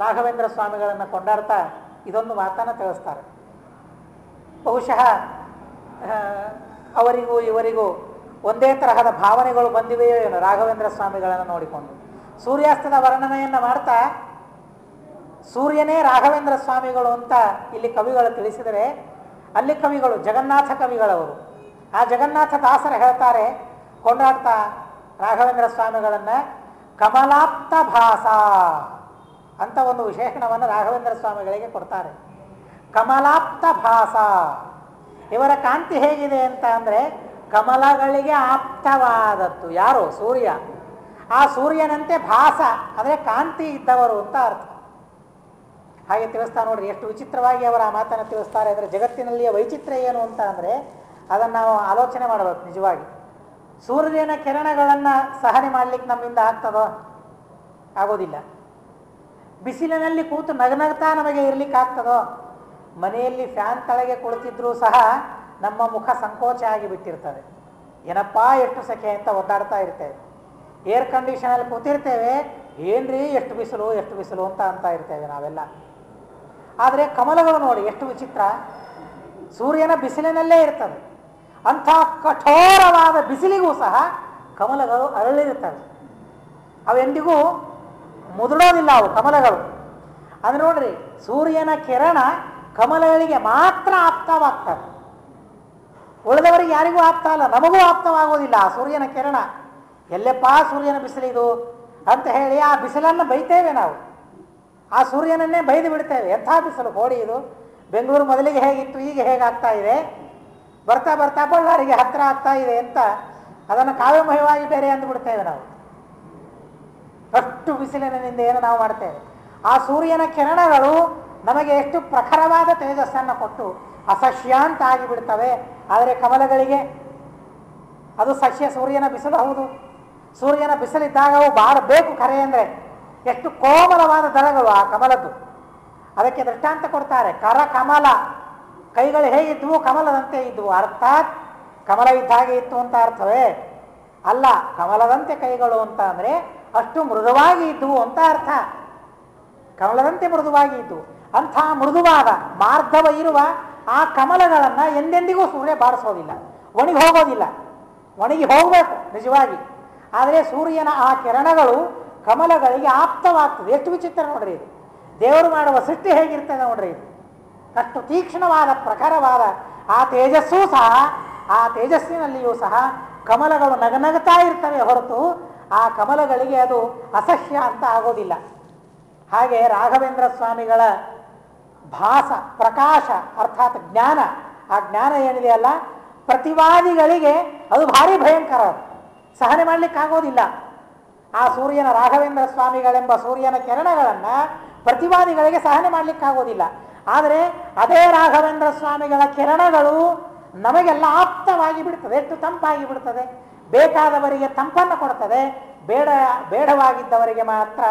ರಾಘವೇಂದ್ರ ಸ್ವಾಮಿಗಳನ್ನು ಕೊಂಡಾಡ್ತಾ ಇದೊಂದು ಮಾತನ್ನು ತಿಳಿಸ್ತಾರೆ. ಬಹುಶಃ ಅವರಿಗೂ ಇವರಿಗೂ ಒಂದೇ ತರಹದ ಭಾವನೆಗಳು ಬಂದಿವೆಯೋ ಏನು ರಾಘವೇಂದ್ರ ಸ್ವಾಮಿಗಳನ್ನು ನೋಡಿಕೊಂಡು. ಸೂರ್ಯಾಸ್ತದ ವರ್ಣನೆಯನ್ನು ಮಾಡ್ತಾ ಸೂರ್ಯನೇ ರಾಘವೇಂದ್ರ ಸ್ವಾಮಿಗಳು ಅಂತ ಇಲ್ಲಿ ಕವಿಗಳು ತಿಳಿಸಿದರೆ, ಅಲ್ಲಿ ಕವಿಗಳು ಜಗನ್ನಾಥ ಕವಿಗಳವರು. ಆ ಜಗನ್ನಾಥ ದಾಸರು ಹೇಳ್ತಾರೆ ಕೊಂಡಾಡ್ತಾ ರಾಘವೇಂದ್ರ ಸ್ವಾಮಿಗಳನ್ನು, ಕಮಲಾಪ್ತ ಭಾಸ ಅಂತ ಒಂದು ವಿಶೇಷಣವನ್ನು ರಾಘವೇಂದ್ರ ಸ್ವಾಮಿಗಳಿಗೆ ಕೊಡ್ತಾರೆ. ಕಮಲಾಪ್ತ ಭಾಸ, ಇವರ ಕಾಂತಿ ಹೇಗಿದೆ ಅಂತ ಅಂದರೆ ಕಮಲಗಳಿಗೆ ಆಪ್ತವಾದದ್ದು ಯಾರು? ಸೂರ್ಯ. ಆ ಸೂರ್ಯನಂತೆ ಭಾಸ ಅಂದರೆ ಕಾಂತಿ ಇದ್ದವರು ಅಂತ ಅರ್ಥ. ಹಾಗೆ ತಿಳಿಸ್ತಾ ನೋಡ್ರಿ ಎಷ್ಟು ವಿಚಿತ್ರವಾಗಿ ಅವರ ಆ ಮಾತನ್ನು ತಿಳಿಸ್ತಾರೆ ಅಂದರೆ, ಜಗತ್ತಿನಲ್ಲಿಯ ವೈಚಿತ್ರ್ಯ ಏನು ಅಂತ ಅಂದರೆ ಅದನ್ನು ನಾವು ಆಲೋಚನೆ ಮಾಡಬೇಕು. ನಿಜವಾಗಿ ಸೂರ್ಯನ ಕಿರಣಗಳನ್ನು ಸಹನೆ ಮಾಡಲಿಕ್ಕೆ ನಮ್ಮಿಂದ ಆಗ್ತದೋ? ಆಗೋದಿಲ್ಲ. ಬಿಸಿಲಿನಲ್ಲಿ ಕೂತು ನಗನಗ್ತಾ ನಮಗೆ ಇರಲಿಕ್ಕೆ ಆಗ್ತದೋ? ಮನೆಯಲ್ಲಿ ಫ್ಯಾನ್ ಕೆಳಗೆ ಕುಳಿತಿದ್ರೂ ಸಹ ನಮ್ಮ ಮುಖ ಸಂಕೋಚ ಆಗಿಬಿಟ್ಟಿರ್ತದೆ. ಏನಪ್ಪ ಎಷ್ಟು ಸೆಕೆ ಅಂತ ಒದ್ದಾಡ್ತಾ ಇರ್ತೇವೆ. ಏರ್ ಕಂಡೀಷನಲ್ಲಿ ಕೂತಿರ್ತೇವೆ, ಏನ್ರಿ ಎಷ್ಟು ಬಿಸಿಲು ಎಷ್ಟು ಬಿಸಿಲು ಅಂತ ಇರ್ತೇವೆ ನಾವೆಲ್ಲ. ಆದರೆ ಕಮಲಗಳು ನೋಡಿ ಎಷ್ಟು ವಿಚಿತ್ರ, ಸೂರ್ಯನ ಬಿಸಿಲಿನಲ್ಲೇ ಇರ್ತದೆ. ಅಂಥ ಕಠೋರವಾದ ಬಿಸಿಲಿಗೂ ಸಹ ಕಮಲಗಳು ಅರಳಿರುತ್ತವೆ. ಅವೆಂದಿಗೂ ಮುದುಡೋದಿಲ್ಲ ಅವು ಕಮಲಗಳು. ಅಂದರೆ ನೋಡ್ರಿ, ಸೂರ್ಯನ ಕಿರಣ ಕಮಲಗಳಿಗೆ ಮಾತ್ರ ಆಪ್ತವಾಗ್ತದೆ, ಉಳಿದವರಿಗೆ ಯಾರಿಗೂ ಆಪ್ತ ಅಲ್ಲ, ನಮಗೂ ಆಪ್ತವಾಗೋದಿಲ್ಲ ಆ ಸೂರ್ಯನ ಕಿರಣ. ಎಲ್ಲೆಪ್ಪ ಸೂರ್ಯನ ಬಿಸಿಲಿದು ಅಂತ ಹೇಳಿ ಆ ಬಿಸಿಲನ್ನು ಬೈತೇವೆ ನಾವು, ಆ ಸೂರ್ಯನನ್ನೇ ಬೈದು ಬಿಡ್ತೇವೆ. ಎಂಥ ಬಿಸಿಲು ಕೋಡಿ ಇದು, ಬೆಂಗಳೂರು ಮೊದಲಿಗೆ ಹೇಗಿತ್ತು ಈಗ ಹೇಗಾಗ್ತಾ ಇದೆ, ಬರ್ತಾ ಬರ್ತಾ ಬಳ್ಳಾರಿಗೆ ಹತ್ತಿರ ಆಗ್ತಾ ಇದೆ ಅಂತ ಅದನ್ನು ಕಾವ್ಯಮಯವಾಗಿ ಬೇರೆ ಅಂದುಬಿಡ್ತೇವೆ ನಾವು. ಅಷ್ಟು ಬಿಸಿಲಿನಿಂದ ಏನು ನಾವು ಮಾಡ್ತೇವೆ. ಆ ಸೂರ್ಯನ ಕಿರಣಗಳು ನಮಗೆ ಎಷ್ಟು ಪ್ರಖರವಾದ ತೇಜಸ್ಸನ್ನು ಕೊಟ್ಟು ಅಸಹ್ಯಾಂತ ಆಗಿಬಿಡ್ತವೆ. ಆದರೆ ಕಮಲಗಳಿಗೆ ಅದು ಸಸ್ಯ, ಸೂರ್ಯನ ಬಿಸಿಲು ಹೌದು. ಸೂರ್ಯನ ಬಿಸಿಲಿದ್ದಾಗ ಅವು ಬಾರಬೇಕು. ಖರೆ ಅಂದರೆ ಎಷ್ಟು ಕೋಮಲವಾದ ದಳಗಳು ಆ ಕಮಲದ್ದು. ಅದಕ್ಕೆ ದೃಷ್ಟಾಂತ ಕೊಡ್ತಾರೆ, ಕರ ಕಮಲ, ಕೈಗಳು ಹೇಗಿದ್ವು ಕಮಲದಂತೆ ಇದ್ವು. ಅರ್ಥಾತ್ ಕಮಲ ಇದ್ದ ಹಾಗೆ ಇತ್ತು ಅಂತ ಅರ್ಥವೇ ಅಲ್ಲ, ಕಮಲದಂತೆ ಕೈಗಳು ಅಂತ ಅಂದರೆ ಅಷ್ಟು ಮೃದುವಾಗಿ ಇದ್ವು ಅಂತ ಅರ್ಥ. ಕಮಲದಂತೆ ಮೃದುವಾಗಿ ಇದ್ವು. ಅಂಥ ಮೃದುವಾದ ಮಾರ್ಧವ ಇರುವ ಆ ಕಮಲಗಳನ್ನು ಎಂದೆಂದಿಗೂ ಸೂರ್ಯ ಬಾರಿಸೋದಿಲ್ಲ, ಒಣಗಿ ಹೋಗೋದಿಲ್ಲ. ಒಣಗಿ ಹೋಗಬೇಕು ನಿಜವಾಗಿ. ಆದರೆ ಸೂರ್ಯನ ಆ ಕಿರಣಗಳು ಕಮಲಗಳಿಗೆ ಆಪ್ತವಾಗ್ತದೆ. ಎಷ್ಟು ವಿಚಿತ್ರ ನೋಡ್ರಿ ಇದು. ದೇವರು ಮಾಡುವ ಸೃಷ್ಟಿ ಹೇಗಿರ್ತದೆ ನೋಡ್ರಿ ಇದು. ಅಷ್ಟು ತೀಕ್ಷ್ಣವಾದ ಪ್ರಖರವಾದ ಆ ತೇಜಸ್ಸೂ ಸಹ, ಆ ತೇಜಸ್ಸಿನಲ್ಲಿಯೂ ಸಹ ಕಮಲಗಳು ನಗನಗ್ತಾ ಇರ್ತವೆ ಹೊರತು ಆ ಕಮಲಗಳಿಗೆ ಅದು ಅಸಹ್ಯ ಅಂತ ಆಗೋದಿಲ್ಲ. ಹಾಗೆ ರಾಘವೇಂದ್ರ ಸ್ವಾಮಿಗಳ ಭಾಸ ಪ್ರಕಾಶ ಅರ್ಥಾತ್ ಜ್ಞಾನ, ಆ ಜ್ಞಾನ ಏನಿದೆಯಲ್ಲ ಪ್ರತಿವಾದಿಗಳಿಗೆ ಅದು ಭಾರಿ ಭಯಂಕರ, ಸಹನೆ ಮಾಡಲಿಕ್ಕಾಗೋದಿಲ್ಲ. ಆ ಸೂರ್ಯನ ರಾಘವೇಂದ್ರ ಸ್ವಾಮಿಗಳೆಂಬ ಸೂರ್ಯನ ಕಿರಣಗಳನ್ನು ಪ್ರತಿವಾದಿಗಳಿಗೆ ಸಹನೆ ಮಾಡಲಿಕ್ಕಾಗೋದಿಲ್ಲ. ಆದರೆ ಅದೇ ರಾಘವೇಂದ್ರ ಸ್ವಾಮಿಗಳ ಕಿರಣಗಳು ನಮಗೆಲ್ಲ ಆಪ್ತವಾಗಿ ಬಿಡ್ತದೆ. ಎಷ್ಟು ತಂಪಾಗಿ ಬಿಡ್ತದೆ. ಬೇಕಾದವರಿಗೆ ತಂಪನ್ನು ಕೊಡ್ತದೆ, ಬೇಡವಾಗಿದ್ದವರಿಗೆ ಮಾತ್ರ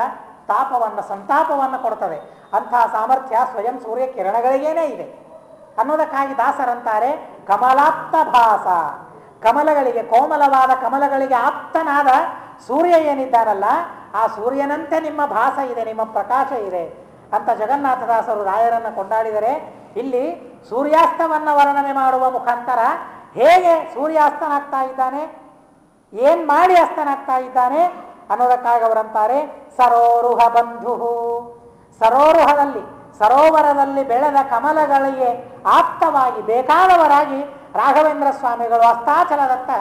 ತಾಪವನ್ನು ಸಂತಾಪವನ್ನು ಕೊಡ್ತದೆ. ಅಂತಹ ಸಾಮರ್ಥ್ಯ ಸ್ವಯಂ ಸೂರ್ಯ ಕಿರಣಗಳಿಗೇನೇ ಇದೆ ಅನ್ನೋದಕ್ಕಾಗಿ ದಾಸರಂತಾರೆ ಕಮಲಾಪ್ತ ಭಾಸ. ಕಮಲಗಳಿಗೆ, ಕೋಮಲವಾದ ಕಮಲಗಳಿಗೆ ಆಪ್ತನಾದ ಸೂರ್ಯ ಏನಿದ್ದಾರಲ್ಲ, ಆ ಸೂರ್ಯನಂತೆ ನಿಮ್ಮ ಭಾಸ ಇದೆ, ನಿಮ್ಮ ಪ್ರಕಾಶ ಇದೆ ಅಂತ ಜಗನ್ನಾಥದಾಸರು ರಾಯರನ್ನು ಕೊಂಡಾಡಿದರೆ, ಇಲ್ಲಿ ಸೂರ್ಯಾಸ್ತವನ್ನು ವರ್ಣನೆ ಮಾಡುವ ಮುಖಾಂತರ ಹೇಗೆ ಸೂರ್ಯಾಸ್ತನಾಗ್ತಾ ಇದ್ದಾನೆ, ಏನ್ ಮಾಡಿ ಅಸ್ತನಾಗ್ತಾ ಇದ್ದಾನೆ ಅನ್ನೋದಕ್ಕಾಗಿ ಅವರಂತಾರೆ ಸರೋರುಹ ಬಂಧು. ಸರೋರುಹದಲ್ಲಿ, ಸರೋವರದಲ್ಲಿ ಬೆಳೆದ ಕಮಲಗಳಿಗೆ ಆಪ್ತವಾಗಿ ಬೇಕಾದವರಾಗಿ ರಾಘವೇಂದ್ರ ಸ್ವಾಮಿಗಳು ಅಸ್ತಾಚಲದತ್ತ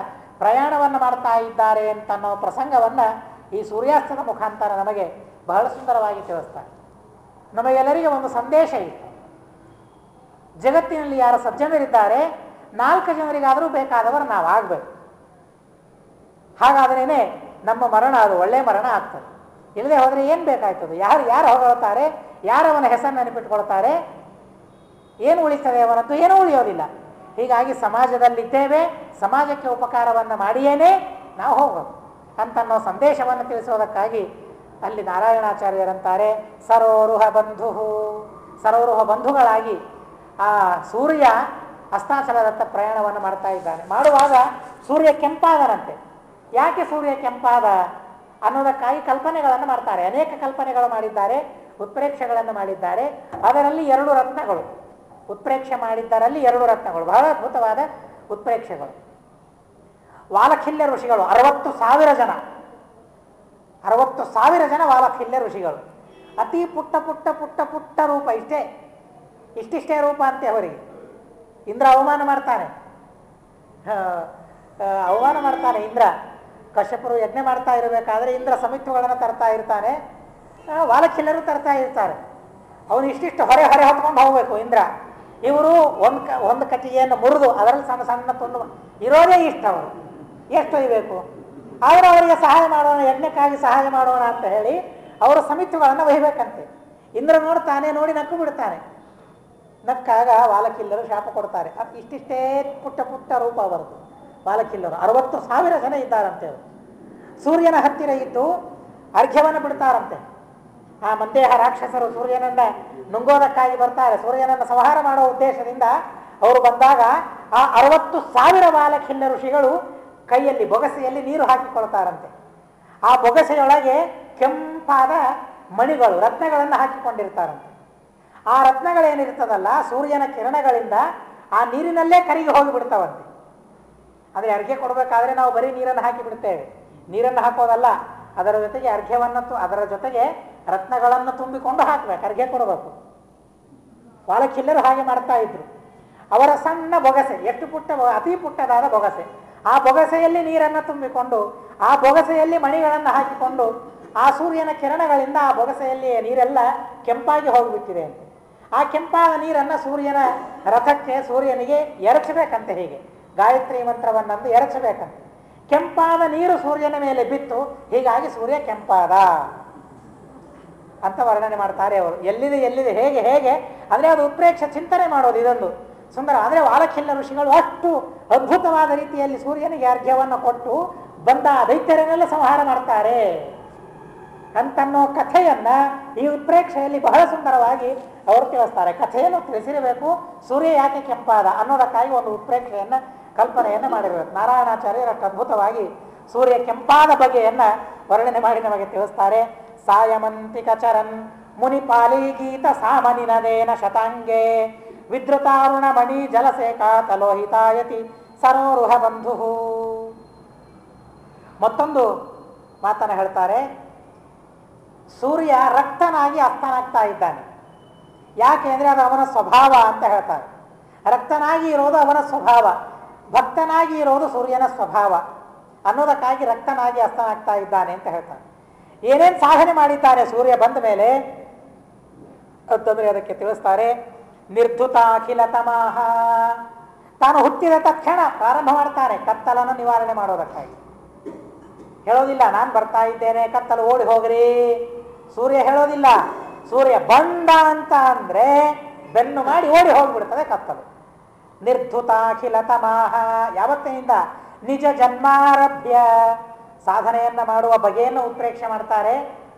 ಪ್ರಯಾಣವನ್ನು ಮಾಡ್ತಾ ಇದ್ದಾರೆ ಅಂತನ್ನೋ ಪ್ರಸಂಗವನ್ನು ಈ ಸೂರ್ಯಾಸ್ತದ ಮುಖಾಂತರ ನಮಗೆ ಬಹಳ ಸುಂದರವಾಗಿ ತಿಳಿಸ್ತಾರೆ. ನಮಗೆಲ್ಲರಿಗೆ ಒಂದು ಸಂದೇಶ ಇದೆ. ಜಗತ್ತಿನಲ್ಲಿ ಯಾರು ಸಜ್ಜನರಿದ್ದಾರೆ 4 ಜನರಿಗಾದರೂ ಬೇಕಾದವರು ನಾವು ಆಗಬೇಕು. ಹಾಗಾದ್ರೇ ನಮ್ಮ ಮರಣ ಅದು ಒಳ್ಳೆಯ ಮರಣ ಆಗ್ತದೆ. ಇಲ್ಲದೆ ಹೋದರೆ ಏನು ಬೇಕಾಗ್ತದೆ? ಯಾರು ಹೊಗಳ್ತಾರೆ, ಯಾರವನ ಹೆಸರನ್ನು ನೆನಪಿಟ್ಕೊಳ್ತಾರೆ, ಏನು ಉಳಿತದೆ ಅವನದ್ದು? ಏನೂ ಉಳಿಯೋದಿಲ್ಲ. ಹೀಗಾಗಿ ಸಮಾಜದಲ್ಲಿದ್ದೇವೆ, ಸಮಾಜಕ್ಕೆ ಉಪಕಾರವನ್ನು ಮಾಡಿಯೇನೇ ನಾವು ಹೋಗಬೇಕು ಅಂತನ್ನೋ ಸಂದೇಶವನ್ನು ತಿಳಿಸೋದಕ್ಕಾಗಿ ಅಲ್ಲಿ ನಾರಾಯಣಾಚಾರ್ಯರಂತಾರೆ ಸರೋರುಹ ಬಂಧು. ಸರೋರುಹ ಬಂಧುಗಳಾಗಿ ಆ ಸೂರ್ಯ ಅಸ್ತಾಚಲದತ್ತ ಪ್ರಯಾಣವನ್ನು ಮಾಡ್ತಾ ಇದ್ದಾನೆ. ಮಾಡುವಾಗ ಸೂರ್ಯ ಕೆಂಪಾದನಂತೆ. ಯಾಕೆ ಸೂರ್ಯ ಕೆಂಪಾದ ಅನ್ನೋದಕ್ಕಾಗಿ ಕಲ್ಪನೆಗಳನ್ನು ಮಾಡ್ತಾರೆ. ಅನೇಕ ಕಲ್ಪನೆಗಳು ಮಾಡಿದ್ದಾರೆ, ಉತ್ಪ್ರೇಕ್ಷೆಗಳನ್ನು ಮಾಡಿದ್ದಾರೆ. ಅದರಲ್ಲಿ 2 ರತ್ನಗಳು ಉತ್ಪ್ರೇಕ್ಷೆ ಮಾಡಿದ್ದರಲ್ಲಿ 2 ರತ್ನಗಳು ಬಹಳ ಅದ್ಭುತವಾದ ಉತ್ಪ್ರೇಕ್ಷೆಗಳು. ವಾಲಖಿಲ್ಯ ಋಷಿಗಳು 60,000 ಜನ, 60,000 ಜನ ವಾಲಖಿಲ್ಯ ಋಷಿಗಳು. ಅತಿ ಪುಟ್ಟ ಪುಟ್ಟ ಪುಟ್ಟ ಪುಟ್ಟ ರೂಪ, ಇಷ್ಟಿಷ್ಟೇ ರೂಪ ಅಂತೆ ಅವರಿಗೆ. ಇಂದ್ರ ಅವಮಾನ ಮಾಡ್ತಾನೆ, ಇಂದ್ರ. ಕಶ್ಯಪರು ಯಜ್ಞ ಮಾಡ್ತಾ ಇರಬೇಕಾದ್ರೆ ಇಂದ್ರ ಸಮಿತಿಗಳನ್ನು ತರ್ತಾ ಇರ್ತಾನೆ, ವಾಲಖಿಲ್ಯರು ತರ್ತಾ ಇರ್ತಾರೆ. ಅವನು ಇಷ್ಟಿಷ್ಟು ಹೊರೆ ಹೊತ್ಕೊಂಡು ಹೋಗ್ಬೇಕು ಇಂದ್ರ. ಇವರು ಒಂದು ಕಟ್ಟಿಗೆಯನ್ನು ಮುರಿದು ಅದರಲ್ಲಿ ಸಣ್ಣ ಸಣ್ಣ ತುಂಡು ಇರೋದೇ ಇಷ್ಟ. ಅವರು ಎಷ್ಟು ಒಯ್ಯಬೇಕು? ಆದರೆ ಅವರಿಗೆ ಸಹಾಯ ಮಾಡೋಣ, ಯಜ್ಞಕ್ಕಾಗಿ ಸಹಾಯ ಮಾಡೋಣ ಅಂತ ಹೇಳಿ ಅವರು ಸಮಿತಿಗಳನ್ನು ಒಯ್ಯಬೇಕಂತೆ. ಇಂದ್ರ ನೋಡ್ತಾನೆ, ನೋಡಿ ನಕ್ಕು ಬಿಡ್ತಾನೆ. ನಕ್ಕಾಗ ವಾಲಖಿಲ್ಯರು ಶಾಪ ಕೊಡ್ತಾರೆ. ಇಷ್ಟಿಷ್ಟೇ ಪುಟ್ಟ ಪುಟ್ಟ ರೂಪ ಅವರದು. ವಾಲಖಿಲ್ಯರು 60,000 ಜನ ಇದ್ದಾರಂತೆ. ಅವರು ಸೂರ್ಯನ ಹತ್ತಿರ ಇದ್ದು ಅರ್ಘ್ಯವನ್ನು ಬಿಡ್ತಾರಂತೆ. ಆ ಮಂದೇಹ ರಾಕ್ಷಸರು ಸೂರ್ಯನನ್ನ ನುಂಗೋದಕ್ಕಾಗಿ ಬರ್ತಾರೆ. ಸೂರ್ಯನನ್ನು ಸಂಹಾರ ಮಾಡೋ ಉದ್ದೇಶದಿಂದ ಅವರು ಬಂದಾಗ ಆ 60,000 ವಾಲಖಿಲ್ಯ ಋಷಿಗಳು ಕೈಯಲ್ಲಿ ಬೊಗಸೆಯಲ್ಲಿ ನೀರು ಹಾಕಿಕೊಳ್ತಾರಂತೆ. ಆ ಬೊಗಸೆಯೊಳಗೆ ಕೆಂಪಾದ ಮಣಿಗಳು, ರತ್ನಗಳನ್ನು ಹಾಕಿಕೊಂಡಿರ್ತಾರಂತೆ. ಆ ರತ್ನಗಳೇನಿರ್ತದಲ್ಲ ಸೂರ್ಯನ ಕಿರಣಗಳಿಂದ ಆ ನೀರಿನಲ್ಲೇ ಕರಿಗೆ ಹೋಗಿಬಿಡ್ತಾವಂತೆ. ಆದರೆ ಅರ್ಘ್ಯ ಕೊಡಬೇಕಾದ್ರೆ ನಾವು ಬರೀ ನೀರನ್ನು ಹಾಕಿ ಬಿಡ್ತೇವೆ. ನೀರನ್ನು ಹಾಕೋದಲ್ಲ, ಅದರ ಜೊತೆಗೆ ಅರ್ಘ್ಯವನ್ನು ಅದರ ಜೊತೆಗೆ ರತ್ನಗಳನ್ನು ತುಂಬಿಕೊಂಡು ಹಾಕಬೇಕು, ಅರ್ಘ್ಯ ಕೊಡಬೇಕು. ವಾಲಖಿಲ್ಯರು ಹಾಗೆ ಮಾಡ್ತಾ ಇದ್ರು. ಅವರ ಸಣ್ಣ ಬೊಗಸೆ, ಎಷ್ಟು ಪುಟ್ಟ, ಅತಿ ಪುಟ್ಟದಾದ ಬೊಗಸೆ, ಆ ಬೊಗಸೆಯಲ್ಲಿ ನೀರನ್ನು ತುಂಬಿಕೊಂಡು ಆ ಬೊಗಸೆಯಲ್ಲಿ ಮಣಿಗಳನ್ನು ಹಾಕಿಕೊಂಡು ಆ ಸೂರ್ಯನ ಕಿರಣಗಳಿಂದ ಆ ಬೊಗಸೆಯಲ್ಲಿ ನೀರೆಲ್ಲ ಕೆಂಪಾಗಿ ಹೋಗಿಬಿಟ್ಟಿದೆ ಅಂತೆ. ಆ ಕೆಂಪಾದ ನೀರನ್ನು ಸೂರ್ಯನ ರಥಕ್ಕೆ, ಸೂರ್ಯನಿಗೆ ಎರಚಬೇಕಂತೆ. ಹೀಗೆ ಗಾಯತ್ರಿ ಮಂತ್ರವನ್ನಂದು ಎರಚಬೇಕಂತೆ. ಕೆಂಪಾದ ನೀರು ಸೂರ್ಯನ ಮೇಲೆ ಬಿತ್ತು, ಹೀಗಾಗಿ ಸೂರ್ಯ ಕೆಂಪಾದ ಅಂತ ವರ್ಣನೆ ಮಾಡ್ತಾರೆ ಅವರು. ಎಲ್ಲಿದೆ ಹೇಗೆ ಅಂದರೆ ಅದು ಉತ್ಪ್ರೇಕ್ಷ ಚಿಂತನೆ ಮಾಡೋದು ಇದೊಂದು ಸುಂದರ. ಆದರೆ ವಾಲಖಿಲ್ಯ ಋಷಿಗಳು ಅಷ್ಟು ಅದ್ಭುತವಾದ ರೀತಿಯಲ್ಲಿ ಸೂರ್ಯನಿಗೆ ಅರ್ಘ್ಯವನ್ನು ಕೊಟ್ಟು ಬಂದ ದೈತ್ಯರನ್ನೆಲ್ಲ ಸಂಹಾರ ಮಾಡ್ತಾರೆ ಅಂತನ್ನೋ ಕಥೆಯನ್ನ ಈ ಉತ್ಪ್ರೇಕ್ಷೆಯಲ್ಲಿ ಬಹಳ ಸುಂದರವಾಗಿ ಅವರು ತಿಳಿಸ್ತಾರೆ. ಕಥೆಯನ್ನು ತಿಳಿಸಿರಬೇಕು, ಸೂರ್ಯ ಯಾಕೆ ಕೆಂಪಾದ ಅನ್ನೋದಕ್ಕಾಗಿ ಒಂದು ಉತ್ಪ್ರೇಕ್ಷೆಯನ್ನು ಕಲ್ಪನೆಯನ್ನು ಮಾಡಿರಬೇಕು. ನಾರಾಯಣಾಚಾರ್ಯರು ಅಷ್ಟು ಅದ್ಭುತವಾಗಿ ಸೂರ್ಯ ಕೆಂಪಾದ ಬಗೆಯನ್ನ ವರ್ಣನೆ ಮಾಡಿ ನಮಗೆ ತಿಳಿಸ್ತಾರೆ. ಸಾಯಮಂತಿಕ ಚರನ್ ಮುನಿಪಾಲಿ ಗೀತ ಸಾಮನಿನದೇನ ಶತಾಂಗೆ ವಿದ್ರುತಾರುಣ ಮಣಿ ಜಲಸೇಖಾ ತಲೋಹಿತಾಯತಿ ಸರೋರುಹ ಬಂಧು. ಮತ್ತೊಂದು ಮಾತನ್ನು ಹೇಳ್ತಾರೆ, ಸೂರ್ಯ ರಕ್ತನಾಗಿ ಅಸ್ತನಾಗ್ತಾ ಇದ್ದಾನೆ. ಯಾಕೆ ಅಂದರೆ ಅದು ಅವನ ಸ್ವಭಾವ ಅಂತ ಹೇಳ್ತಾರೆ. ರಕ್ತನಾಗಿ ಇರೋದು ಅವನ ಸ್ವಭಾವ, ಭಕ್ತನಾಗಿ ಇರೋದು ಸೂರ್ಯನ ಸ್ವಭಾವ ಅನ್ನೋದಕ್ಕಾಗಿ ರಕ್ತನಾಗಿ ಅಸ್ತನಾಗ್ತಾ ಇದ್ದಾನೆ ಅಂತ ಹೇಳ್ತಾರೆ. ಏನೇನು ಸಾಧನೆ ಮಾಡಿದ್ದಾರೆ ಸೂರ್ಯ ಬಂದ ಮೇಲೆ ಅಂತಂದರೆ ಅದಕ್ಕೆ ತಿಳಿಸ್ತಾರೆ, ನಿರ್ಧುತಾಖಿಲ ತಮಃ. ತಾನು ಹುಟ್ಟಿದ ತಕ್ಷಣ ಪ್ರಾರಂಭ ಮಾಡ್ತಾನೆ ಕತ್ತಲನ್ನು ನಿವಾರಣೆ ಮಾಡೋದಕ್ಕಾಗಿ. ಹೇಳೋದಿಲ್ಲ ನಾನು ಬರ್ತಾ ಇದ್ದೇನೆ ಕತ್ತಲು ಓಡಿ ಹೋಗ್ರಿ, ಸೂರ್ಯ ಹೇಳೋದಿಲ್ಲ. ಸೂರ್ಯ ಬಂದ ಅಂತ ಅಂದರೆ ಬೆನ್ನು ಮಾಡಿ ಓಡಿ ಹೋಗ್ಬಿಡ್ತದೆ ಕತ್ತಲು. ನಿರ್ಧುತಾಖಿಲ ತಮಃ. ಯಾವತ್ತಿನಿಂದ? ನಿಜ ಜನ್ಮಾರಭ್ಯ. ಸಾಧನೆಯನ್ನು ಮಾಡುವ ಬಗೆಯನ್ನು ಉತ್ಪ್ರೇಕ್ಷೆ ಮಾಡ್ತಾರೆ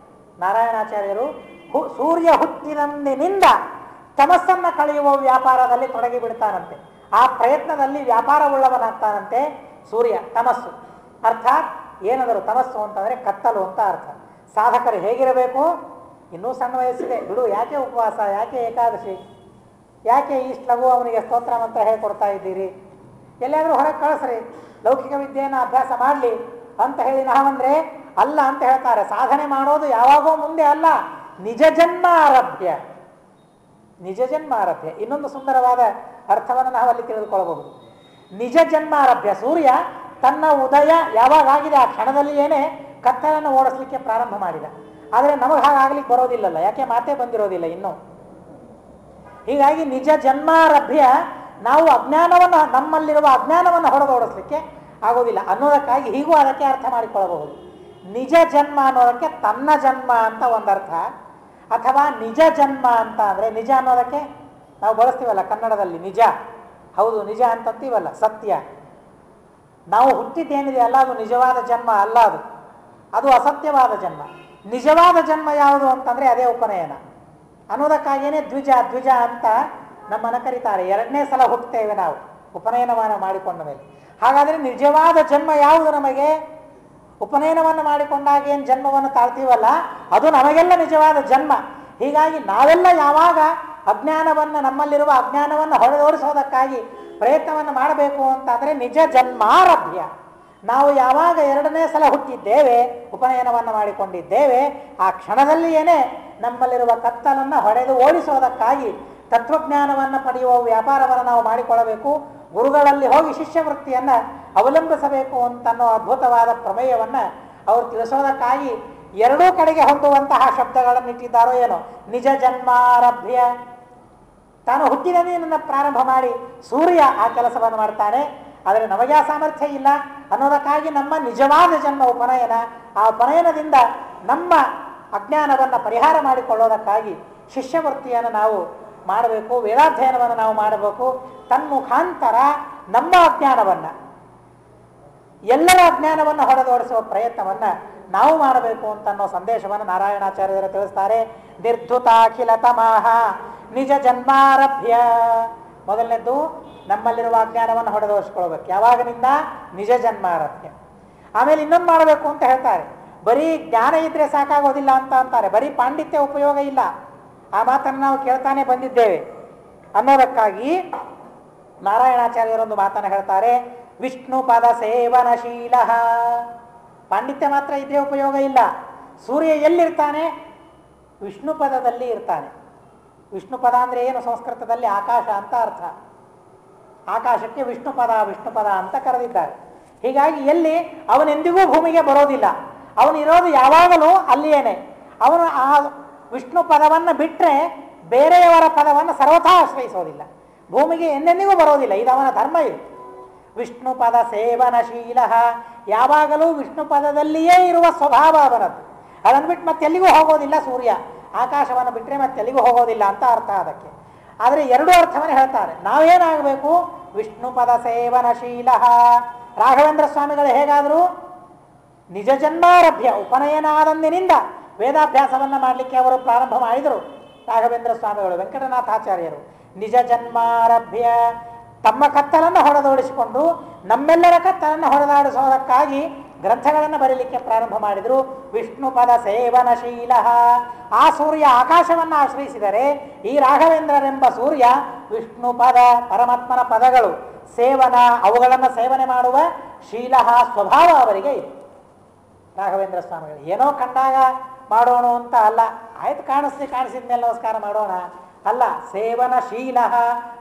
ನಾರಾಯಣಾಚಾರ್ಯರು. ಸೂರ್ಯ ಹುಟ್ಟಿದಂದಿನಿಂದ ತಮಸ್ಸನ್ನು ಕಳೆಯುವ ವ್ಯಾಪಾರದಲ್ಲಿ ತೊಡಗಿ ಬಿಡ್ತಾನಂತೆ. ಆ ಪ್ರಯತ್ನದಲ್ಲಿ ವ್ಯಾಪಾರವುಳ್ಳವನಾಗ್ತಾನಂತೆ ಸೂರ್ಯ. ತಮಸ್ಸು ಅರ್ಥಾತ್ ಏನಾದರೂ ತಮಸ್ಸು ಅಂತಂದರೆ ಕತ್ತಲು ಅಂತ ಅರ್ಥ. ಸಾಧಕರು ಹೇಗಿರಬೇಕು? ಇನ್ನೂ ಸಣ್ಣ ವಯಸ್ಸಿದೆ ಬಿಡು, ಯಾಕೆ ಉಪವಾಸ, ಯಾಕೆ ಏಕಾದಶಿ, ಯಾಕೆ ಇಷ್ಟು ಲಘು ಅವನಿಗೆ ಸ್ತೋತ್ರ ಮಂತ್ರ ಹೇಳ್ಕೊಡ್ತಾ ಇದ್ದೀರಿ, ಎಲ್ಲಾದರೂ ಹೊರಗೆ ಕಳಿಸ್ರಿ, ಲೌಕಿಕ ವಿದ್ಯೆಯನ್ನು ಅಭ್ಯಾಸ ಮಾಡಲಿ ಅಂತ ಹೇಳಿ ನಾವಂದರೆ ಅಲ್ಲ ಅಂತ ಹೇಳ್ತಾರೆ. ಸಾಧನೆ ಮಾಡೋದು ಯಾವಾಗೋ ಮುಂದೆ ಅಲ್ಲ, ನಿಜ ಜನ್ಮ ಆರಭ್ಯ. ನಿಜ ಜನ್ಮ ಆರಭ್ಯ ಇನ್ನೊಂದು ಸುಂದರವಾದ ಅರ್ಥವನ್ನು ನಾವಲ್ಲಿ ತಿಳಿದುಕೊಳ್ಳಬಹುದು. ನಿಜ ಜನ್ಮ ಆರಭ್ಯ. ಸೂರ್ಯ ತನ್ನ ಉದಯ ಯಾವಾಗ ಆಗಿದೆ ಆ ಕ್ಷಣದಲ್ಲಿಯೇನೆ ಕತ್ತಲನ್ನು ಓಡಿಸ್ಲಿಕ್ಕೆ ಪ್ರಾರಂಭ ಮಾಡಿದ. ಆದರೆ ನಮಗೆ ಹಾಗಾಗ್ಲಿಕ್ಕೆ ಬರೋದಿಲ್ಲಲ್ಲ, ಯಾಕೆ ಮಾತೇ ಬಂದಿರೋದಿಲ್ಲ ಇನ್ನೂ. ಹೀಗಾಗಿ ನಿಜ ಜನ್ಮಾರಭ್ಯ ನಾವು ಅಜ್ಞಾನವನ್ನು, ನಮ್ಮಲ್ಲಿರುವ ಅಜ್ಞಾನವನ್ನು ಹೊಡೆದೋಡಿಸ್ಲಿಕ್ಕೆ ಆಗೋದಿಲ್ಲ ಅನ್ನೋದಕ್ಕಾಗಿ ಹೀಗೂ ಅದಕ್ಕೆ ಅರ್ಥ ಮಾಡಿಕೊಳ್ಳಬಹುದು. ನಿಜ ಜನ್ಮ ಅನ್ನೋದಕ್ಕೆ ತನ್ನ ಜನ್ಮ ಅಂತ ಒಂದರ್ಥ, ಅಥವಾ ನಿಜ ಜನ್ಮ ಅಂತ ಅಂದರೆ ನಿಜ ಅನ್ನೋದಕ್ಕೆ ನಾವು ಬಳಸ್ತೀವಲ್ಲ ಕನ್ನಡದಲ್ಲಿ ನಿಜ, ಹೌದು ನಿಜ ಅಂತಂತೀವಲ್ಲ, ಸತ್ಯ. ನಾವು ಹುಟ್ಟಿದ್ದೇನಿದೆ ಅಲ್ಲ ಅದು ನಿಜವಾದ ಜನ್ಮ ಅಲ್ಲ, ಅದು ಅಸತ್ಯವಾದ ಜನ್ಮ. ನಿಜವಾದ ಜನ್ಮ ಯಾವುದು ಅಂತಂದರೆ ಅದೇ ಉಪನಯನ ಅನ್ನೋದಕ್ಕಾಗಿಯೇ ದ್ವಿಜ ದ್ವಿಜ ಅಂತ ನಮ್ಮನ್ನು ಕರೀತಾರೆ. ಎರಡನೇ ಸಲ ಹುಟ್ಟುತ್ತೇವೆ ನಾವು ಉಪನಯನವನ್ನು ಮಾಡಿಕೊಂಡ ಮೇಲೆ. ಹಾಗಾದರೆ ನಿಜವಾದ ಜನ್ಮ ಯಾವುದು? ನಮಗೆ ಉಪನಯನವನ್ನು ಮಾಡಿಕೊಂಡಾಗ ಏನು ಜನ್ಮವನ್ನು ತಾಳ್ತೀವಲ್ಲ ಅದು ನಮಗೆಲ್ಲ ನಿಜವಾದ ಜನ್ಮ. ಹೀಗಾಗಿ ನಾವೆಲ್ಲ ಯಾವಾಗ ಅಜ್ಞಾನವನ್ನು, ನಮ್ಮಲ್ಲಿರುವ ಅಜ್ಞಾನವನ್ನು ಹೊಡೆದೋಡಿಸೋದಕ್ಕಾಗಿ ಪ್ರಯತ್ನವನ್ನು ಮಾಡಬೇಕು ಅಂತಂದರೆ ನಿಜ ಜನ್ಮಾರಭ್ಯ. ನಾವು ಯಾವಾಗ ಎರಡನೇ ಸಲ ಹುಟ್ಟಿದ್ದೇವೆ, ಉಪನಯನವನ್ನು ಮಾಡಿಕೊಂಡಿದ್ದೇವೆ, ಆ ಕ್ಷಣದಲ್ಲಿಯೇ ನಮ್ಮಲ್ಲಿರುವ ಕತ್ತಲನ್ನು ಹೊಡೆದು ಓಡಿಸೋದಕ್ಕಾಗಿ ತತ್ವಜ್ಞಾನವನ್ನು ಪಡೆಯುವ ವ್ಯಾಪಾರವನ್ನು ನಾವು ಮಾಡಿಕೊಳ್ಳಬೇಕು. ಗುರುಗಳಲ್ಲಿ ಹೋಗಿ ಶಿಷ್ಯವೃತ್ತಿಯನ್ನು ಅವಲಂಬಿಸಬೇಕು ಅಂತನ್ನೋ ಅದ್ಭುತವಾದ ಪ್ರಮೇಯವನ್ನು ಅವರು ತಿಳಿಸೋದಕ್ಕಾಗಿ ಎರಡೂ ಕಡೆಗೆ ಹೊಂದುವಂತಹ ಶಬ್ದಗಳನ್ನು ಇಟ್ಟಿದ್ದಾರೋ ಏನೋ. ನಿಜ ಜನ್ಮಾರಭ್ಯ, ತಾನು ಹುಟ್ಟಿದ ಪ್ರಾರಂಭ ಮಾಡಿ ಸೂರ್ಯ ಆ ಕೆಲಸವನ್ನು ಮಾಡ್ತಾನೆ. ಆದರೆ ನಮಗೆ ಆ ಸಾಮರ್ಥ್ಯ ಇಲ್ಲ ಅನ್ನೋದಕ್ಕಾಗಿ ನಮ್ಮ ನಿಜವಾದ ಜನ್ಮ ಉಪನಯನ. ಆ ಉಪನಯನದಿಂದ ನಮ್ಮ ಅಜ್ಞಾನವನ್ನು ಪರಿಹಾರ ಮಾಡಿಕೊಳ್ಳೋದಕ್ಕಾಗಿ ಶಿಷ್ಯವೃತ್ತಿಯನ್ನು ನಾವು ಮಾಡಬೇಕು, ವೇದಾಧ್ಯಯನವನ್ನು ನಾವು ಮಾಡಬೇಕು. ತನ್ಮುಖಾಂತರ ನಮ್ಮ ಅಜ್ಞಾನವನ್ನು, ಎಲ್ಲರ ಅಜ್ಞಾನವನ್ನು ಹೊಡೆದೋಡಿಸುವ ಪ್ರಯತ್ನವನ್ನು ನಾವು ಮಾಡಬೇಕು ಅಂತನ್ನೋ ಸಂದೇಶವನ್ನು ನಾರಾಯಣಾಚಾರ್ಯರು ತಿಳಿಸ್ತಾರೆ. ನಿರ್ಧುತಾಖಿಲ ತಮಃ ನಿಜ ಜನ್ಮಾರಭ್ಯ. ಮೊದಲನೇದ್ದು ನಮ್ಮಲ್ಲಿರುವ ಅಜ್ಞಾನವನ್ನು ಹೊಡೆದೋಡಿಸ್ಕೊಳ್ಬೇಕು. ಯಾವಾಗಿನಿಂದ? ನಿಜ ಜನ್ಮಾರಭ್ಯ. ಆಮೇಲೆ ಇನ್ನೊಂದು ಮಾಡಬೇಕು ಅಂತ ಹೇಳ್ತಾರೆ. ಬರೀ ಜ್ಞಾನ ಇದ್ರೆ ಸಾಕಾಗೋದಿಲ್ಲ ಅಂತ ಅಂತಾರೆ, ಬರೀ ಪಾಂಡಿತ್ಯ ಉಪಯೋಗ ಇಲ್ಲ. ಆ ಮಾತನ್ನು ನಾವು ಕೇಳ್ತಾನೆ ಬಂದಿದ್ದೇವೆ ಅನ್ನೋದಕ್ಕಾಗಿ ನಾರಾಯಣಾಚಾರ್ಯರೊಂದು ಮಾತನ್ನು ಹೇಳ್ತಾರೆ. ವಿಷ್ಣು ಪದ ಸೇವನಶೀಲ. ಪಾಂಡಿತ್ಯ ಮಾತ್ರ ಇದ್ರೆ ಉಪಯೋಗ ಇಲ್ಲ. ಸೂರ್ಯ ಎಲ್ಲಿರ್ತಾನೆ? ವಿಷ್ಣು ಪದದಲ್ಲಿ ಇರ್ತಾನೆ. ವಿಷ್ಣು ಪದ ಅಂದರೆ ಏನು? ಸಂಸ್ಕೃತದಲ್ಲಿ ಆಕಾಶ ಅಂತ ಅರ್ಥ. ಆಕಾಶಕ್ಕೆ ವಿಷ್ಣು ಪದ ಅಂತ ಕರೆದಿದ್ದಾರೆ. ಹೀಗಾಗಿ ಎಲ್ಲಿ ಅವನೆಂದಿಗೂ ಭೂಮಿಗೆ ಬರೋದಿಲ್ಲ, ಅವನು ಇರೋದು ಯಾವಾಗಲೂ ಅಲ್ಲಿಯೇನೆ. ಅವನು ಆ ವಿಷ್ಣು ಪದವನ್ನು ಬಿಟ್ಟರೆ ಬೇರೆಯವರ ಪದವನ್ನು ಸರ್ವಥಾ ಆಶ್ರಯಿಸೋದಿಲ್ಲ, ಭೂಮಿಗೆ ಎಂದೆಂದಿಗೂ ಬರೋದಿಲ್ಲ. ಇದು ಅವನ ಧರ್ಮ. ಇದು ವಿಷ್ಣು ಪದ ಸೇವನಶೀಲ. ಯಾವಾಗಲೂ ವಿಷ್ಣು ಪದದಲ್ಲಿಯೇ ಇರುವ ಸ್ವಭಾವ ಅವನದ್ದು. ಅದನ್ನು ಬಿಟ್ಟು ಮತ್ತೆಲ್ಲಿಗೂ ಹೋಗೋದಿಲ್ಲ ಸೂರ್ಯ. ಆಕಾಶವನ್ನು ಬಿಟ್ಟರೆ ಮತ್ತೆಲ್ಲಿಗೂ ಹೋಗೋದಿಲ್ಲ ಅಂತ ಅರ್ಥ ಅದಕ್ಕೆ. ಆದರೆ ಎರಡೂ ಅರ್ಥವನ್ನು ಹೇಳ್ತಾರೆ. ನಾವೇನಾಗಬೇಕು? ವಿಷ್ಣು ಪದ ಸೇವನಶೀಲ. ರಾಘವೇಂದ್ರ ಸ್ವಾಮಿಗಳು ಹೇಗಾದರೂ ನಿಜ ಜನ್ಮಾರಭ್ಯ, ಉಪನಯನ ಆದಂದಿನಿಂದ ವೇದಾಭ್ಯಾಸವನ್ನು ಮಾಡಲಿಕ್ಕೆ ಅವರು ಪ್ರಾರಂಭ ಮಾಡಿದರು. ರಾಘವೇಂದ್ರ ಸ್ವಾಮಿಗಳು, ವೆಂಕಟನಾಥಾಚಾರ್ಯರು ನಿಜ ಜನ್ಮಾರಭ್ಯ ತಮ್ಮ ಕತ್ತಲನ್ನು ಹೊಡೆದೋಡಿಸಿಕೊಂಡು ನಮ್ಮೆಲ್ಲರ ಕತ್ತಲನ್ನು ಹೊಡೆದಾಡಿಸೋದಕ್ಕಾಗಿ ಗ್ರಂಥಗಳನ್ನು ಬರೀಲಿಕ್ಕೆ ಪ್ರಾರಂಭ ಮಾಡಿದರು. ವಿಷ್ಣು ಪದ ಸೇವನಶೀಲ. ಆ ಸೂರ್ಯ ಆಕಾಶವನ್ನು ಆಶ್ರಯಿಸಿದರೆ ಈ ರಾಘವೇಂದ್ರರೆಂಬ ಸೂರ್ಯ ವಿಷ್ಣು ಪದ, ಪರಮಾತ್ಮನ ಪದಗಳು ಸೇವನ, ಅವುಗಳನ್ನು ಸೇವನೆ ಮಾಡುವ ಶೀಲ ಸ್ವಭಾವ ಅವರಿಗೆ ಇದೆ. ರಾಘವೇಂದ್ರ ಸ್ವಾಮಿಗಳು. ಏನೋ ಕಂಡಾಗ ಮಾಡೋಣ ಅಂತ ಅಲ್ಲ, ಆಯ್ತು ಕಾಣಿಸಿದ ಮೇಲೆ ನಮಸ್ಕಾರ ಮಾಡೋಣ ಅಲ್ಲ, ಸೇವನಶೀಲ,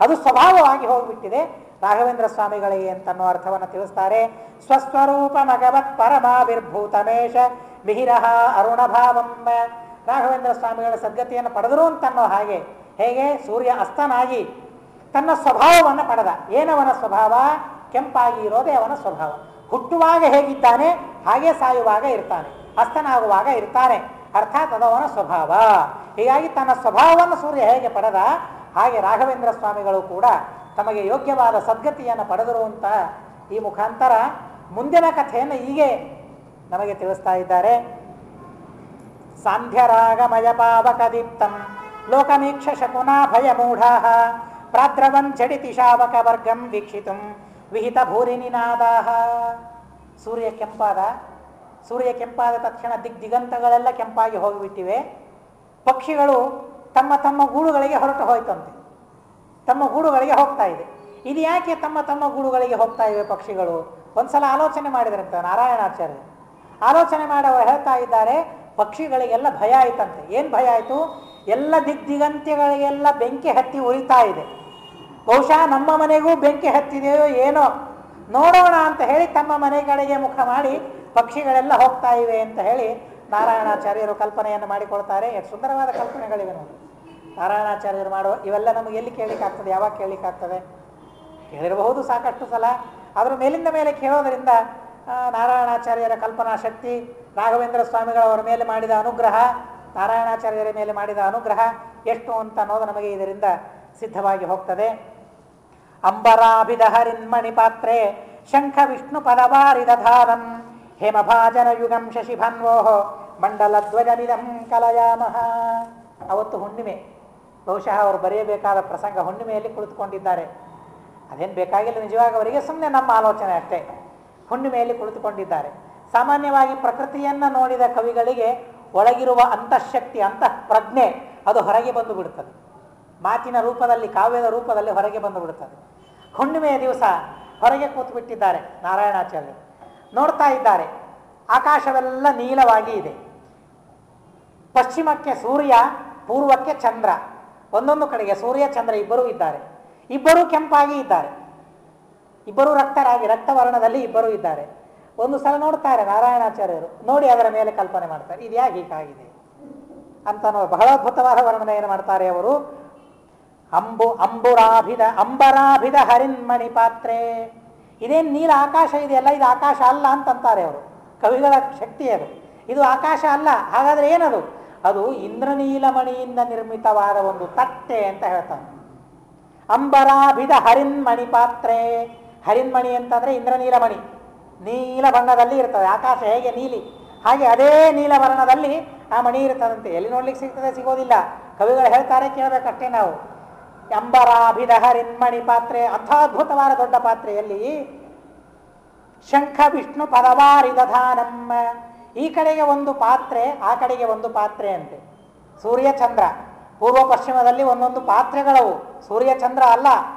ಅದು ಸ್ವಭಾವವಾಗಿ ಹೋಗಿಬಿಟ್ಟಿದೆ ರಾಘವೇಂದ್ರ ಸ್ವಾಮಿಗಳಿಗೆ ಅಂತನ್ನೋ ಅರ್ಥವನ್ನು ತಿಳಿಸ್ತಾರೆ. ಸ್ವಸ್ವರೂಪ ಮಗವತ್ ಪರಮಾವಿರ್ಭೂತಮೇಶ ಮಿಹಿರಃ ಅರುಣಭಾವಂ. ರಾಘವೇಂದ್ರ ಸ್ವಾಮಿಗಳ ಸದ್ಗತಿಯನ್ನು ಪಡೆದರು ಅಂತನ್ನೋ ಹಾಗೆ, ಹೇಗೆ ಸೂರ್ಯ ಅಸ್ತನಾಗಿ ತನ್ನ ಸ್ವಭಾವವನ್ನು ಪಡೆದ. ಏನವನ ಸ್ವಭಾವ? ಕೆಂಪಾಗಿ ಇರೋದೇ ಅವನ ಸ್ವಭಾವ. ಹುಟ್ಟುವಾಗ ಹೇಗಿದ್ದಾನೆ ಹಾಗೆ ಸಾಯುವಾಗ ಇರ್ತಾನೆ, ಅಸ್ತನಾಗುವಾಗ ಇರ್ತಾನೆ, ಅರ್ಥಾತ್ ಅದವನ ಸ್ವಭಾವ. ಹೀಗಾಗಿ ತನ್ನ ಸ್ವಭಾವವನ್ನು ಸೂರ್ಯ ಹೇಗೆ ಪಡೆದ ಹಾಗೆ ರಾಘವೇಂದ್ರ ಸ್ವಾಮಿಗಳು ಕೂಡ ತಮಗೆ ಯೋಗ್ಯವಾದ ಸದ್ಗತಿಯನ್ನು ಪಡೆದರು ಅಂತ ಈ ಮುಖಾಂತರ ಮುಂದಿನ ಕಥೆಯನ್ನು ಹೀಗೆ ನಮಗೆ ತಿಳಿಸ್ತಾ ಇದ್ದಾರೆ. ಸಾಂಧ್ಯರಾಗಮಯ ಪಾವಕದೀಪ್ತಂ ಲೋಕಮೀಕ್ಷ ಶಕುನಾ ಭಯಮೂಢಾ ಪ್ರಾದ್ರವನ್ ಝಡಿತಿ ಶಾವಕ ವರ್ಗಂ ವೀಕ್ಷಿತುಂ ವಿಹಿತ ಭೂರಿನಿನಾದಾ. ಸೂರ್ಯ ಕೆಂಪಾದ ತಕ್ಷಣ ದಿಗ್ದಿಗಂತಗಳೆಲ್ಲ ಕೆಂಪಾಗಿ ಹೋಗಿಬಿಟ್ಟಿವೆ. ಪಕ್ಷಿಗಳು ತಮ್ಮ ತಮ್ಮ ಗೂಡುಗಳಿಗೆ ಹೊರಟು ಹೋಯ್ತಂತೆ, ತಮ್ಮ ಗೂಡುಗಳಿಗೆ ಹೋಗ್ತಾ ಇದೆ. ಇದು ಯಾಕೆ ತಮ್ಮ ಗೂಡುಗಳಿಗೆ ಹೋಗ್ತಾ ಇವೆ ಪಕ್ಷಿಗಳು? ಒಂದ್ಸಲ ಆಲೋಚನೆ ಮಾಡಿದ್ರಂತೆ ನಾರಾಯಣಾಚಾರ್ಯರು. ಆಲೋಚನೆ ಮಾಡಿ ಅವರು ಹೇಳ್ತಾ ಇದ್ದಾರೆ, ಪಕ್ಷಿಗಳಿಗೆಲ್ಲ ಭಯ ಆಯ್ತಂತೆ. ಏನು ಭಯ ಆಯಿತು? ಎಲ್ಲ ದಿಗ್ದಿಗಂತ್ಯಗಳಿಗೆಲ್ಲ ಬೆಂಕಿ ಹತ್ತಿ ಉರಿತಾ ಇದೆ. ಬಹುಶಃ ನಮ್ಮ ಮನೆಗೂ ಬೆಂಕಿ ಹತ್ತಿದೆಯೋ ಏನೋ ನೋಡೋಣ ಅಂತ ಹೇಳಿ ತಮ್ಮ ಮನೆ ಕಡೆಗೆ ಮುಖ ಮಾಡಿ ಪಕ್ಷಿಗಳೆಲ್ಲ ಹೋಗ್ತಾ ಇವೆ ಅಂತ ಹೇಳಿ ನಾರಾಯಣಾಚಾರ್ಯರು ಕಲ್ಪನೆಯನ್ನು ಮಾಡಿಕೊಳ್ತಾರೆ. ಎಷ್ಟು ಸುಂದರವಾದ ಕಲ್ಪನೆಗಳಿವೆ ನೋಡಿ ನಾರಾಯಣಾಚಾರ್ಯರು ಮಾಡುವ. ಇವೆಲ್ಲ ನಮಗೆ ಎಲ್ಲಿ ಕೇಳಲಿಕ್ಕಾಗ್ತದೆ? ಯಾವಾಗ ಕೇಳಲಿಕ್ಕಾಗ್ತದೆ? ಕೇಳಿರಬಹುದು ಸಾಕಷ್ಟು ಸಲ. ಅದರ ಮೇಲಿಂದ ಮೇಲೆ ಕೇಳೋದರಿಂದ ನಾರಾಯಣಾಚಾರ್ಯರ ಕಲ್ಪನಾ ಶಕ್ತಿ, ರಾಘವೇಂದ್ರ ಸ್ವಾಮಿಗಳವರ ಮೇಲೆ ಮಾಡಿದ ಅನುಗ್ರಹ, ನಾರಾಯಣಾಚಾರ್ಯರ ಮೇಲೆ ಮಾಡಿದ ಅನುಗ್ರಹ ಎಷ್ಟು ಅಂತ ಅನ್ನೋದು ನಮಗೆ ಇದರಿಂದ ಸಿದ್ಧವಾಗಿ ಹೋಗ್ತದೆ. ಅಂಬರಾಭಿದ ಹರಿನ್ಮಣಿ ಪಾತ್ರೆ ಶಂಖ ವಿಷ್ಣು ಪದವಾರಿದಧಾರಂ ಹೇಮಭಾಜನ ಯುಗಂ ಶಶಿಭನ್ವೋಹ ಮಂಡಲಧ್ವಜನಿದಂ ಕಲಯಾಮಹ. ಅವತ್ತು ಹುಣ್ಣಿಮೆ, ಬಹುಶಃ ಅವರು ಬರೆಯಬೇಕಾದ ಪ್ರಸಂಗ ಹುಣ್ಣಿಮೆಯಲ್ಲಿ ಕುಳಿತುಕೊಂಡಿದ್ದಾರೆ. ಅದೇನು ಬೇಕಾಗಿಲ್ಲ ನಿಜವಾಗಿ ಅವರಿಗೆ, ಸುಮ್ಮನೆ ನಮ್ಮ ಆಲೋಚನೆ ಅಷ್ಟೇ. ಹುಣ್ಣಿಮೆಯಲ್ಲಿ ಕುಳಿತುಕೊಂಡಿದ್ದಾರೆ. ಸಾಮಾನ್ಯವಾಗಿ ಪ್ರಕೃತಿಯನ್ನು ನೋಡಿದ ಕವಿಗಳಿಗೆ ಒಳಗಿರುವ ಅಂತಃಶಕ್ತಿ, ಅಂತಃಪ್ರಜ್ಞೆ ಅದು ಹೊರಗೆ ಬಂದು ಬಿಡುತ್ತದೆ. ಮಾತಿನ ರೂಪದಲ್ಲಿ, ಕಾವ್ಯದ ರೂಪದಲ್ಲಿ ಹೊರಗೆ ಬಂದು ಬಿಡುತ್ತದೆ. ಹುಣ್ಣಿಮೆಯ ದಿವಸ ಹೊರಗೆ ಕೂತು ಬಿಟ್ಟಿದ್ದಾರೆ ನಾರಾಯಣಾಚಾರ್ಯರು. ನೋಡ್ತಾ ಇದ್ದಾರೆ, ಆಕಾಶವೆಲ್ಲ ನೀಲವಾಗಿ ಇದೆ. ಪಶ್ಚಿಮಕ್ಕೆ ಸೂರ್ಯ, ಪೂರ್ವಕ್ಕೆ ಚಂದ್ರ. ಒಂದೊಂದು ಕಡೆಗೆ ಸೂರ್ಯ ಚಂದ್ರ ಇಬ್ಬರೂ ಇದ್ದಾರೆ. ಇಬ್ಬರೂ ಕೆಂಪಾಗಿ ಇದ್ದಾರೆ, ಇಬ್ಬರೂ ರಕ್ತವರ್ಣದಲ್ಲಿ ಇಬ್ಬರೂ ಇದ್ದಾರೆ. ಒಂದು ಸಲ ನೋಡ್ತಾರೆ ನಾರಾಯಣಾಚಾರ್ಯರು, ನೋಡಿ ಅದರ ಮೇಲೆ ಕಲ್ಪನೆ ಮಾಡ್ತಾರೆ, ಇದು ಯಾಕೆ ಹೀಗಾಗಿದೆ ಅಂತ ಬಹಳ ಅದ್ಭುತವಾದ ವರ್ಣನೆಯನ್ನು ಮಾಡ್ತಾರೆ ಅವರು. ಅಂಬರಾಭಿದ ಹರಿನ್ಮಣಿ ಪಾತ್ರೆ. ಇದೇನು ನೀಲ ಆಕಾಶ ಇದೆಯಲ್ಲ, ಇದು ಆಕಾಶ ಅಲ್ಲ ಅಂತಂತಾರೆ ಅವರು. ಕವಿಗಳ ಶಕ್ತಿ ಅದು. ಇದು ಆಕಾಶ ಅಲ್ಲ. ಹಾಗಾದ್ರೆ ಏನದು? ಅದು ಇಂದ್ರನೀಲಮಣಿಯಿಂದ ನಿರ್ಮಿತವಾದ ಒಂದು ತಟ್ಟೆ ಅಂತ ಹೇಳ್ತಾರೆ. ಅಂಬರಾಭಿದ ಹರಿನ್ಮಣಿ ಪಾತ್ರೆ. ಹರಿನ್ಮಣಿ ಅಂತಂದ್ರೆ ಇಂದ್ರನೀಲಮಣಿ, ನೀಲ ಬಣ್ಣದಲ್ಲಿ ಇರ್ತದೆ. ಆಕಾಶ ಹೇಗೆ ನೀಲಿ, ಹಾಗೆ ಅದೇ ನೀಲ ವರ್ಣದಲ್ಲಿ ಆ ಮಣಿ ಇರ್ತದಂತೆ. ಎಲ್ಲಿ ನೋಡ್ಲಿಕ್ಕೆ ಸಿಗ್ತದೆ? ಸಿಗೋದಿಲ್ಲ. ಕವಿಗಳು ಹೇಳ್ತಾರೆ, ಕೇಳಬೇಕಷ್ಟೇ ನಾವು. ಅಂಬರಾಭಿದ ಹರಿನ್ಮಣಿ ಪಾತ್ರೆ, ಅಂಥ ಅದ್ಭುತವಾದ ದೊಡ್ಡ ಪಾತ್ರೆಯಲ್ಲಿ ಶಂಖ ವಿಷ್ಣು ಪದವಾರಿದಧಾನಮ್ಮ. ಈ ಕಡೆಗೆ ಒಂದು ಪಾತ್ರೆ, ಆ ಕಡೆಗೆ ಒಂದು ಪಾತ್ರೆ ಅಂತೆ. ಸೂರ್ಯಚಂದ್ರ ಪೂರ್ವ ಪಶ್ಚಿಮದಲ್ಲಿ ಒಂದೊಂದು ಪಾತ್ರೆಗಳವು. ಸೂರ್ಯಚಂದ್ರ ಅಲ್ಲ,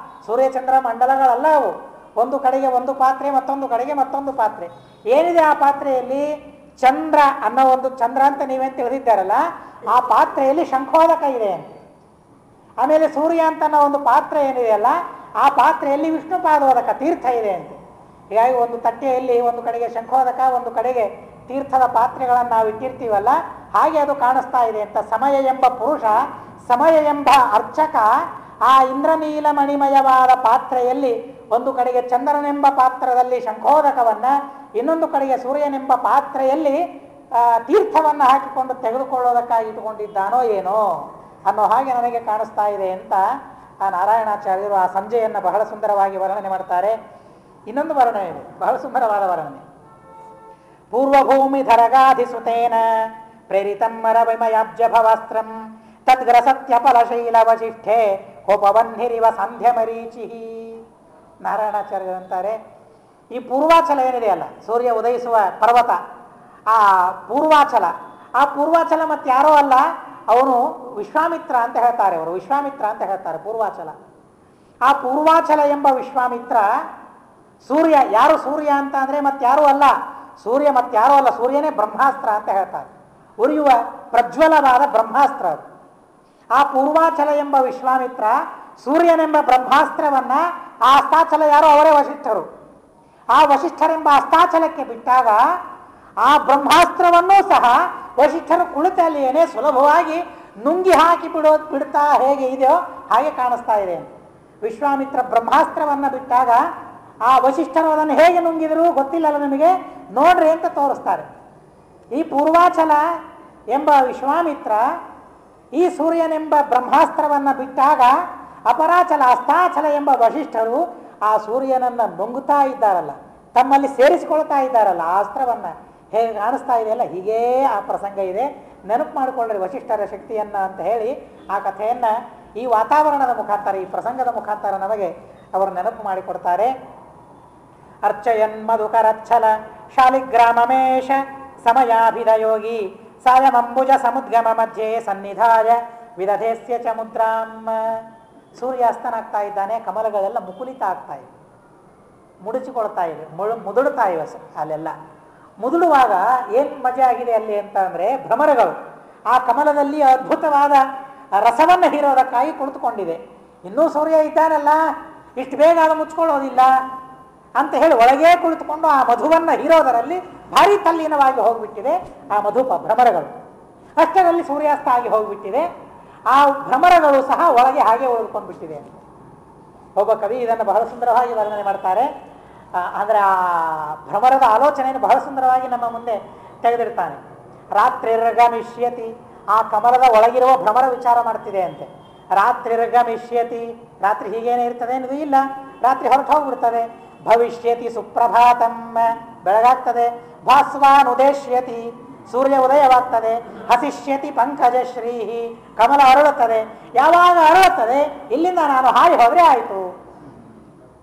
ಸೂರ್ಯಚಂದ್ರ ಮಂಡಲಗಳಲ್ಲ ಅವು. ಒಂದು ಕಡೆಗೆ ಒಂದು ಪಾತ್ರೆ, ಮತ್ತೊಂದು ಕಡೆಗೆ ಮತ್ತೊಂದು ಪಾತ್ರೆ. ಏನಿದೆ ಆ ಪಾತ್ರೆಯಲ್ಲಿ? ಚಂದ್ರ ಅನ್ನೋ ಒಂದು, ಚಂದ್ರ ಅಂತ ನೀವೇನು ತಿಳಿದಿದ್ದಾರಲ್ಲ, ಆ ಪಾತ್ರೆಯಲ್ಲಿ ಶಂಖೋದಕ ಇದೆ ಅಂತೆ. ಆಮೇಲೆ ಸೂರ್ಯ ಅಂತ ಅನ್ನೋ ಒಂದು ಪಾತ್ರೆ ಏನಿದೆಯಲ್ಲ, ಆ ಪಾತ್ರೆಯಲ್ಲಿ ವಿಷ್ಣು ಪಾದೋದಕ ತೀರ್ಥ ಇದೆ ಅಂತೆ. ಹೀಗಾಗಿ ಒಂದು ತಟ್ಟೆಯಲ್ಲಿ ಒಂದು ಕಡೆಗೆ ಶಂಖೋದಕ, ಒಂದು ಕಡೆಗೆ ತೀರ್ಥದ ಪಾತ್ರೆಗಳನ್ನು ನಾವು ಇಟ್ಟಿರ್ತೀವಲ್ಲ, ಹಾಗೆ ಅದು ಕಾಣಿಸ್ತಾ ಇದೆ ಅಂತ. ಸಮಯ ಎಂಬ ಪುರುಷ, ಸಮಯ ಎಂಬ ಅರ್ಚಕ ಆ ಇಂದ್ರನೀಲಮಣಿಮಯವಾದ ಪಾತ್ರೆಯಲ್ಲಿ ಒಂದು ಕಡೆಗೆ ಚಂದ್ರನೆಂಬ ಪಾತ್ರದಲ್ಲಿ ಶಂಖೋದಕವನ್ನ, ಇನ್ನೊಂದು ಕಡೆಗೆ ಸೂರ್ಯನೆಂಬ ಪಾತ್ರೆಯಲ್ಲಿ ತೀರ್ಥವನ್ನು ಹಾಕಿಕೊಂಡು ತೆಗೆದುಕೊಳ್ಳೋದಕ್ಕಾಗಿ ಇಟ್ಟುಕೊಂಡಿದ್ದಾನೋ ಏನೋ ಅನ್ನೋ ಹಾಗೆ ನನಗೆ ಕಾಣಿಸ್ತಾ ಇದೆ ಅಂತ ಆ ನಾರಾಯಣಾಚಾರ್ಯರು ಆ ಸಂಜೆಯನ್ನು ಬಹಳ ಸುಂದರವಾಗಿ ವರ್ಣನೆ ಮಾಡ್ತಾರೆ. ಇನ್ನೊಂದು ವರ್ಣನೆ ಇದೆ, ಬಹಳ ಸುಂದರವಾದ ವರ್ಣನೆ. ಪೂರ್ವಭೂಮಿ ಧರಗಾಧಿಸುತೇನ ಪ್ರೇರಿತಂ ಮರವಿಮಯಾಬ್ಜಭವಸ್ತ್ರಂ ತದ್ಗ್ರಸತ್ಯಫಲಶೈಲವಶಿಷ್ಠೆ ಕೋಪವನ್ನಿರಿವ ಸಂಧ್ಯ ಮರೀಚಿ. ನಾರಾಯಣಾಚಾರ್ಯರು ಅಂತಾರೆ, ಈ ಪೂರ್ವಾಚಲ ಏನಿದೆಯಲ್ಲ, ಸೂರ್ಯ ಉದಯಿಸುವ ಪರ್ವತ, ಆ ಪೂರ್ವಾಚಲ, ಆ ಪೂರ್ವಾಚಲ ಮತ್ತೆ ಯಾರೋ ಅಲ್ಲ, ಅವನು ವಿಶ್ವಾಮಿತ್ರ ಅಂತ ಹೇಳ್ತಾರೆ. ಅವರು ವಿಶ್ವಾಮಿತ್ರ ಅಂತ ಹೇಳ್ತಾರೆ ಪೂರ್ವಾಚಲ. ಆ ಪೂರ್ವಾಚಲ ಎಂಬ ವಿಶ್ವಾಮಿತ್ರ ಸೂರ್ಯ, ಯಾರು ಸೂರ್ಯ ಅಂತ ಅಂದರೆ ಮತ್ತಾರೂ ಅಲ್ಲ, ಸೂರ್ಯ ಮತ್ತಾರೋ ಅಲ್ಲ, ಸೂರ್ಯನೇ ಬ್ರಹ್ಮಾಸ್ತ್ರ ಅಂತ ಹೇಳ್ತಾರೆ. ಉರಿಯುವ ಪ್ರಜ್ವಲವಾದ ಬ್ರಹ್ಮಾಸ್ತ್ರ ಅದು. ಆ ಪೂರ್ವಾಚಲ ಎಂಬ ವಿಶ್ವಾಮಿತ್ರ ಸೂರ್ಯನೆಂಬ ಬ್ರಹ್ಮಾಸ್ತ್ರವನ್ನ, ಆ ಅಸ್ತಾಚಲ ಯಾರೋ ಅವರೇ ವಸಿಷ್ಠರು, ಆ ವಸಿಷ್ಠರೆಂಬ ಅಸ್ತಾಚಲಕ್ಕೆ ಬಿಟ್ಟಾಗ ಆ ಬ್ರಹ್ಮಾಸ್ತ್ರವನ್ನೂ ಸಹ ವಸಿಷ್ಠರು ಕುಳಿತಲ್ಲಿಯೇನೆ ಸುಲಭವಾಗಿ ನುಂಗಿ ಹಾಕಿ ಬಿಡ್ತಾ ಹೇಗೆ ಇದೆಯೋ ಹಾಗೆ ಕಾಣಿಸ್ತಾ ಇದೆ. ವಿಶ್ವಾಮಿತ್ರ ಬ್ರಹ್ಮಾಸ್ತ್ರವನ್ನ ಬಿಟ್ಟಾಗ ಆ ವಸಿಷ್ಠರು ಅದನ್ನು ಹೇಗೆ ನುಂಗಿದರೂ ಗೊತ್ತಿಲ್ಲಲ್ಲ ನಿಮಗೆ, ನೋಡ್ರಿ ಅಂತ ತೋರಿಸ್ತಾರೆ. ಈ ಪೂರ್ವಾಚಲ ಎಂಬ ವಿಶ್ವಾಮಿತ್ರ ಈ ಸೂರ್ಯನೆಂಬ ಬ್ರಹ್ಮಾಸ್ತ್ರವನ್ನ ಬಿಟ್ಟಾಗ ಅಪರಾಚಲ ಅಸ್ತಾಚಲ ಎಂಬ ವಸಿಷ್ಠರು ಆ ಸೂರ್ಯನನ್ನ ನುಂಗುತ್ತಾ ಇದ್ದಾರಲ್ಲ, ತಮ್ಮಲ್ಲಿ ಸೇರಿಸಿಕೊಳ್ತಾ ಇದ್ದಾರಲ್ಲ, ಆ ಅಸ್ತ್ರವನ್ನ ಹೇಗೆ ಕಾಣಿಸ್ತಾ ಇದೆಯಲ್ಲ, ಹೀಗೇ ಆ ಪ್ರಸಂಗ ಇದೆ. ನೆನಪು ಮಾಡಿಕೊಳ್ಳ್ರಿ ವಸಿಷ್ಠರ ಶಕ್ತಿಯನ್ನ ಅಂತ ಹೇಳಿ ಆ ಕಥೆಯನ್ನ ಈ ವಾತಾವರಣದ ಮುಖಾಂತರ, ಈ ಪ್ರಸಂಗದ ಮುಖಾಂತರ ನಮಗೆ ಅವರು ನೆನಪು ಮಾಡಿಕೊಡ್ತಾರೆ. ಅರ್ಚಯನ್ ಮಧುಕರಚ್ಛಲ ಶಾಲಿಗ್ರಾಮಮೇಶ ಸಮಯಾಭಿಧ ಯೋಗಿ ಸಾಯಮಂಬುಜ ಸಮುದ್ಗಮ ಮಧ್ಯೆ ಸನ್ನಿಧಾಯ ವಿದಧೇಸ್ಯ ಚ ಮುದ್ರಾಂ. ಸೂರ್ಯಾಸ್ತನಾಗ್ತಾ ಇದ್ದಾನೆ, ಕಮಲಗಳೆಲ್ಲ ಮುಕುಲಿತ ಆಗ್ತಾ ಇವೆ, ಮುಡುಚಿಕೊಳ್ತಾ ಇವೆ, ಮುದುಡ್ತಾ ಇವೆ. ಅಲ್ಲೆಲ್ಲ ಮುದುಡುವಾಗ ಏನು ಮಜಾ ಆಗಿದೆ ಅಲ್ಲಿ ಅಂತ ಅಂದರೆ, ಭ್ರಮರಗಳು ಆ ಕಮಲದಲ್ಲಿ ಅದ್ಭುತವಾದ ರಸವನ್ನು ಹೀರೋದಕ್ಕಾಗಿ ಕುಳಿತುಕೊಂಡಿದೆ. ಇನ್ನೂ ಸೂರ್ಯ ಇದ್ದಾನಲ್ಲ, ಇಷ್ಟು ಬೇಗ ಅದು ಮುಚ್ಕೊಳ್ಳೋದಿಲ್ಲ ಅಂತ ಹೇಳಿ ಒಳಗೇ ಕುಳಿತುಕೊಂಡು ಆ ಮಧುವನ್ನು ಹೀರೋದರಲ್ಲಿ ಭಾರಿ ತಲ್ಲೀನವಾಗಿ ಹೋಗಿಬಿಟ್ಟಿದೆ ಆ ಮಧುಪ ಭ್ರಮರಗಳು. ಅಷ್ಟರಲ್ಲಿ ಸೂರ್ಯಾಸ್ತ ಆಗಿ ಹೋಗಿಬಿಟ್ಟಿದೆ. ಆ ಭ್ರಮರಗಳು ಸಹ ಒಳಗೆ ಹಾಗೆ ಉಳಿದುಕೊಂಡ್ಬಿಟ್ಟಿದೆ. ಒಬ್ಬ ಕವಿ ಇದನ್ನು ಬಹಳ ಸುಂದರವಾಗಿ ವರ್ಣನೆ ಮಾಡ್ತಾರೆ. ಅಂದರೆ ಆ ಭ್ರಮರದ ಆಲೋಚನೆಯನ್ನು ಬಹಳ ಸುಂದರವಾಗಿ ನಮ್ಮ ಮುಂದೆ ತೆಗೆದಿರ್ತಾನೆ. ರಾತ್ರಿರ್ಗಮಿಷ್ಯತಿ, ಆ ಕಮಲದ ಒಳಗಿರುವ ಭ್ರಮರ ವಿಚಾರ ಮಾಡ್ತಿದೆ ಅಂತೆ. ರಾತ್ರಿರ್ಗಮಿಷ್ಯತಿ, ರಾತ್ರಿ ಹೀಗೇನೆ ಇರ್ತದೆ ಅನ್ನೋದು ಇಲ್ಲ, ರಾತ್ರಿ ಹೊರಟು ಹೋಗ್ಬಿಡ್ತದೆ. ಭವಿಷ್ಯತಿ ಸುಪ್ರಭಾತಂ, ಬೆಳಗಾಗ್ತದೆ. ಭಾಸ್ವಾನುದೇಶ್ಯತಿ, ಸೂರ್ಯ ಉದಯವಾಗ್ತದೆ. ಹಸಿಷ್ಯತಿ ಪಂಕಜ ಶ್ರೀಹಿ, ಕಮಲ ಅರಳುತ್ತದೆ. ಯಾವಾಗ ಅರಳುತ್ತದೆ, ಇಲ್ಲಿಂದ ನಾನು ಹಾರಿ ಹೋದ್ರೆ ಆಯಿತು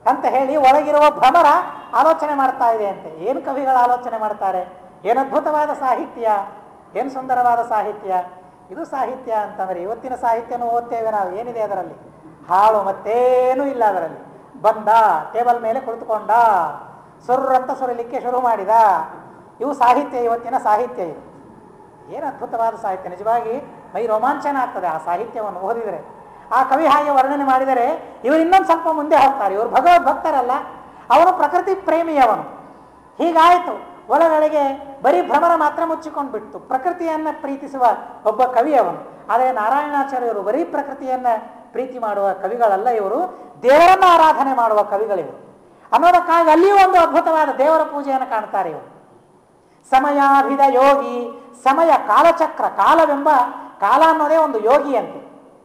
ಅಂತ ಹೇಳಿ ಒಳಗಿರುವ ಭ್ರಮರ ಆಲೋಚನೆ ಮಾಡ್ತಾ ಇದೆ ಅಂತೆ. ಏನು ಕವಿಗಳ ಆಲೋಚನೆ ಮಾಡ್ತಾರೆ, ಏನು ಅದ್ಭುತವಾದ ಸಾಹಿತ್ಯ, ಏನು ಸುಂದರವಾದ ಸಾಹಿತ್ಯ. ಇದು ಸಾಹಿತ್ಯ ಅಂತಂದರೆ ಇವತ್ತಿನ ಸಾಹಿತ್ಯನೂ ಓದ್ತೇವೆ ನಾವು, ಏನಿದೆ ಅದರಲ್ಲಿ? ಹಾಳು ಮತ್ತೇನೂ ಇಲ್ಲ ಅದರಲ್ಲಿ. ಬಂದ, ಟೇಬಲ್ ಮೇಲೆ ಕುಳಿತುಕೊಂಡ, ಅಂತ ಸುರಲಿಕ್ಕೆ ಶುರು ಮಾಡಿದ. ಇವು ಸಾಹಿತ್ಯ, ಇವತ್ತಿನ ಸಾಹಿತ್ಯ ಇದು. ಏನು ಅದ್ಭುತವಾದ ಸಾಹಿತ್ಯ, ನಿಜವಾಗಿ ಮೈ ರೋಮಾಂಚನ ಆಗ್ತದೆ ಆ ಸಾಹಿತ್ಯವನ್ನು ಓದಿದರೆ. ಆ ಕವಿ ಹಾಗೆ ವರ್ಣನೆ ಮಾಡಿದರೆ ಇವರು ಇನ್ನೊಂದು ಸ್ವಲ್ಪ ಮುಂದೆ ಹೋಗ್ತಾರೆ. ಇವರು ಭಗವದ್ ಭಕ್ತರಲ್ಲ, ಅವನು ಪ್ರಕೃತಿ ಪ್ರೇಮಿಯವನು. ಹೀಗಾಯಿತು, ಒಳಗಡೆಗೆ ಬರೀ ಭ್ರಮರ ಮಾತ್ರ ಮುಚ್ಚಿಕೊಂಡು ಬಿಡ್ತು. ಪ್ರಕೃತಿಯನ್ನು ಪ್ರೀತಿಸುವ ಒಬ್ಬ ಕವಿಯವನು. ಆದರೆ ನಾರಾಯಣಾಚಾರ್ಯರು ಬರೀ ಪ್ರಕೃತಿಯನ್ನು ಪ್ರೀತಿ ಮಾಡುವ ಕವಿಗಳಲ್ಲ, ಇವರು ದೇವರನ್ನು ಆರಾಧನೆ ಮಾಡುವ ಕವಿಗಳಿವರು ಅನ್ನೋದಕ್ಕಾಗಿ ಅಲ್ಲಿಯೂ ಒಂದು ಅದ್ಭುತವಾದ ದೇವರ ಪೂಜೆಯನ್ನು ಕಾಣ್ತಾರೆ ಇವರು. ಸಮಯಾಭಿಧ ಯೋಗಿ, ಸಮಯ ಕಾಲಚಕ್ರ, ಕಾಲವೆಂಬ ಕಾಲ ಅನ್ನೋದೇ ಒಂದು ಯೋಗಿ ಅಂತೆ.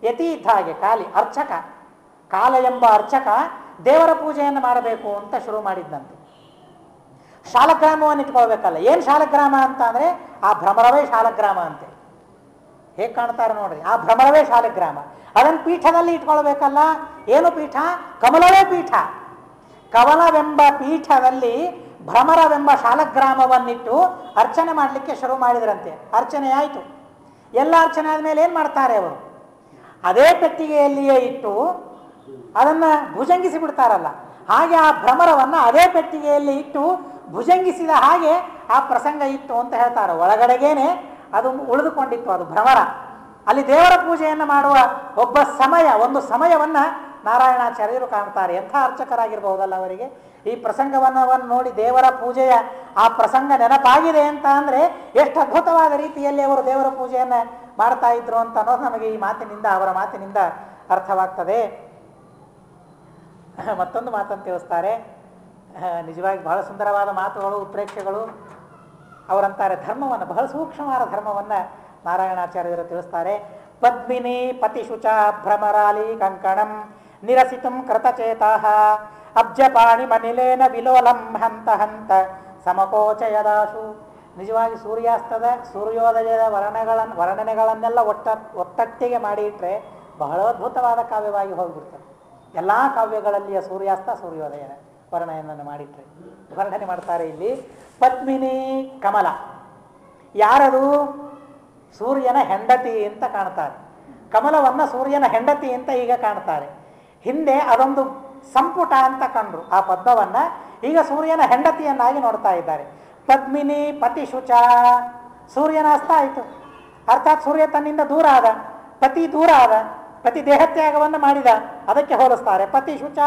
ಯತಿ ಇದ್ದ ಹಾಗೆ ಕಾಲಿ ಅರ್ಚಕ, ಕಾಲ ಎಂಬ ಅರ್ಚಕ ದೇವರ ಪೂಜೆಯನ್ನು ಮಾಡಬೇಕು ಅಂತ ಶುರು ಮಾಡಿದ್ದಂತೆ. ಶಾಲಗ್ರಾಮವನ್ನು ಇಟ್ಕೊಳ್ಬೇಕಲ್ಲ. ಏನು ಶಾಲಗ್ರಾಮ ಅಂತ ಅಂದರೆ ಆ ಭ್ರಮರವೇ ಶಾಲಗ್ರಾಮ ಅಂತೆ. ಹೇಗೆ ಕಾಣ್ತಾರೆ ನೋಡ್ರಿ, ಆ ಭ್ರಮರವೇ ಶಾಲಗ್ರಾಮ. ಅದನ್ನು ಪೀಠದಲ್ಲಿ ಇಟ್ಕೊಳ್ಬೇಕಲ್ಲ. ಏನು ಪೀಠ? ಕಮಲವೇ ಪೀಠ. ಕಮಲವೆಂಬ ಪೀಠದಲ್ಲಿ ಭ್ರಮರವೆಂಬ ಶಾಲಗ್ರಾಮವನ್ನಿಟ್ಟು ಅರ್ಚನೆ ಮಾಡಲಿಕ್ಕೆ ಶುರು ಮಾಡಿದ್ರಂತೆ. ಅರ್ಚನೆ ಆಯಿತು. ಎಲ್ಲ ಅರ್ಚನೆ ಆದಮೇಲೆ ಏನು ಮಾಡ್ತಾರೆ ಅವರು? ಅದೇ ಪೆಟ್ಟಿಗೆಯಲ್ಲಿಯೇ ಇಟ್ಟು ಅದನ್ನು ಭುಜಂಗಿಸಿ ಬಿಡ್ತಾರಲ್ಲ, ಹಾಗೆ ಆ ಭ್ರಮರವನ್ನು ಅದೇ ಪೆಟ್ಟಿಗೆಯಲ್ಲಿ ಇಟ್ಟು ಭುಜಂಗಿಸಿದ ಹಾಗೆ ಆ ಪ್ರಸಂಗ ಇತ್ತು ಅಂತ ಹೇಳ್ತಾರೆ. ಒಳಗಡೆಗೇನೆ ಅದು ಉಳಿದುಕೊಂಡಿತ್ತು, ಅದು ಭ್ರಮರ. ಅಲ್ಲಿ ದೇವರ ಪೂಜೆಯನ್ನು ಮಾಡುವ ಒಬ್ಬ ಸಮಯ, ಒಂದು ಸಮಯವನ್ನು ನಾರಾಯಣಾಚಾರ್ಯರು ಕಾಣ್ತಾರೆ. ಎಂಥ ಅರ್ಚಕರಾಗಿರ್ಬಹುದಲ್ಲ ಅವರಿಗೆ. ಈ ಪ್ರಸಂಗವನ್ನು ನೋಡಿ ದೇವರ ಪೂಜೆಯ ಆ ಪ್ರಸಂಗ ನೆನಪಾಗಿದೆ ಅಂತ ಅಂದರೆ ಎಷ್ಟು ಅದ್ಭುತವಾದ ರೀತಿಯಲ್ಲಿ ಅವರು ದೇವರ ಪೂಜೆಯನ್ನು ಮಾಡ್ತಾ ಇದ್ರು ಅಂತ ಅನ್ನೋದು ನಮಗೆ ಈ ಮಾತಿನಿಂದ, ಅವರ ಮಾತಿನಿಂದ ಅರ್ಥವಾಗ್ತದೆ. ಮತ್ತೊಂದು ಮಾತನ್ನು ತಿಳಿಸ್ತಾರೆ, ನಿಜವಾಗಿ ಬಹಳ ಸುಂದರವಾದ ಮಾತುಗಳು, ಉತ್ಪ್ರೇಕ್ಷೆಗಳು. ಅವರಂತಾರೆ ಧರ್ಮವನ್ನು, ಬಹಳ ಸೂಕ್ಷ್ಮವಾದ ಧರ್ಮವನ್ನು ನಾರಾಯಣಾಚಾರ್ಯರು ತಿಳಿಸ್ತಾರೆ. ಪದ್ಮಿನಿ ಪತಿಶುಚ ಭ್ರಮರಾಲಿ ಕಂಕಣಂ ನಿರಸಿತುಂ ಕೃತಚೇತಃ ಅಬ್ಜಪಾಣಿ ಮನಿಲೇನ ವಿಲೋಲಂ ಹಂತ ಹಂತ ಸಮಕೋಚಯದಾಶು. ನಿಜವಾಗಿ ಸೂರ್ಯಾಸ್ತದ ಸೂರ್ಯೋದಯದ ವರ್ಣನೆಗಳನ್ನೆಲ್ಲ ಒಟ್ಟೊಟ್ಟಿಗೆ ಮಾಡಿ ಇಟ್ಟರೆ ಬಹಳ ಅದ್ಭುತವಾದ ಕಾವ್ಯವಾಗಿ ಹೋಗಿಬಿಡ್ತದೆ. ಎಲ್ಲ ಕಾವ್ಯಗಳಲ್ಲಿಯ ಸೂರ್ಯಾಸ್ತ ಸೂರ್ಯೋದಯದ ವರ್ಣನೆಯನ್ನು ಮಾಡಿಟ್ರೆ ವರ್ಣನೆ ಮಾಡ್ತಾರೆ. ಇಲ್ಲಿ ಪದ್ಮಿನಿ ಕಮಲ ಯಾರದು? ಸೂರ್ಯನ ಹೆಂಡತಿ ಅಂತ ಕಾಣ್ತಾರೆ. ಕಮಲವನ್ನು ಸೂರ್ಯನ ಹೆಂಡತಿ ಅಂತ ಈಗ ಕಾಣ್ತಾರೆ. ಹಿಂದೆ ಅದೊಂದು ಸಂಪುಟ ಅಂತ ಕಂಡ್ರು ಆ ಪದ್ಮವನ್ನು, ಈಗ ಸೂರ್ಯನ ಹೆಂಡತಿಯನ್ನಾಗಿ ನೋಡ್ತಾ ಇದ್ದಾರೆ. ಪದ್ಮಿನಿ ಪತಿ ಶುಚ. ಸೂರ್ಯನ ಅಸ್ತ ಆಯಿತು, ಅರ್ಥಾತ್ ಸೂರ್ಯ ತನ್ನಿಂದ ದೂರ ಆದ, ಪತಿ ದೂರ ಆದ, ಪತಿ ದೇಹತ್ಯಾಗವನ್ನು ಮಾಡಿದ, ಅದಕ್ಕೆ ಹೋಲಿಸ್ತಾರೆ. ಪತಿ ಶುಚ,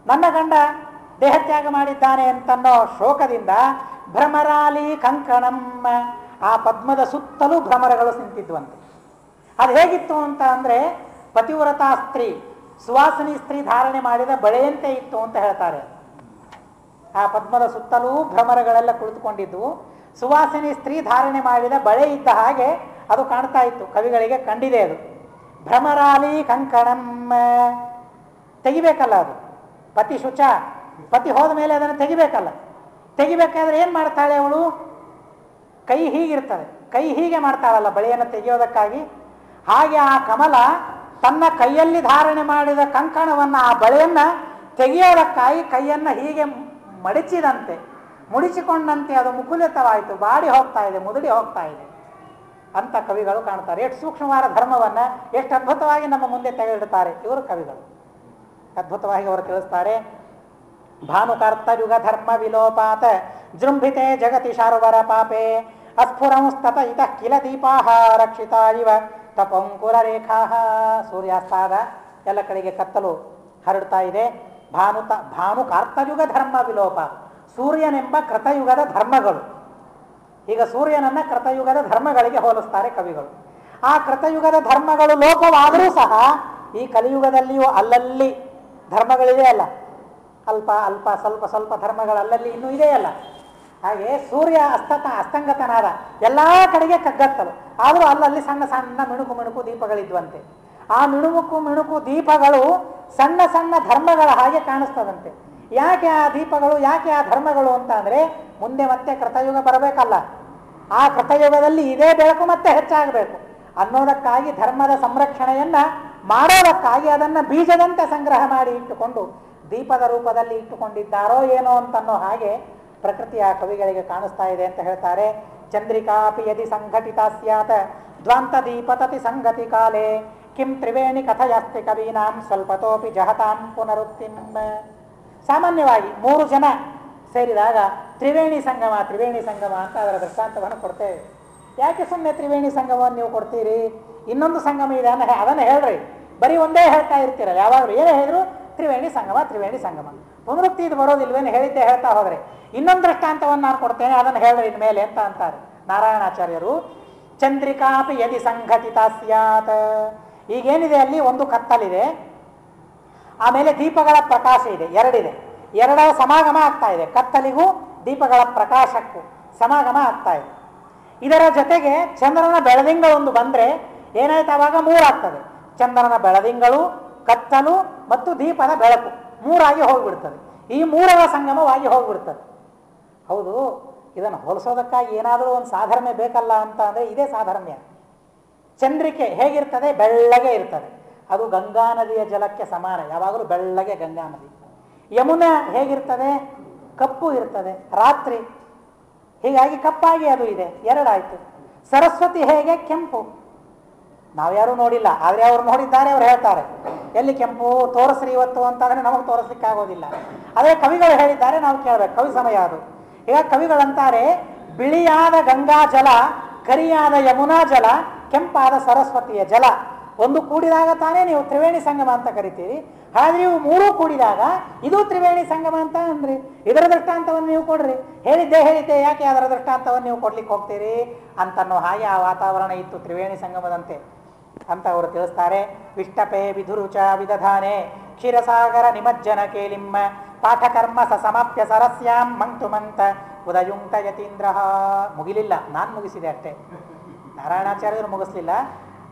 ನನ್ನ ಗಂಡ ದೇಹತ್ಯಾಗ ಮಾಡಿದ್ದಾನೆ ಅಂತನ್ನೋ ಶೋಕದಿಂದ ಭ್ರಮರಾಲಿ ಕಂಕಣಂ, ಆ ಪದ್ಮದ ಸುತ್ತಲೂ ಭ್ರಮರಗಳು ನಿಂತಿದ್ವಂತೆ. ಅದು ಹೇಗಿತ್ತು ಅಂತ ಅಂದರೆ ಪತಿವ್ರತಾ ಸ್ತ್ರೀ, ಸುವಾಸಿನಿ ಸ್ತ್ರೀ ಧಾರಣೆ ಮಾಡಿದ ಬಳೆಯಂತೆ ಇತ್ತು ಅಂತ ಹೇಳ್ತಾರೆ. ಆ ಪದ್ಮದ ಸುತ್ತಲೂ ಭ್ರಮರಗಳೆಲ್ಲ ಕುಳಿತುಕೊಂಡಿದ್ವು. ಸುವಾಸಿನಿ ಸ್ತ್ರೀ ಧಾರಣೆ ಮಾಡಿದ ಬಳೆ ಇದ್ದ ಹಾಗೆ ಅದು ಕಾಣ್ತಾ ಇತ್ತು, ಕವಿಗಳಿಗೆ ಕಂಡಿದೆ ಅದು. ಭ್ರಮರಾಲಿ ಕಂಕಣಂ, ತೆಗಿಬೇಕಲ್ಲ ಅದು. ಪತಿ ಶುಚ, ಪತಿ ಹೋದ ಮೇಲೆ ಅದನ್ನು ತೆಗಿಬೇಕಲ್ಲ. ತೆಗಿಬೇಕಾದ್ರೆ ಏನು ಮಾಡ್ತಾಳೆ ಅವಳು? ಕೈ ಹೀಗಿರ್ತದೆ, ಕೈ ಹೀಗೆ ಮಾಡ್ತಾಳಲ್ಲ ಬಳೆಯನ್ನು ತೆಗೆಯೋದಕ್ಕಾಗಿ. ಹಾಗೆ ಆ ಕಮಲ ತನ್ನ ಕೈಯಲ್ಲಿ ಧಾರಣೆ ಮಾಡಿದ ಕಂಕಣವನ್ನು, ಆ ಬಳೆಯನ್ನು ತೆಗೆಯೋದಕ್ಕಾಗಿ ಕೈಯನ್ನು ಹೀಗೆ ಮಡಿಚಿದಂತೆ, ಮುಡಿಸಿಕೊಂಡಂತೆ ಅದು ಮುಕುಲಿತವಾಯಿತು, ಬಾಡಿ ಹೋಗ್ತಾ ಇದೆ, ಮುದುಡಿ ಹೋಗ್ತಾ ಇದೆ ಅಂತ ಕವಿಗಳು ಕಾಣ್ತಾರೆ. ಎಷ್ಟು ಸೂಕ್ಷ್ಮವಾದ ಧರ್ಮವನ್ನು ಎಷ್ಟು ಅದ್ಭುತವಾಗಿ ನಮ್ಮ ಮುಂದೆ ತೆಗೆದಿಡ್ತಾರೆ ಇವರು ಕವಿಗಳು. ಅದ್ಭುತವಾಗಿ ಅವರು ತಿಳಿಸ್ತಾರೆ. ಭಾನುಕರ್ತಯುಗ ಧರ್ಮ ವಿಲೋಪಾತ ಜೃಂಭಿತೆ ಜಗತಿ ಶಾರ್ವರ ಪಾಪೆ ಅಸ್ಫುರಂಸ್ತತ ಇತಃ ಕಿಲ ದೀಪಾಹ ರಕ್ಷಿತಾ ಇವ ತಪಂಕುರ ರೇಖಾ. ಸೂರ್ಯಾಸ್ತಾದ, ಎಲ್ಲ ಕಡೆಗೆ ಕತ್ತಲು ಹರಡ್ತಾ ಇದೆ. ಭಾನುಕಾರ್ತಯುಗ ಧರ್ಮ ವಿಲೋಪ, ಸೂರ್ಯನೆಂಬ ಕೃತಯುಗದ ಧರ್ಮಗಳು. ಈಗ ಸೂರ್ಯನನ್ನ ಕೃತಯುಗದ ಧರ್ಮಗಳಿಗೆ ಹೋಲಿಸ್ತಾರೆ ಕವಿಗಳು. ಆ ಕೃತಯುಗದ ಧರ್ಮಗಳು ಲೋಪವಾದರೂ ಸಹ ಈ ಕಲಿಯುಗದಲ್ಲಿಯೂ ಅಲ್ಲಲ್ಲಿ ಧರ್ಮಗಳಿದೆ ಅಲ್ಲ, ಅಲ್ಪ ಅಲ್ಪ ಸ್ವಲ್ಪ ಸ್ವಲ್ಪ ಧರ್ಮಗಳು ಅಲ್ಲಲ್ಲಿ ಇನ್ನೂ ಇದೆಯಲ್ಲ. ಹಾಗೆ ಸೂರ್ಯ ಅಸ್ತಂಗತನಾದ ಎಲ್ಲ ಕಡೆಗೆ ಕಗ್ಗತ್ತಲು, ಆದರೂ ಅಲ್ಲಲ್ಲಿ ಸಣ್ಣ ಸಣ್ಣ ಮಿಣುಕು ಮಿಣುಕು ದೀಪಗಳಿದ್ವಂತೆ. ಆ ಮಿಣುಕು ದೀಪಗಳು ಸಣ್ಣ ಸಣ್ಣ ಧರ್ಮಗಳ ಹಾಗೆ ಕಾಣಿಸ್ತದಂತೆ. ಯಾಕೆ ಆ ದೀಪಗಳು, ಯಾಕೆ ಆ ಧರ್ಮಗಳು ಅಂತ ಅಂದರೆ ಮುಂದೆ ಮತ್ತೆ ಕೃತಯುಗ ಬರಬೇಕಲ್ಲ, ಆ ಕೃತಯುಗದಲ್ಲಿ ಇದೇ ಬೆಳಕು ಮತ್ತೆ ಹೆಚ್ಚಾಗಬೇಕು ಅನ್ನೋದಕ್ಕಾಗಿ ಧರ್ಮದ ಸಂರಕ್ಷಣೆಯನ್ನು ಮಾಡೋದಕ್ಕಾಗಿ ಅದನ್ನು ಬೀಜದಂತೆ ಸಂಗ್ರಹ ಮಾಡಿ ಇಟ್ಟುಕೊಂಡು ದೀಪದ ರೂಪದಲ್ಲಿ ಇಟ್ಟುಕೊಂಡಿದ್ದಾರೋ ಏನೋ ಅಂತನ್ನೋ ಹಾಗೆ ಪ್ರಕೃತಿಯ ಕವಿಗಳಿಗೆ ಕಾಣಿಸ್ತಾ ಇದೆ ಅಂತ ಹೇಳ್ತಾರೆ. ಚಂದ್ರಿಕಾಪಿ ಯದಿ ಸಂಘಟಿತ ಸ್ಯಾತ್ ದ್ವಾಂತ ದೀಪತತಿ ಸಂಗತಿ ಕಾಲೇ ಕಿಂ ತ್ರಿವೇಣಿ ಕಥಯಾಸ್ತಿ ಕವೀನಾಂ ಸ್ವಲ್ಪತೋಪಿ ಜಹತಾಂ ಪುನರುಕ್ತಿಂ. ಸಾಮಾನ್ಯವಾಗಿ 3 ಜನ ಸೇರಿದಾಗ ತ್ರಿವೇಣಿ ಸಂಗಮ ಅಂತ ಅದರ ದೃಷ್ಟಾಂತವನ್ನು ಕೊಡ್ತೇವೆ. ಯಾಕೆ ಸುಮ್ಮನೆ ತ್ರಿವೇಣಿ ಸಂಗಮವನ್ನು ನೀವು ಕೊಡ್ತೀರಿ? ಇನ್ನೊಂದು ಸಂಗಮ ಇದೆ ಅದನ್ನು ಹೇಳ್ರಿ, ಬರೀ ಒಂದೇ ಹೇಳ್ತಾ ಇರ್ತೀರ. ಯಾವಾಗಲೂ ಏನೇ ಹೇಳಿದ್ರು ತ್ರಿವೇಣಿ ಸಂಗಮ, ಪುನರುಕ್ತಿ ಇದು ಬರೋದಿಲ್ವೇನು, ಹೇಳಿದ್ದೆ ಹೇಳ್ತಾ ಹೋದರೆ. ಇನ್ನೊಂದು ದೃಷ್ಟಾಂತವನ್ನು ನಾನು ಕೊಡ್ತೇನೆ, ಅದನ್ನು ಹೇಳ್ರಿ ಇನ್ಮೇಲೆ ಅಂತ ಅಂತಾರೆ ನಾರಾಯಣಾಚಾರ್ಯರು. ಚಂದ್ರಿಕಾಪಿ ಯದಿ ಸಂಘಟಿತ ಸ್ಯಾತ್, ಈಗೇನಿದೆ ಅಲ್ಲಿ ಒಂದು ಕತ್ತಲಿದೆ, ಆಮೇಲೆ ದೀಪಗಳ ಪ್ರಕಾಶ ಇದೆ, ಎರಡರ ಸಮಾಗಮ ಆಗ್ತಾ ಇದೆ. ಕತ್ತಲಿಗೂ ದೀಪಗಳ ಪ್ರಕಾಶಕ್ಕೂ ಸಮಾಗಮ ಆಗ್ತಾ ಇದೆ. ಇದರ ಜೊತೆಗೆ ಚಂದ್ರನ ಬೆಳದಿಂಗಳೊಂದು ಬಂದರೆ ಏನಾಯ್ತು, ಆವಾಗ 3 ಆಗ್ತದೆ. ಚಂದ್ರನ ಬೆಳದಿಂಗಳು, ಕತ್ತಲು ಮತ್ತು ದೀಪದ ಬೆಳಕು 3 ಆಗಿ ಹೋಗಿಬಿಡ್ತದೆ. ಈ 3ರ ಸಂಗಮವಾಗಿ ಹೋಗಿಬಿಡ್ತದೆ. ಹೌದು, ಇದನ್ನು ಹೋಲಿಸೋದಕ್ಕಾಗಿ ಏನಾದರೂ ಒಂದು ಸಾಧರ್ಮ್ಯ ಬೇಕಲ್ಲ ಅಂತ ಅಂದರೆ ಇದೇ ಸಾಧರ್ಮ್ಯ. ಚಂದ್ರಿಕೆ ಹೇಗಿರ್ತದೆ? ಬೆಳ್ಳಗೆ ಇರ್ತದೆ. ಅದು ಗಂಗಾ ನದಿಯ ಜಲಕ್ಕೆ ಸಮಾನ, ಯಾವಾಗಲೂ ಬೆಳ್ಳಗೆ ಗಂಗಾ ನದಿ. ಯಮುನಾ ಹೇಗಿರ್ತದೆ? ಕಪ್ಪು ಇರ್ತದೆ ರಾತ್ರಿ, ಹೀಗಾಗಿ ಕಪ್ಪಾಗಿ ಅದು ಇದೆ, 2 ಆಯಿತು. ಸರಸ್ವತಿ ಹೇಗೆ? ಕೆಂಪು. ನಾವ್ಯಾರೂ ನೋಡಿಲ್ಲ, ಆದರೆ ಅವರು ನೋಡಿದ್ದಾರೆ, ಅವ್ರು ಹೇಳ್ತಾರೆ. ಎಲ್ಲಿ ಕೆಂಪು ತೋರಿಸ್ರಿ ಇವತ್ತು ಅಂತಂದರೆ ನಮಗೆ ತೋರಿಸ್ಲಿಕ್ಕೆ ಆಗೋದಿಲ್ಲ. ಅದೇ ಕವಿಗಳು ಹೇಳಿದ್ದಾರೆ, ನಾವು ಕೇಳಬೇಕು, ಕವಿ ಸಮಯ ಅದು. ಈಗ ಕವಿಗಳಂತಾರೆ, ಬಿಳಿಯಾದ ಗಂಗಾ ಜಲ, ಕರಿಯಾದ ಯಮುನಾ ಜಲ, ಕೆಂಪಾದ ಸರಸ್ವತಿಯ ಜಲ ಒಂದು ಕೂಡಿದಾಗ ತಾನೇ ನೀವು ತ್ರಿವೇಣಿ ಸಂಗಮ ಅಂತ ಕರಿತೀರಿ. ಹಾಗೆ ಇವು 3 ಕೂಡಿದಾಗ ಇದು ತ್ರಿವೇಣಿ ಸಂಗಮ ಅಂತ ಅಂದ್ರಿ. ಇದರ ದೃಷ್ಟಾಂತವನ್ನು ನೀವು ಕೊಡ್ರಿ. ಹೇಳಿದ್ದೆ ಯಾಕೆ ಅದರ ದೃಷ್ಟಾಂತವನ್ನು ನೀವು ಕೊಡ್ಲಿಕ್ಕೆ ಹೋಗ್ತೀರಿ ಅಂತನ್ನೋ ಹಾಗೆ ಆ ವಾತಾವರಣ ಇತ್ತು ತ್ರಿವೇಣಿ ಸಂಗಮದಂತೆ ಅಂತ ಅವರು ತಿಳಿಸ್ತಾರೆ. ವಿಷ್ಟಪೇ ವಿಧುರುಚ ವಿದಧಾನೆ ಕ್ಷೀರಸಾಗರ ನಿಮಜ್ಜನ ಕೇಲಿಮ್ಮ ಪಾಠಕರ್ಮ ಸಮಾಪ್ಯ ಸರಸ್ಯಾಂ ಮಂಕ್ತುಮಂತ ಉದಯುಂಕ್ತ ಯತೀಂದ್ರ. ಮುಗಿಲಿಲ್ಲ, ನಾನು ಮುಗಿಸಿದೆ ಅಷ್ಟೇ, ನಾರಾಯಣಾಚಾರ್ಯರು ಮುಗಿಸ್ಲಿಲ್ಲ.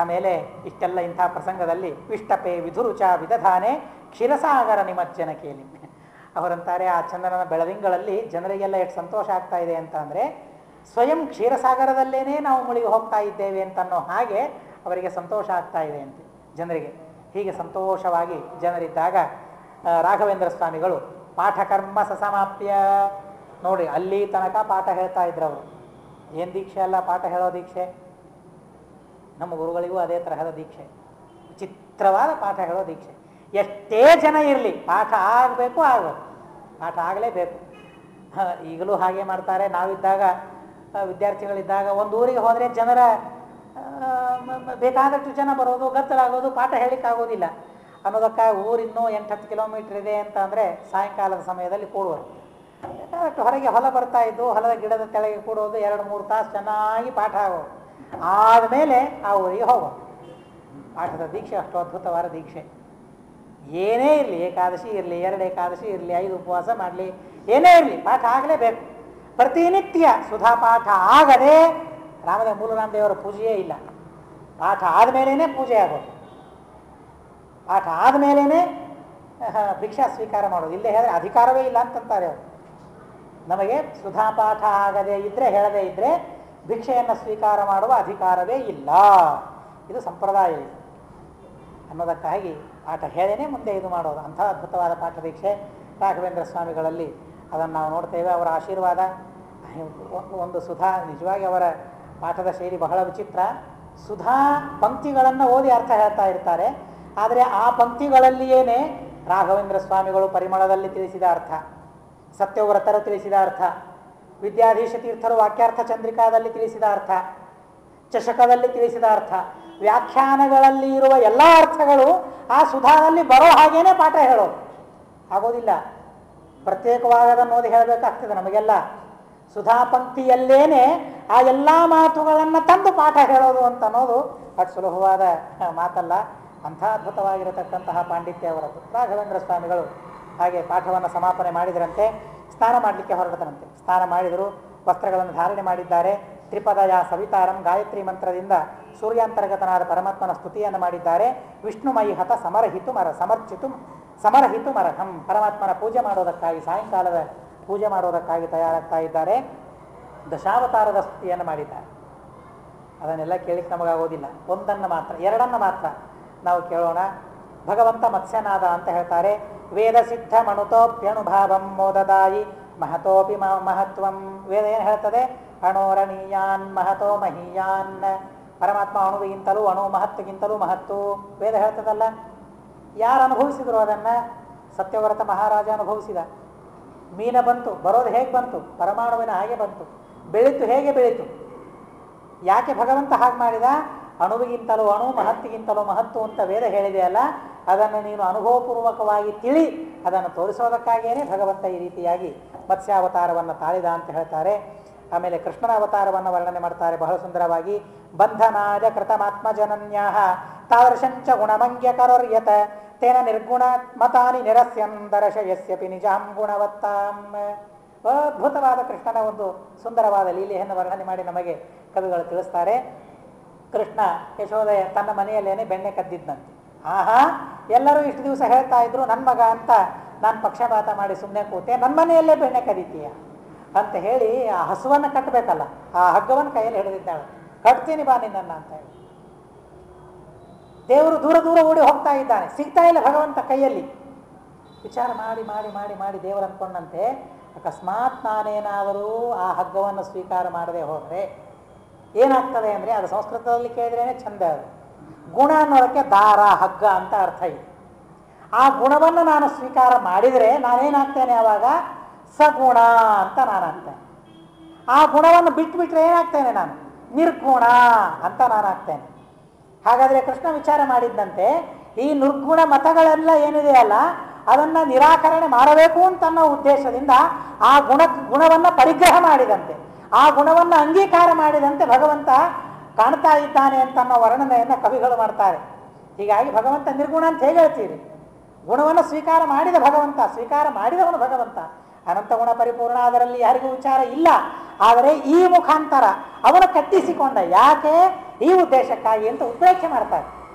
ಆಮೇಲೆ ಇಷ್ಟೆಲ್ಲ ಇಂಥ ಪ್ರಸಂಗದಲ್ಲಿ ವಿಷ್ಟಪೇ ವಿಧುರುಚ ವಿದಧಾನೆ ಕ್ಷೀರಸಾಗರ ನಿಮಜ್ಜನ ಕೇಳಿ ಅವರಂತಾರೆ, ಆ ಚಂದ್ರನ ಬೆಳದಿಂಗಳಲ್ಲಿ ಜನರಿಗೆಲ್ಲ ಎಷ್ಟು ಸಂತೋಷ ಆಗ್ತಾ ಇದೆ ಅಂತ ಅಂದರೆ ಸ್ವಯಂ ಕ್ಷೀರಸಾಗರದಲ್ಲೇನೇ ನಾವು ಮುಳುಗಿ ಹೋಗ್ತಾ ಇದ್ದೇವೆ ಅಂತನ್ನೋ ಹಾಗೆ ಅವರಿಗೆ ಸಂತೋಷ ಆಗ್ತಾ ಇದೆ ಅಂತೆ ಜನರಿಗೆ. ಹೀಗೆ ಸಂತೋಷವಾಗಿ ಜನರಿದ್ದಾಗ ರಾಘವೇಂದ್ರ ಸ್ವಾಮಿಗಳು ಪಾಠಕರ್ಮ ಸಮಾಪ್ಯ, ನೋಡಿ ಅಲ್ಲಿ ತನಕ ಪಾಠ ಹೇಳ್ತಾ ಇದ್ರು ಅವರು. ಏನು ದೀಕ್ಷೆ ಅಲ್ಲ, ಪಾಠ ಹೇಳೋ ದೀಕ್ಷೆ. ನಮ್ಮ ಗುರುಗಳಿಗೂ ಅದೇ ತರಹದ ದೀಕ್ಷೆ, ವಿಚಿತ್ರವಾದ ಪಾಠ ಹೇಳೋ ದೀಕ್ಷೆ. ಎಷ್ಟೇ ಜನ ಇರಲಿ ಪಾಠ ಆಗಬೇಕು, ಪಾಠ ಆಗಲೇಬೇಕು. ಈಗಲೂ ಹಾಗೆ ಮಾಡ್ತಾರೆ. ನಾವಿದ್ದಾಗ ವಿದ್ಯಾರ್ಥಿಗಳಿದ್ದಾಗ ಒಂದು ಊರಿಗೆ ಹೋದರೆ ಜನರ ಬೇಕಾದಷ್ಟು ಜನ ಬರೋದು, ಗದ್ದಲಾಗೋದು, ಪಾಠ ಹೇಳಿಕ್ಕಾಗೋದಿಲ್ಲ ಅನ್ನೋದಕ್ಕಾಗಿ ಊರಿನ್ನೂ 8-10 ಕಿಲೋಮೀಟ್ರ್ ಇದೆ ಅಂತ ಅಂದರೆ ಸಾಯಂಕಾಲದ ಸಮಯದಲ್ಲಿ ಕೂಡುವರು. ಬೇಕಾದಷ್ಟು ಹೊರಗೆ ಹೊಲ ಬರ್ತಾ ಇದ್ದು ಹೊಲದ ಗಿಡದ ತೆಳಗೆ ಕೂಡೋದು, 2-3 ತಾಸು ಚೆನ್ನಾಗಿ ಪಾಠ ಆಗೋದು. ಆದಮೇಲೆ ಆ ಊರಿಗೆ ಹೋಗೋದು. ಪಾಠದ ದೀಕ್ಷೆ ಅಷ್ಟು ಅದ್ಭುತವಾದ ದೀಕ್ಷೆ. ಏನೇ ಇರಲಿ, ಏಕಾದಶಿ ಇರಲಿ, 2 ಏಕಾದಶಿ ಇರಲಿ, 5 ಉಪವಾಸ ಮಾಡಲಿ, ಏನೇ ಇರಲಿ ಪಾಠ ಆಗಲೇಬೇಕು. ಪ್ರತಿನಿತ್ಯ ಸುಧಾ ಪಾಠ ಆಗದೆ ಮೂಲರಾಮದೇವರ ಪೂಜೆಯೇ ಇಲ್ಲ. ಪಾಠ ಆದಮೇಲೇ ಪೂಜೆ ಆಗೋದು, ಪಾಠ ಆದಮೇಲೇ ಭಿಕ್ಷಾ ಸ್ವೀಕಾರ ಮಾಡೋದು. ಇಲ್ಲೇ ಹೇಳಿದ್ರೆ ಅಧಿಕಾರವೇ ಇಲ್ಲ ಅಂತಂತಾರೆ ಅವರು. ನಮಗೆ ಸುಧಾ ಪಾಠ ಆಗದೆ ಇದ್ದರೆ, ಹೇಳದೇ ಇದ್ದರೆ ಭಿಕ್ಷೆಯನ್ನು ಸ್ವೀಕಾರ ಮಾಡುವ ಅಧಿಕಾರವೇ ಇಲ್ಲ. ಇದು ಸಂಪ್ರದಾಯ ಅನ್ನೋದಕ್ಕಾಗಿ ಪಾಠ ಹೇಳೇನೆ ಮುಂದೆ ಇದು ಮಾಡೋದು. ಅಂಥ ಅದ್ಭುತವಾದ ಪಾಠ ದೀಕ್ಷೆ ರಾಘವೇಂದ್ರ ಸ್ವಾಮಿಗಳಲ್ಲಿ ಅದನ್ನು ನಾವು ನೋಡ್ತೇವೆ. ಅವರ ಆಶೀರ್ವಾದ ಒಂದು ಸುಧಾ, ನಿಜವಾಗಿ ಅವರ ಪಾಠದ ಶೈಲಿ ಬಹಳ ವಿಚಿತ್ರ. ಸುಧಾ ಪಂಕ್ತಿಗಳನ್ನು ಓದಿ ಅರ್ಥ ಹೇಳ್ತಾ ಇರ್ತಾರೆ. ಆದರೆ ಆ ಪಂಕ್ತಿಗಳಲ್ಲಿಯೇ ರಾಘವೇಂದ್ರ ಸ್ವಾಮಿಗಳು ಪರಿಮಳದಲ್ಲಿ ತಿಳಿಸಿದ ಅರ್ಥ, ಸತ್ಯವ್ರತರು ತಿಳಿಸಿದ ಅರ್ಥ, ವಿದ್ಯಾಧೀಶ ತೀರ್ಥರು ವಾಕ್ಯಾರ್ಥ ಚಂದ್ರಿಕಾದಲ್ಲಿ ತಿಳಿಸಿದ ಅರ್ಥ, ಚಷಕದಲ್ಲಿ ತಿಳಿಸಿದ ಅರ್ಥ, ವ್ಯಾಖ್ಯಾನಗಳಲ್ಲಿ ಇರುವ ಎಲ್ಲ ಅರ್ಥಗಳು ಆ ಸುಧಾದಲ್ಲಿ ಬರೋ ಹಾಗೇನೆ ಪಾಠ ಹೇಳೋದು ಆಗೋದಿಲ್ಲ. ಪ್ರತ್ಯೇಕವಾಗಿ ಅದನ್ನು ಓದಿ ಹೇಳಬೇಕಾಗ್ತದೆ ನಮಗೆಲ್ಲ. ಸುಧಾ ಪಂಕ್ತಿಯಲ್ಲೇನೆ ಆ ಎಲ್ಲ ಮಾತುಗಳನ್ನು ತಂದು ಪಾಠ ಹೇಳೋದು ಅಂತ ಅನ್ನೋದು ಅಷ್ಟು ಸುಲಭವಾದ ಮಾತಲ್ಲ. ಅಂಥ ಅದ್ಭುತವಾಗಿರತಕ್ಕಂತಹ ಪಾಂಡಿತ್ಯ ಅವರದ್ದು. ರಾಘವೇಂದ್ರ ಸ್ವಾಮಿಗಳು ಹಾಗೆ ಪಾಠವನ್ನು ಸಮಾಪನೆ ಮಾಡಿದರಂತೆ. ಸ್ನಾನ ಮಾಡಲಿಕ್ಕೆ ಹೊರಡತನಂತೆ. ಸ್ನಾನ ಮಾಡಿದರು, ವಸ್ತ್ರಗಳನ್ನು ಧಾರಣೆ ಮಾಡಿದ್ದಾರೆ. ತ್ರಿಪದಯ ಸವಿತಾರಂ ಗಾಯತ್ರಿ ಮಂತ್ರದಿಂದ ಸೂರ್ಯಾಂತರ್ಗತನಾದ ಪರಮಾತ್ಮನ ಸ್ತುತಿಯನ್ನು ಮಾಡಿದ್ದಾರೆ. ವಿಷ್ಣುಮಯಿ ಹತ ಸಮರಹಿತು ಮರಹಂ, ಪರಮಾತ್ಮನ ಪೂಜೆ ಮಾಡೋದಕ್ಕಾಗಿ, ಸಾಯಂಕಾಲದ ಪೂಜೆ ಮಾಡೋದಕ್ಕಾಗಿ ತಯಾರಾಗ್ತಾ ಇದ್ದಾರೆ. ದಶಾವತಾರದ ಸ್ತುತಿಯನ್ನು ಮಾಡಿದ್ದಾರೆ. ಅದನ್ನೆಲ್ಲ ಕೇಳಿಕ್ಕೆ ನಮಗಾಗೋದಿಲ್ಲ. ಒಂದನ್ನು ಮಾತ್ರ, 2 ಮಾತ್ರ ನಾವು ಕೇಳೋಣ. ಭಗವಂತ ಮತ್ಸ್ಯನಾದ ಅಂತ ಹೇಳ್ತಾರೆ. ವೇದ ಸಿದ್ಧ ಮಣುತೋಪ್ಯನುಭಾವಂ ಮೋದದಾಯಿ ಮಹತೋಪಿ ಮಹತ್ವಂ. ವೇದ ಏನು ಹೇಳ್ತದೆ? ಅಣೋರಣೀಯಾನ್ ಮಹತೋ ಮಹೀಯಾನ್. ಪರಮಾತ್ಮ ಅಣುವಿಗಿಂತಲೂ ಅಣು ಮಹತ್ವಗಿಂತಲೂ ಮಹತ್ತು ವೇದ ಹೇಳ್ತದಲ್ಲ. ಯಾರು ಅನುಭವಿಸಿದ್ರು ಅದನ್ನು? ಸತ್ಯವ್ರತ ಮಹಾರಾಜ ಅನುಭವಿಸಿದ. ಮೀನ ಬಂತು, ಬರೋದು ಹೇಗೆ ಬಂತು? ಪರಮಾಣುವಿನ ಹಾಗೆ ಬಂತು. ಬೆಳೀತು, ಹೇಗೆ ಬೆಳೀತು? ಯಾಕೆ ಭಗವಂತ ಹಾಗೆ ಮಾಡಿದ? ಅಣುವಿಗಿಂತಲೂ ಅಣು, ಮಹತ್ತಿಗಿಂತಲೂ ಮಹತ್ತು ಅಂತ ವೇದ ಹೇಳಿದೆಯಲ್ಲ, ಅದನ್ನು ನೀನು ಅನುಭವಪೂರ್ವಕವಾಗಿ ತಿಳಿ ಅದನ್ನು ತೋರಿಸೋದಕ್ಕಾಗಿಯೇ ಭಗವಂತ ಈ ರೀತಿಯಾಗಿ ಮತ್ಸ್ಯಾವತಾರವನ್ನು ತಾಳಿದ ಅಂತ ಹೇಳ್ತಾರೆ. ಆಮೇಲೆ ಕೃಷ್ಣನ ಅವತಾರವನ್ನು ವರ್ಣನೆ ಮಾಡ್ತಾರೆ ಬಹಳ ಸುಂದರವಾಗಿ. ಬಂಧನಾಜ ಕೃತಮಾತ್ಮಜನನ್ಯಾ ತಾದೃಶಂಚ ಗುಣಮಂಗ್ಯ ಕರೋರ್ಯತ ತೇನ ನಿರ್ಗುಣ ಮತಾನಿ ನಿರಸ್ಯನ್ ದರ್ಶಯಸ್ಯಪಿ ನಿಜಾಂ ಗುಣವತ್ತಾಂ. ಅದ್ಭುತವಾದ ಕೃಷ್ಣನ ಒಂದು ಸುಂದರವಾದ ಲೀಲೆಯನ್ನು ವರ್ಣನೆ ಮಾಡಿ ನಮಗೆ ಕವಿಗಳು ತಿಳಿಸ್ತಾರೆ. ಕೃಷ್ಣ ಯಶೋದೆ ತನ್ನ ಮನೆಯಲ್ಲೇನೆ ಬೆಣ್ಣೆ ಕದ್ದಿದ್ದಂತೆ. ಆಹಾ, ಎಲ್ಲರೂ ಇಷ್ಟು ದಿವಸ ಹೇಳ್ತಾ ಇದ್ರು ನನ್ನ ಮಗ ಅಂತ ನಾನು ಪಕ್ಷಪಾತ ಮಾಡಿ ಸುಮ್ಮನೆ ಕೂತೆ, ನನ್ನ ಮನೆಯಲ್ಲೇ ಬೆಣ್ಣೆ ಕದೀತೀಯ ಅಂತ ಹೇಳಿ ಆ ಹಸುವನ್ನು ಕಟ್ಟಬೇಕಲ್ಲ, ಆ ಹಗ್ಗವನ್ನು ಕೈಯಲ್ಲಿ ಹಿಡಿದಿದ್ದಾಳೆ. ಕಟ್ತೀನಿ ಬಾ ನಿನ್ನನ್ನು ಅಂತ ಹೇಳಿ. ದೇವರು ದೂರ ದೂರ ಓಡಿ ಹೋಗ್ತಾ ಇದ್ದಾನೆ, ಸಿಗ್ತಾ ಇಲ್ಲ ಭಗವಂತ ಕೈಯಲ್ಲಿ. ವಿಚಾರ ಮಾಡಿ ಮಾಡಿ ಮಾಡಿ ಮಾಡಿ ದೇವರು ಅಂದ್ಕೊಂಡಂತೆ, ಅಕಸ್ಮಾತ್ ನಾನೇನಾದರೂ ಆ ಹಗ್ಗವನ್ನು ಸ್ವೀಕಾರ ಮಾಡದೆ ಹೋದರೆ ಏನಾಗ್ತದೆ ಅಂದರೆ, ಅದು ಸಂಸ್ಕೃತದಲ್ಲಿ ಕೇಳಿದ್ರೇ ಚಂದ. ಅದು ಗುಣ ಅನ್ನೋದಕ್ಕೆ ದಾರ, ಹಗ್ಗ ಅಂತ ಅರ್ಥ ಇದೆ. ಆ ಗುಣವನ್ನು ನಾನು ಸ್ವೀಕಾರ ಮಾಡಿದರೆ ನಾನೇನಾಗ್ತೇನೆ? ಆವಾಗ ಸಗುಣ ಅಂತ ನಾನಾಗ್ತೇನೆ. ಆ ಗುಣವನ್ನು ಬಿಟ್ಟುಬಿಟ್ರೆ ಏನಾಗ್ತೇನೆ? ನಾನು ನಿರ್ಗುಣ ಅಂತ ನಾನಾಗ್ತೇನೆ. ಹಾಗಾದರೆ ಕೃಷ್ಣ ವಿಚಾರ ಮಾಡಿದ್ದಂತೆ ಈ ನಿರ್ಗುಣ ಮತಗಳೆಲ್ಲ ಏನಿದೆಯಲ್ಲ ಅದನ್ನು ನಿರಾಕರಣೆ ಮಾಡಬೇಕು ಅಂತ ಅನ್ನೋ ಉದ್ದೇಶದಿಂದ ಆ ಗುಣವನ್ನು ಪರಿಗ್ರಹ ಮಾಡಿದಂತೆ, ಆ ಗುಣವನ್ನು ಅಂಗೀಕಾರ ಮಾಡಿದಂತೆ ಭಗವಂತ ಕಾಣ್ತಾ ಇದ್ದಾನೆ ಅಂತ ಅನ್ನೋ ವರ್ಣನೆಯನ್ನು ಕವಿಗಳು ಮಾಡ್ತಾರೆ. ಹೀಗಾಗಿ ಭಗವಂತ ನಿರ್ಗುಣ ಅಂತ ಹೇಗೆ ಹೇಳ್ತೀರಿ? ಗುಣವನ್ನು ಸ್ವೀಕಾರ ಮಾಡಿದ ಭಗವಂತ, ಸ್ವೀಕಾರ ಮಾಡಿದವನು ಭಗವಂತ. ಅನಂತ ಗುಣ ಪರಿಪೂರ್ಣ, ಅದರಲ್ಲಿ ಯಾರಿಗೂ ವಿಚಾರ ಇಲ್ಲ. ಆದರೆ ಈ ಮುಖಾಂತರ ಅವನು ಕಟ್ಟಿಸಿಕೊಂಡ, ಯಾಕೆ? ಈ ಉದ್ದೇಶಕ್ಕಾಗಿ ಅಂತ ಉತ್ಪ್ರೇಕ್ಷೆ ಮಾಡ್ತಾರೆ.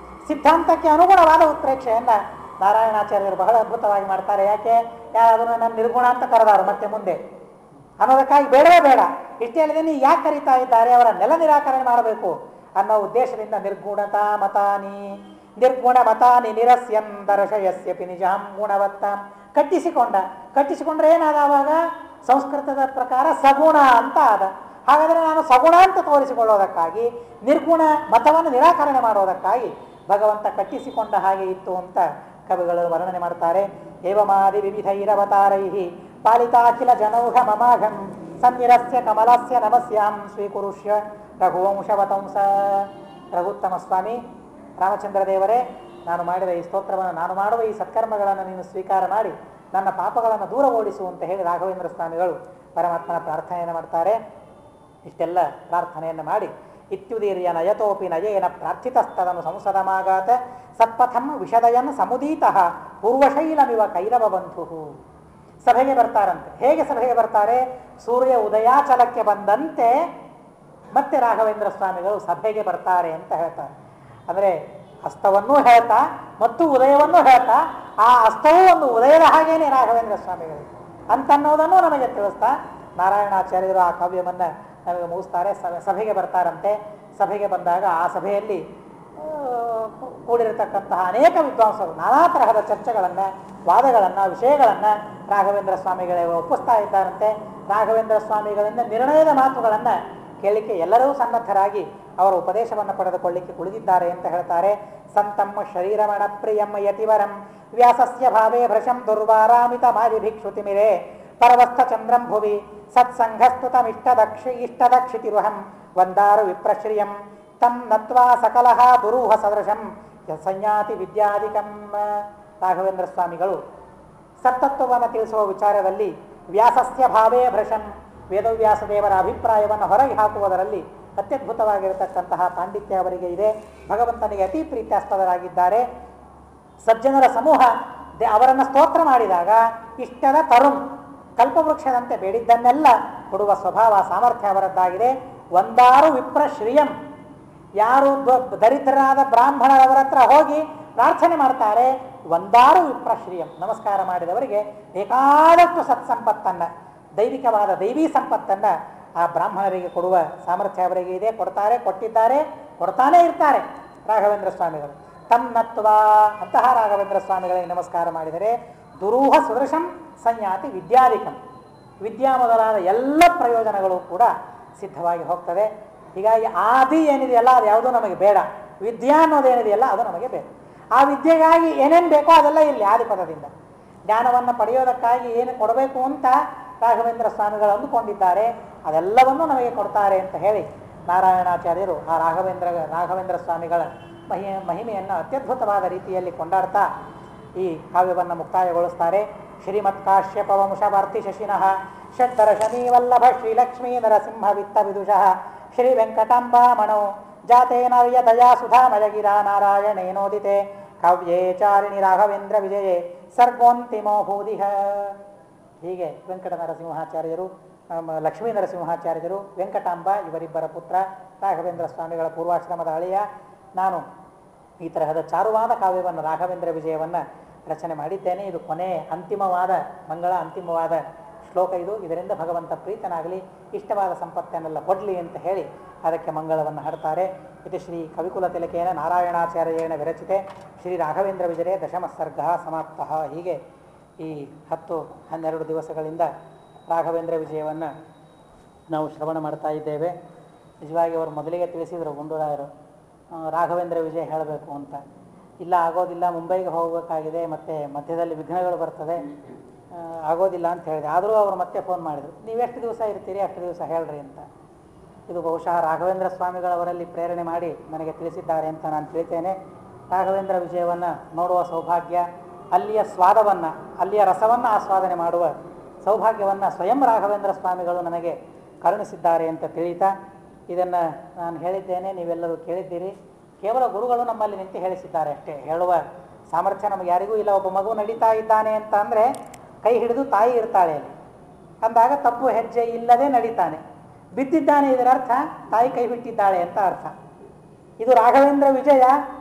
ಸಿದ್ಧಾಂತಕ್ಕೆ ಅನುಗುಣವಾದ ಉತ್ಪ್ರೇಕ್ಷೆಯನ್ನು ನಾರಾಯಣಾಚಾರ್ಯರು ಬಹಳ ಅದ್ಭುತವಾಗಿ ಮಾಡ್ತಾರೆ. ಯಾಕೆ? ಯಾರಾದರೂ ನನ್ನ ನಿರ್ಗುಣ ಅಂತ ಕರೆದಾರು ಮತ್ತೆ ಮುಂದೆ ಅನ್ನೋದಕ್ಕಾಗಿ ಬೇಡವೇ ಬೇಡ, ಇಷ್ಟೇ ಅಲ್ಲದೆ ನೀವು ಯಾಕೆ ಕರೀತಾ ಇದ್ದಾರೆ, ಅವರ ನೆಲ ನಿರಾಕರಣೆ ಮಾಡಬೇಕು ಅನ್ನೋ ಉದ್ದೇಶದಿಂದ ನಿರ್ಗುಣತಾ ಮತಾನಿ ನಿರ್ಗುಣ ಮತಾನಿ ನಿರಸ್ಯನ್ ದರ್ಶಯಸ್ಯಪಿ ನಿಜಾಂ ಗುಣವತ್ತಾಂ. ಕಟ್ಟಿಸಿಕೊಂಡ್ರೆ ಏನಾದ? ಆವಾಗ ಸಂಸ್ಕೃತದ ಪ್ರಕಾರ ಸಗುಣ ಅಂತ ಆದ. ಹಾಗಾದರೆ ನಾನು ಸಗುಣ ಅಂತ ತೋರಿಸಿಕೊಳ್ಳೋದಕ್ಕಾಗಿ, ನಿರ್ಗುಣ ಮತವನ್ನು ನಿರಾಕರಣೆ ಮಾಡೋದಕ್ಕಾಗಿ ಭಗವಂತ ಕಟ್ಟಿಸಿಕೊಂಡ ಹಾಗೆ ಇತ್ತು ಅಂತ ಕವಿಗಳು ವರ್ಣನೆ ಮಾಡ್ತಾರೆ. ಏವಮಾದಿ ವಿವಿಧೈರವತಾರೈ ಪಾಲಿತಾಖಿಲ ಜನೌಘ ಮಮಾಘಂ ಸನ್ನಿರಸ್ಯ ಕಮಲಸ್ಯ ನಮಸ್ಯಾಂ ಸ್ವೀಕುರುಷ್ಯ ರಘುವಂಶವತಂಸ. ರಘುತ್ತಮ ಸ್ವಾಮಿ ರಾಮಚಂದ್ರ ದೇವರೇ, ನಾನು ಮಾಡಿದ ಈ ಸ್ತೋತ್ರವನ್ನು, ನಾನು ಮಾಡುವ ಈ ಸತ್ಕರ್ಮಗಳನ್ನು ನೀನು ಸ್ವೀಕಾರ ಮಾಡಿ ನನ್ನ ಪಾಪಗಳನ್ನು ದೂರ ಓಡಿಸು ಅಂತ ಹೇಳಿ ರಾಘವೇಂದ್ರ ಸ್ವಾಮಿಗಳು ಪರಮಾತ್ಮನ ಪ್ರಾರ್ಥನೆಯನ್ನು ಮಾಡ್ತಾರೆ. ಇಷ್ಟೆಲ್ಲ ಪ್ರಾರ್ಥನೆಯನ್ನು ಮಾಡಿ ಇತ್ಯುದೀರ್ಯ ನಯತೋಪಿ ನಯೇನ ಪ್ರಾರ್ಥಿತಸ್ತದನು ಸಂಸದಮಾಗಾತ ಸತ್ಪಥಂ ವಿಷದಯನ್ ಸಮುದೀತಃ ಪೂರ್ವಶೈಲಮಿವ ಕೈರವ ಬಂಧು. ಸಭೆಗೆ ಬರ್ತಾರಂತೆ. ಹೇಗೆ ಸಭೆಗೆ ಬರ್ತಾರೆ? ಸೂರ್ಯ ಉದಯಾಚಲಕ್ಕೆ ಬಂದಂತೆ ಮತ್ತೆ ರಾಘವೇಂದ್ರ ಸ್ವಾಮಿಗಳು ಸಭೆಗೆ ಬರ್ತಾರೆ ಅಂತ ಹೇಳ್ತಾರೆ. ಅಂದರೆ ಅಸ್ತವನ್ನೂ ಹೇಳ್ತಾ ಮತ್ತು ಉದಯವನ್ನೂ ಹೇಳ್ತಾ, ಆ ಅಸ್ತವೂ ಒಂದು ಉದಯದ ಹಾಗೇನೆ ರಾಘವೇಂದ್ರ ಸ್ವಾಮಿಗಳು ಅಂತನ್ನೋದನ್ನು ನಮಗೆ ತಿಳಿಸ್ತಾ ನಾರಾಯಣಾಚಾರ್ಯರು ಆ ಕಾವ್ಯವನ್ನು ನಮಗೆ ಮುಗಿಸ್ತಾರೆ. ಸಭೆಗೆ ಬರ್ತಾರಂತೆ. ಸಭೆಗೆ ಬಂದಾಗ ಆ ಸಭೆಯಲ್ಲಿ ಕೂಡಿರತಕ್ಕಂತಹ ಅನೇಕ ವಿದ್ವಾಂಸರು ನಾನಾ ತರಹದ ಚರ್ಚೆಗಳನ್ನು, ವಾದಗಳನ್ನು, ವಿಷಯಗಳನ್ನು ರಾಘವೇಂದ್ರ ಸ್ವಾಮಿಗಳೇ ಒಪ್ಪಿಸ್ತಾ ಇದ್ದಾರಂತೆ. ರಾಘವೇಂದ್ರ ಸ್ವಾಮಿಗಳಿಂದ ನಿರ್ಣಯದ ಮಾತುಗಳನ್ನು ಕೇಳಲಿಕ್ಕೆ ಎಲ್ಲರೂ ಸನ್ನದ್ಧರಾಗಿ ಅವರ ಉಪದೇಶವನ್ನು ಪಡೆದುಕೊಳ್ಳಿಕ್ಕೆ ಕುಳಿತಿದ್ದಾರೆ ಅಂತ ಹೇಳ್ತಾರೆ. ಸಂತಮ್ಮ ಶರೀರಮಣ ಪ್ರಿಯಂ ಯತಿವರಂ ವ್ಯಾಸಸ್ಯ ಭಾವೇ ಭೃಶಂ ದುರ್ವಾರಾಮಿತ ಮಾರಿಭಿಕ್ಷುತಿಮಿರೇ ಪರವಸ್ಥ ಚಂದ್ರಂ ಭುವಿ ಸತ್ಸಂಘಸ್ತುತಮಿಷ್ಟದಕ್ಷಿತಿರುಹಂ ವಂದಾರು ವಿಪ್ರಶ್ರಿಯಂ ತಂ ನತ್ವಾ ಸಕಲಃ ದುರೂಹ ಸದೃಶಂ ಸಂಯಾತಿ ವಿದ್ಯಾಧಿಕಂ. ರಾಘವೇಂದ್ರ ಸ್ವಾಮಿಗಳು ಸತ್ತತ್ವವನ್ನು ತಿಳಿಸುವ ವಿಚಾರದಲ್ಲಿ ವ್ಯಾಸಸ್ಯ ಭಾವೇ ಭೃಶಂ, ವೇದವ್ಯಾಸ ದೇವರ ಅಭಿಪ್ರಾಯವನ್ನು ಹೊರಗೆ ಹಾಕುವುದರಲ್ಲಿ ಅತ್ಯದ್ಭುತವಾಗಿರತಕ್ಕಂತಹ ಪಾಂಡಿತ್ಯ ಅವರಿಗೆ ಇದೆ. ಭಗವಂತನಿಗೆ ಅತಿ ಪ್ರೀತ್ಯಾಸ್ಪದರಾಗಿದ್ದಾರೆ. ಸಜ್ಜನರ ಸಮೂಹ ಅವರನ್ನು ಸ್ತೋತ್ರ ಮಾಡಿದಾಗ ಇಷ್ಟದ ತರುಣ್ ಕಲ್ಪವೃಕ್ಷದಂತೆ ಬೇಡಿದ್ದನ್ನೆಲ್ಲ ಕೊಡುವ ಸ್ವಭಾವ, ಸಾಮರ್ಥ್ಯ ಅವರದ್ದಾಗಿದೆ. ಒಂದಾರು ವಿಪ್ರ ಶ್ರಿಯಂ, ಯಾರು ದರಿದ್ರರಾದ ಬ್ರಾಹ್ಮಣರವರ ಹತ್ರ ಹೋಗಿ ಪ್ರಾರ್ಥನೆ ಮಾಡ್ತಾರೆ, ಒಂದಾರು ವಿಪ್ರ ಶ್ರಿಯಂ, ನಮಸ್ಕಾರ ಮಾಡಿದವರಿಗೆ ಬೇಕಾದಷ್ಟು ಸತ್ಸಂಪತ್ತನ್ನು, ದೈವಿಕವಾದ ದೈವೀ ಸಂಪತ್ತನ್ನು ಆ ಬ್ರಾಹ್ಮಣರಿಗೆ ಕೊಡುವ ಸಾಮರ್ಥ್ಯ ಅವರಿಗೆ ಇದೆ. ಕೊಡ್ತಾರೆ, ಕೊಟ್ಟಿದ್ದಾರೆ, ಕೊಡ್ತಾನೇ ಇರ್ತಾರೆ ರಾಘವೇಂದ್ರ ಸ್ವಾಮಿಗಳು. ತನ್ನತ್ವ ಅಂತಹ ರಾಘವೇಂದ್ರ ಸ್ವಾಮಿಗಳಿಗೆ ನಮಸ್ಕಾರ ಮಾಡಿದರೆ ದುರೂಹ ಸುದೃಶಂ ಸಂಯಾತಿ ವಿದ್ಯಾಧಿಕಂ, ವಿದ್ಯಾ ಮೊದಲಾದ ಎಲ್ಲ ಪ್ರಯೋಜನಗಳು ಕೂಡ ಸಿದ್ಧವಾಗಿ ಹೋಗ್ತದೆ. ಹೀಗಾಗಿ ಆದಿ ಏನಿದೆಯಲ್ಲ ಅದು ಯಾವುದೂ ನಮಗೆ ಬೇಡ, ವಿದ್ಯಾ ಅನ್ನೋದೇನಿದೆಯಲ್ಲ ಅದು ನಮಗೆ ಬೇಕು. ಆ ವಿದ್ಯೆಗಾಗಿ ಏನೇನು ಬೇಕೋ ಅದೆಲ್ಲ ಇಲ್ಲಿ ಆದಿಪದದಿಂದ ಜ್ಞಾನವನ್ನು ಪಡೆಯೋದಕ್ಕಾಗಿ ಏನು ಕೊಡಬೇಕು ಅಂತ ರಾಘವೇಂದ್ರ ಸ್ವಾಮಿಗಳು ಅಂದುಕೊಂಡಿದ್ದಾರೆ, ಅದೆಲ್ಲವನ್ನೂ ನಮಗೆ ಕೊಡ್ತಾರೆ ಅಂತ ಹೇಳಿ ನಾರಾಯಣಾಚಾರ್ಯರು ಆ ರಾಘವೇಂದ್ರ ಸ್ವಾಮಿಗಳ ಮಹಿಮೆಯನ್ನು ಅತ್ಯದ್ಭುತವಾದ ರೀತಿಯಲ್ಲಿ ಕೊಂಡಾಡ್ತಾ ಈ ಕಾವ್ಯವನ್ನು ಮುಕ್ತಾಯಗೊಳಿಸ್ತಾರೆ. ಶ್ರೀಮತ್ ಕಾಶ್ಯಪ ವಂಶವರ್ತಿ ಶಶಿನಃ ಷಡ್ದರ್ಶನೀ ವಲ್ಲಭ ಶ್ರೀಲಕ್ಷ್ಮೀ ನರಸಿಂಹ ವಿತ್ತ ವಿದುಷಃ ಶ್ರೀ ವೆಂಕಟಾಂಬಾಮಣೌ ಜಾತೇನರ್ಯ ದಯಾ ಸುಧಾಮಯಗಿರಾ ನಾರಾಯಣೇನೋದಿತೆ ಕಾವ್ಯೇ ಚಾರಿಣಿ ರಾಘವೇಂದ್ರ ವಿಜಯೇ ಸರ್ಗೋಂತಿಮೋ ಭೂದಿಹ. ಹೀಗೆ ವೆಂಕಟ ನರಸಿಂಹಾಚಾರ್ಯರು, ಲಕ್ಷ್ಮೀ ನರಸಿಂಹಾಚಾರ್ಯರು, ವೆಂಕಟಾಂಬ ಇವರಿಬ್ಬರ ಪುತ್ರ ರಾಘವೇಂದ್ರ ಸ್ವಾಮಿಗಳ ಪೂರ್ವಾಶ್ರಮದ ಅಳಿಯ. ನಾನು ಈ ತರಹದ ಚಾರುವಾದ ಕಾವ್ಯವನ್ನು ರಾಘವೇಂದ್ರ ವಿಜಯವನ್ನು ರಚನೆ ಮಾಡಿದ್ದೇನೆ. ಇದು ಅಂತಿಮವಾದ ಅಂತಿಮವಾದ ಶ್ಲೋಕ ಇದು. ಇದರಿಂದ ಭಗವಂತ ಪ್ರೀತನಾಗಲಿ, ಇಷ್ಟವಾದ ಸಂಪತ್ತನ್ನೆಲ್ಲ ಕೊಡಲಿ ಅಂತ ಹೇಳಿ ಅದಕ್ಕೆ ಮಂಗಳವನ್ನು ಹಾಡ್ತಾರೆ. ಇದು ಶ್ರೀ ಕವಿಕುಲ ತಿಲಕೇನ ನಾರಾಯಣಾಚಾರ್ಯೇಣ ವಿರಚಿತೆ ಶ್ರೀ ರಾಘವೇಂದ್ರ ವಿಜಯ ದಶಮ ಸರ್ಗ ಸಮಾಪ್ತ. ಹೀಗೆ ಈ 10-12 ದಿವಸಗಳಿಂದ ರಾಘವೇಂದ್ರ ವಿಜಯವನ್ನು ನಾವು ಶ್ರವಣ ಮಾಡ್ತಾ ಇದ್ದೇವೆ. ನಿಜವಾಗಿ ಅವರು ಮೊದಲಿಗೆ ತಿಳಿಸಿದರು ಗುಂಡೂರಾಯರು, ರಾಘವೇಂದ್ರ ವಿಜಯ ಹೇಳಬೇಕು ಅಂತ. ಇಲ್ಲ, ಆಗೋದಿಲ್ಲ, ಮುಂಬೈಗೆ ಹೋಗಬೇಕಾಗಿದೆ, ಮತ್ತು ಮಧ್ಯದಲ್ಲಿ ವಿಘ್ನಗಳು ಬರ್ತದೆ, ಆಗೋದಿಲ್ಲ ಅಂತ ಹೇಳಿದೆ. ಆದರೂ ಅವರು ಮತ್ತೆ ಫೋನ್ ಮಾಡಿದರು, ನೀವೆಷ್ಟು ದಿವಸ ಇರ್ತೀರಿ ಅಷ್ಟು ದಿವಸ ಹೇಳ್ರಿ ಅಂತ. ಇದು ಬಹುಶಃ ರಾಘವೇಂದ್ರ ಸ್ವಾಮಿಗಳವರಲ್ಲಿ ಪ್ರೇರಣೆ ಮಾಡಿ ನನಗೆ ತಿಳಿಸಿದ್ದಾರೆ ಅಂತ ನಾನು ತಿಳಿತೇನೆ. ರಾಘವೇಂದ್ರ ವಿಜಯವನ್ನು ನೋಡುವ ಸೌಭಾಗ್ಯ, ಅಲ್ಲಿಯ ಸ್ವಾದವನ್ನು, ಅಲ್ಲಿಯ ರಸವನ್ನು ಆಸ್ವಾದನೆ ಮಾಡುವ ಸೌಭಾಗ್ಯವನ್ನು ಸ್ವಯಂ ರಾಘವೇಂದ್ರ ಸ್ವಾಮಿಗಳು ನನಗೆ ಕರುಣಿಸಿದ್ದಾರೆ ಅಂತ ತಿಳಿತಾ ಇದನ್ನು ನಾನು ಹೇಳಿದ್ದೇನೆ, ನೀವೆಲ್ಲರೂ ಕೇಳಿದ್ದೀರಿ. ಕೇವಲ ಗುರುಗಳು ನಮ್ಮಲ್ಲಿ ನಿಂತು ಹೇಳಿಸಿದ್ದಾರೆ ಅಷ್ಟೇ. ಹೇಳುವ ಸಾಮರ್ಥ್ಯ ನಮಗೆ ಯಾರಿಗೂ ಇಲ್ಲ. ಒಬ್ಬ ಮಗು ನಡೀತಾ ಇದ್ದಾನೆ ಅಂತ ಅಂದರೆ ಕೈ ಹಿಡಿದು ತಾಯಿ ಇರ್ತಾಳೆ ಅಲ್ಲಿ, ಅಂದಾಗ ತಪ್ಪು ಹೆಜ್ಜೆ ಇಲ್ಲದೆ ನಡೀತಾನೆ. ಬಿದ್ದಿದ್ದಾನೆ ಇದರರ್ಥ ತಾಯಿ ಕೈ ಬಿಟ್ಟಿದ್ದಾಳೆ ಅಂತ ಅರ್ಥ. ಇದು ರಾಘವೇಂದ್ರ ವಿಜಯ,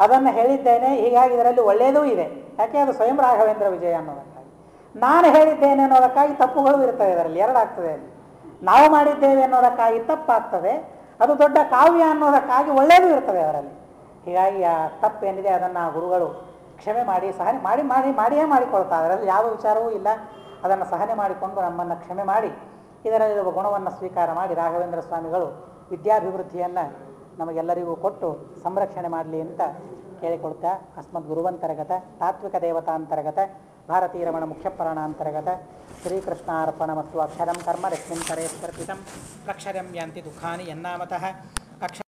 ಅದನ್ನು ಹೇಳಿದ್ದೇನೆ. ಹೀಗಾಗಿ ಇದರಲ್ಲಿ ಒಳ್ಳೆಯದೂ ಇದೆ, ಯಾಕೆ ಅದು ಸ್ವಯಂ ರಾಘವೇಂದ್ರ ವಿಜಯ ಅನ್ನೋದಕ್ಕಾಗಿ. ನಾನು ಹೇಳಿದ್ದೇನೆ ಅನ್ನೋದಕ್ಕಾಗಿ ತಪ್ಪುಗಳು ಇರ್ತವೆ, ಇದರಲ್ಲಿ ಎರಡಾಗ್ತದೆ. ಅಲ್ಲಿ ನಾವು ಮಾಡಿದ್ದೇವೆ ಅನ್ನೋದಕ್ಕಾಗಿ ತಪ್ಪಾಗ್ತದೆ, ಅದು ದೊಡ್ಡ ಕಾವ್ಯ ಅನ್ನೋದಕ್ಕಾಗಿ ಒಳ್ಳೆಯದು ಇರ್ತದೆ ಅದರಲ್ಲಿ. ಹೀಗಾಗಿ ಆ ತಪ್ಪೇನಿದೆ ಅದನ್ನು ಗುರುಗಳು ಕ್ಷಮೆ ಮಾಡಿ ಸಹನೆ ಮಾಡಿಯೇ ಮಾಡಿಕೊಳ್ತಾರೆ. ಅದರಲ್ಲಿ ಯಾವ ವಿಚಾರವೂ ಇಲ್ಲ. ಅದನ್ನು ಸಹನೆ ಮಾಡಿಕೊಂಡು ನಮ್ಮನ್ನು ಕ್ಷಮೆ ಮಾಡಿ ಇದರಲ್ಲಿರುವ ಗುಣವನ್ನು ಸ್ವೀಕಾರ ಮಾಡಿ ರಾಘವೇಂದ್ರ ಸ್ವಾಮಿಗಳು ವಿದ್ಯಾಭಿವೃದ್ಧಿಯನ್ನು ನಮಗೆಲ್ಲರಿಗೂ ಕೊಟ್ಟು ಸಂರಕ್ಷಣೆ ಮಾಡಲಿ ಅಂತ ಕೇಳಿಕೊಳ್ತಾ, ಅಸ್ಮದ್ ಗುರುವಂತರ್ಗತ ತಾತ್ವಿಕ ದೇವತಾಂತರ್ಗತ ಭಾರತೀರಮಣ ಮುಖ್ಯಪುರಾಣಾಂತರ್ಗತ ಶ್ರೀಕೃಷ್ಣಾರ್ಪಣಮಸ್ತು. ಅಕ್ಷರಂ ಕರ್ಮ ರಶ್ಮಿನ್ ಕರೆ ಸ್ಪರ್ಪಿತಂ ಅಕ್ಷರಂ ಯಾಂತಿ ದುಃಖಾನಿ ಯನ್ನಾಮತಃ ಅಕ್ಷ